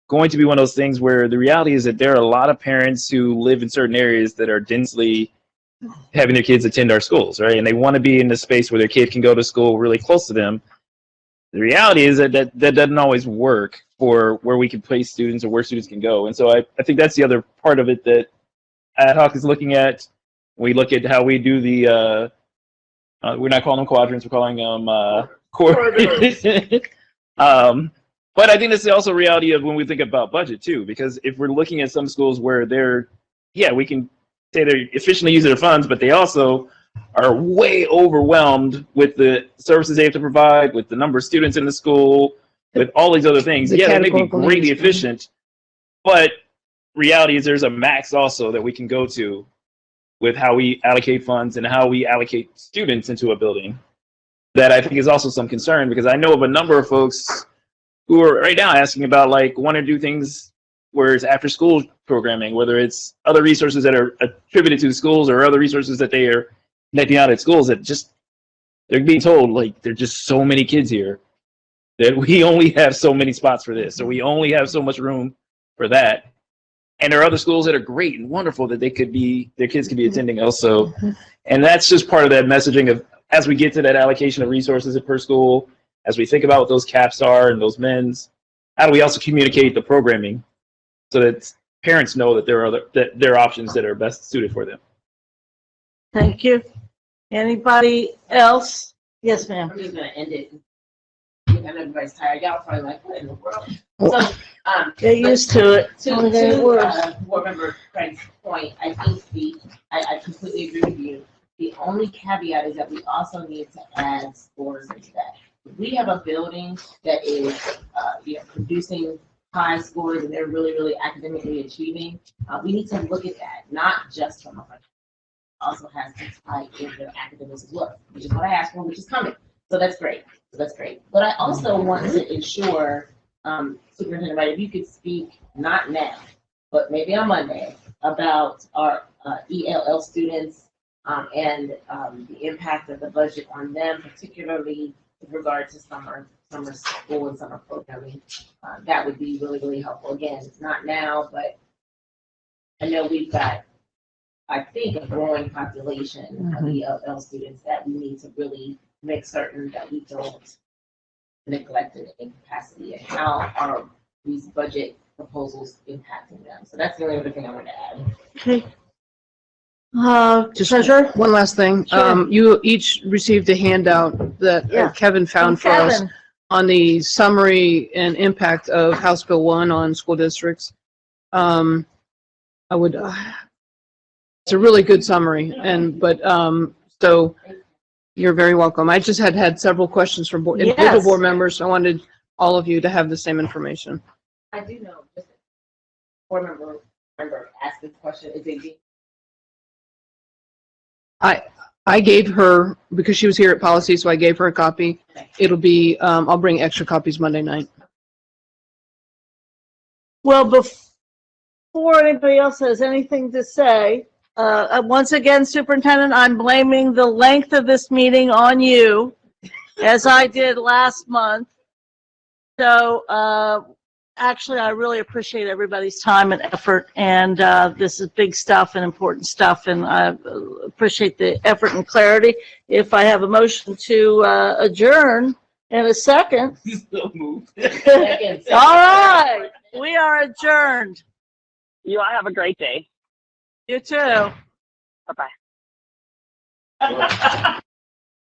going to be one of those things where the reality is that there are a lot of parents who live in certain areas that are densely having their kids attend our schools, right? And they want to be in a space where their kid can go to school really close to them. The reality is that doesn't always work for where we can place students or where students can go. And so I think that's the other part of it that Ad Hoc is looking at. We look at how we do the, we're not calling them quadrants, we're calling them corridors. But I think that's also a reality of when we think about budget too, because if we're looking at some schools where we can say they're efficiently using their funds, but they also are way overwhelmed with the services they have to provide, with the number of students in the school, with all these other things. They may be greatly efficient, but reality is there's a max also that we can go to with how we allocate funds and how we allocate students into a building. That I think is also some concern, because I know of a number of folks who are right now asking about want to do things where it's after school programming, whether it's other resources that are attributed to the schools or other resources that they are connecting out at schools that they're being told there are just so many kids here that we only have so many spots for this, or we only have so much room for that. And there are other schools that are great and wonderful that their kids could be attending also. And that's just part of that messaging of, as we get to that allocation of resources per school, as we think about what those caps are and those mins, how do we also communicate the programming so that parents know that there are options that are best suited for them? Thank you. Anybody else? Yes, ma'am. I'm just going to end it. I know everybody's tired. Y'all probably like, what in the world? So, get used to it. To Board Member Craig's point, I think I completely agree with you. The only caveat is that we also need to add scores into that. we have a building that is, producing high scores and they're really, really academically achieving. We need to look at that, not just from a financial, also has to tie in their academics as well, which is what I asked for, which is coming. So that's great. But I also want to ensure, Superintendent Wright, if you could speak, not now, but maybe on Monday, about our ELL students and the impact of the budget on them, particularly with regard to summer school and summer programming. That would be really, really helpful. Again, it's not now, but I know we've got, I think, a growing population of ELL students that we need to really make certain that we don't neglect in any capacity, and how are these budget proposals impacting them. So that's the only other thing I want to add. Okay. Just Treasurer? one last thing. Sure. You each received a handout that Kevin found for us Kevin. on the summary and impact of House Bill 1 on school districts. It's a really good summary, so you're very welcome. I just had several questions from individual board members. I wanted all of you to have the same information. I do know, just a board member asked this question, is it being I gave her, because she was here at policy, so I gave her a copy. It'll be, I'll bring extra copies Monday night. Well, before anybody else has anything to say, once again, Superintendent, I'm blaming the length of this meeting on you, as I did last month. So, actually, I really appreciate everybody's time and effort, and this is big stuff and important stuff, and I appreciate the effort and clarity. If I have a motion to adjourn in a second. All right, we are adjourned. You all have a great day. You too. Bye-bye.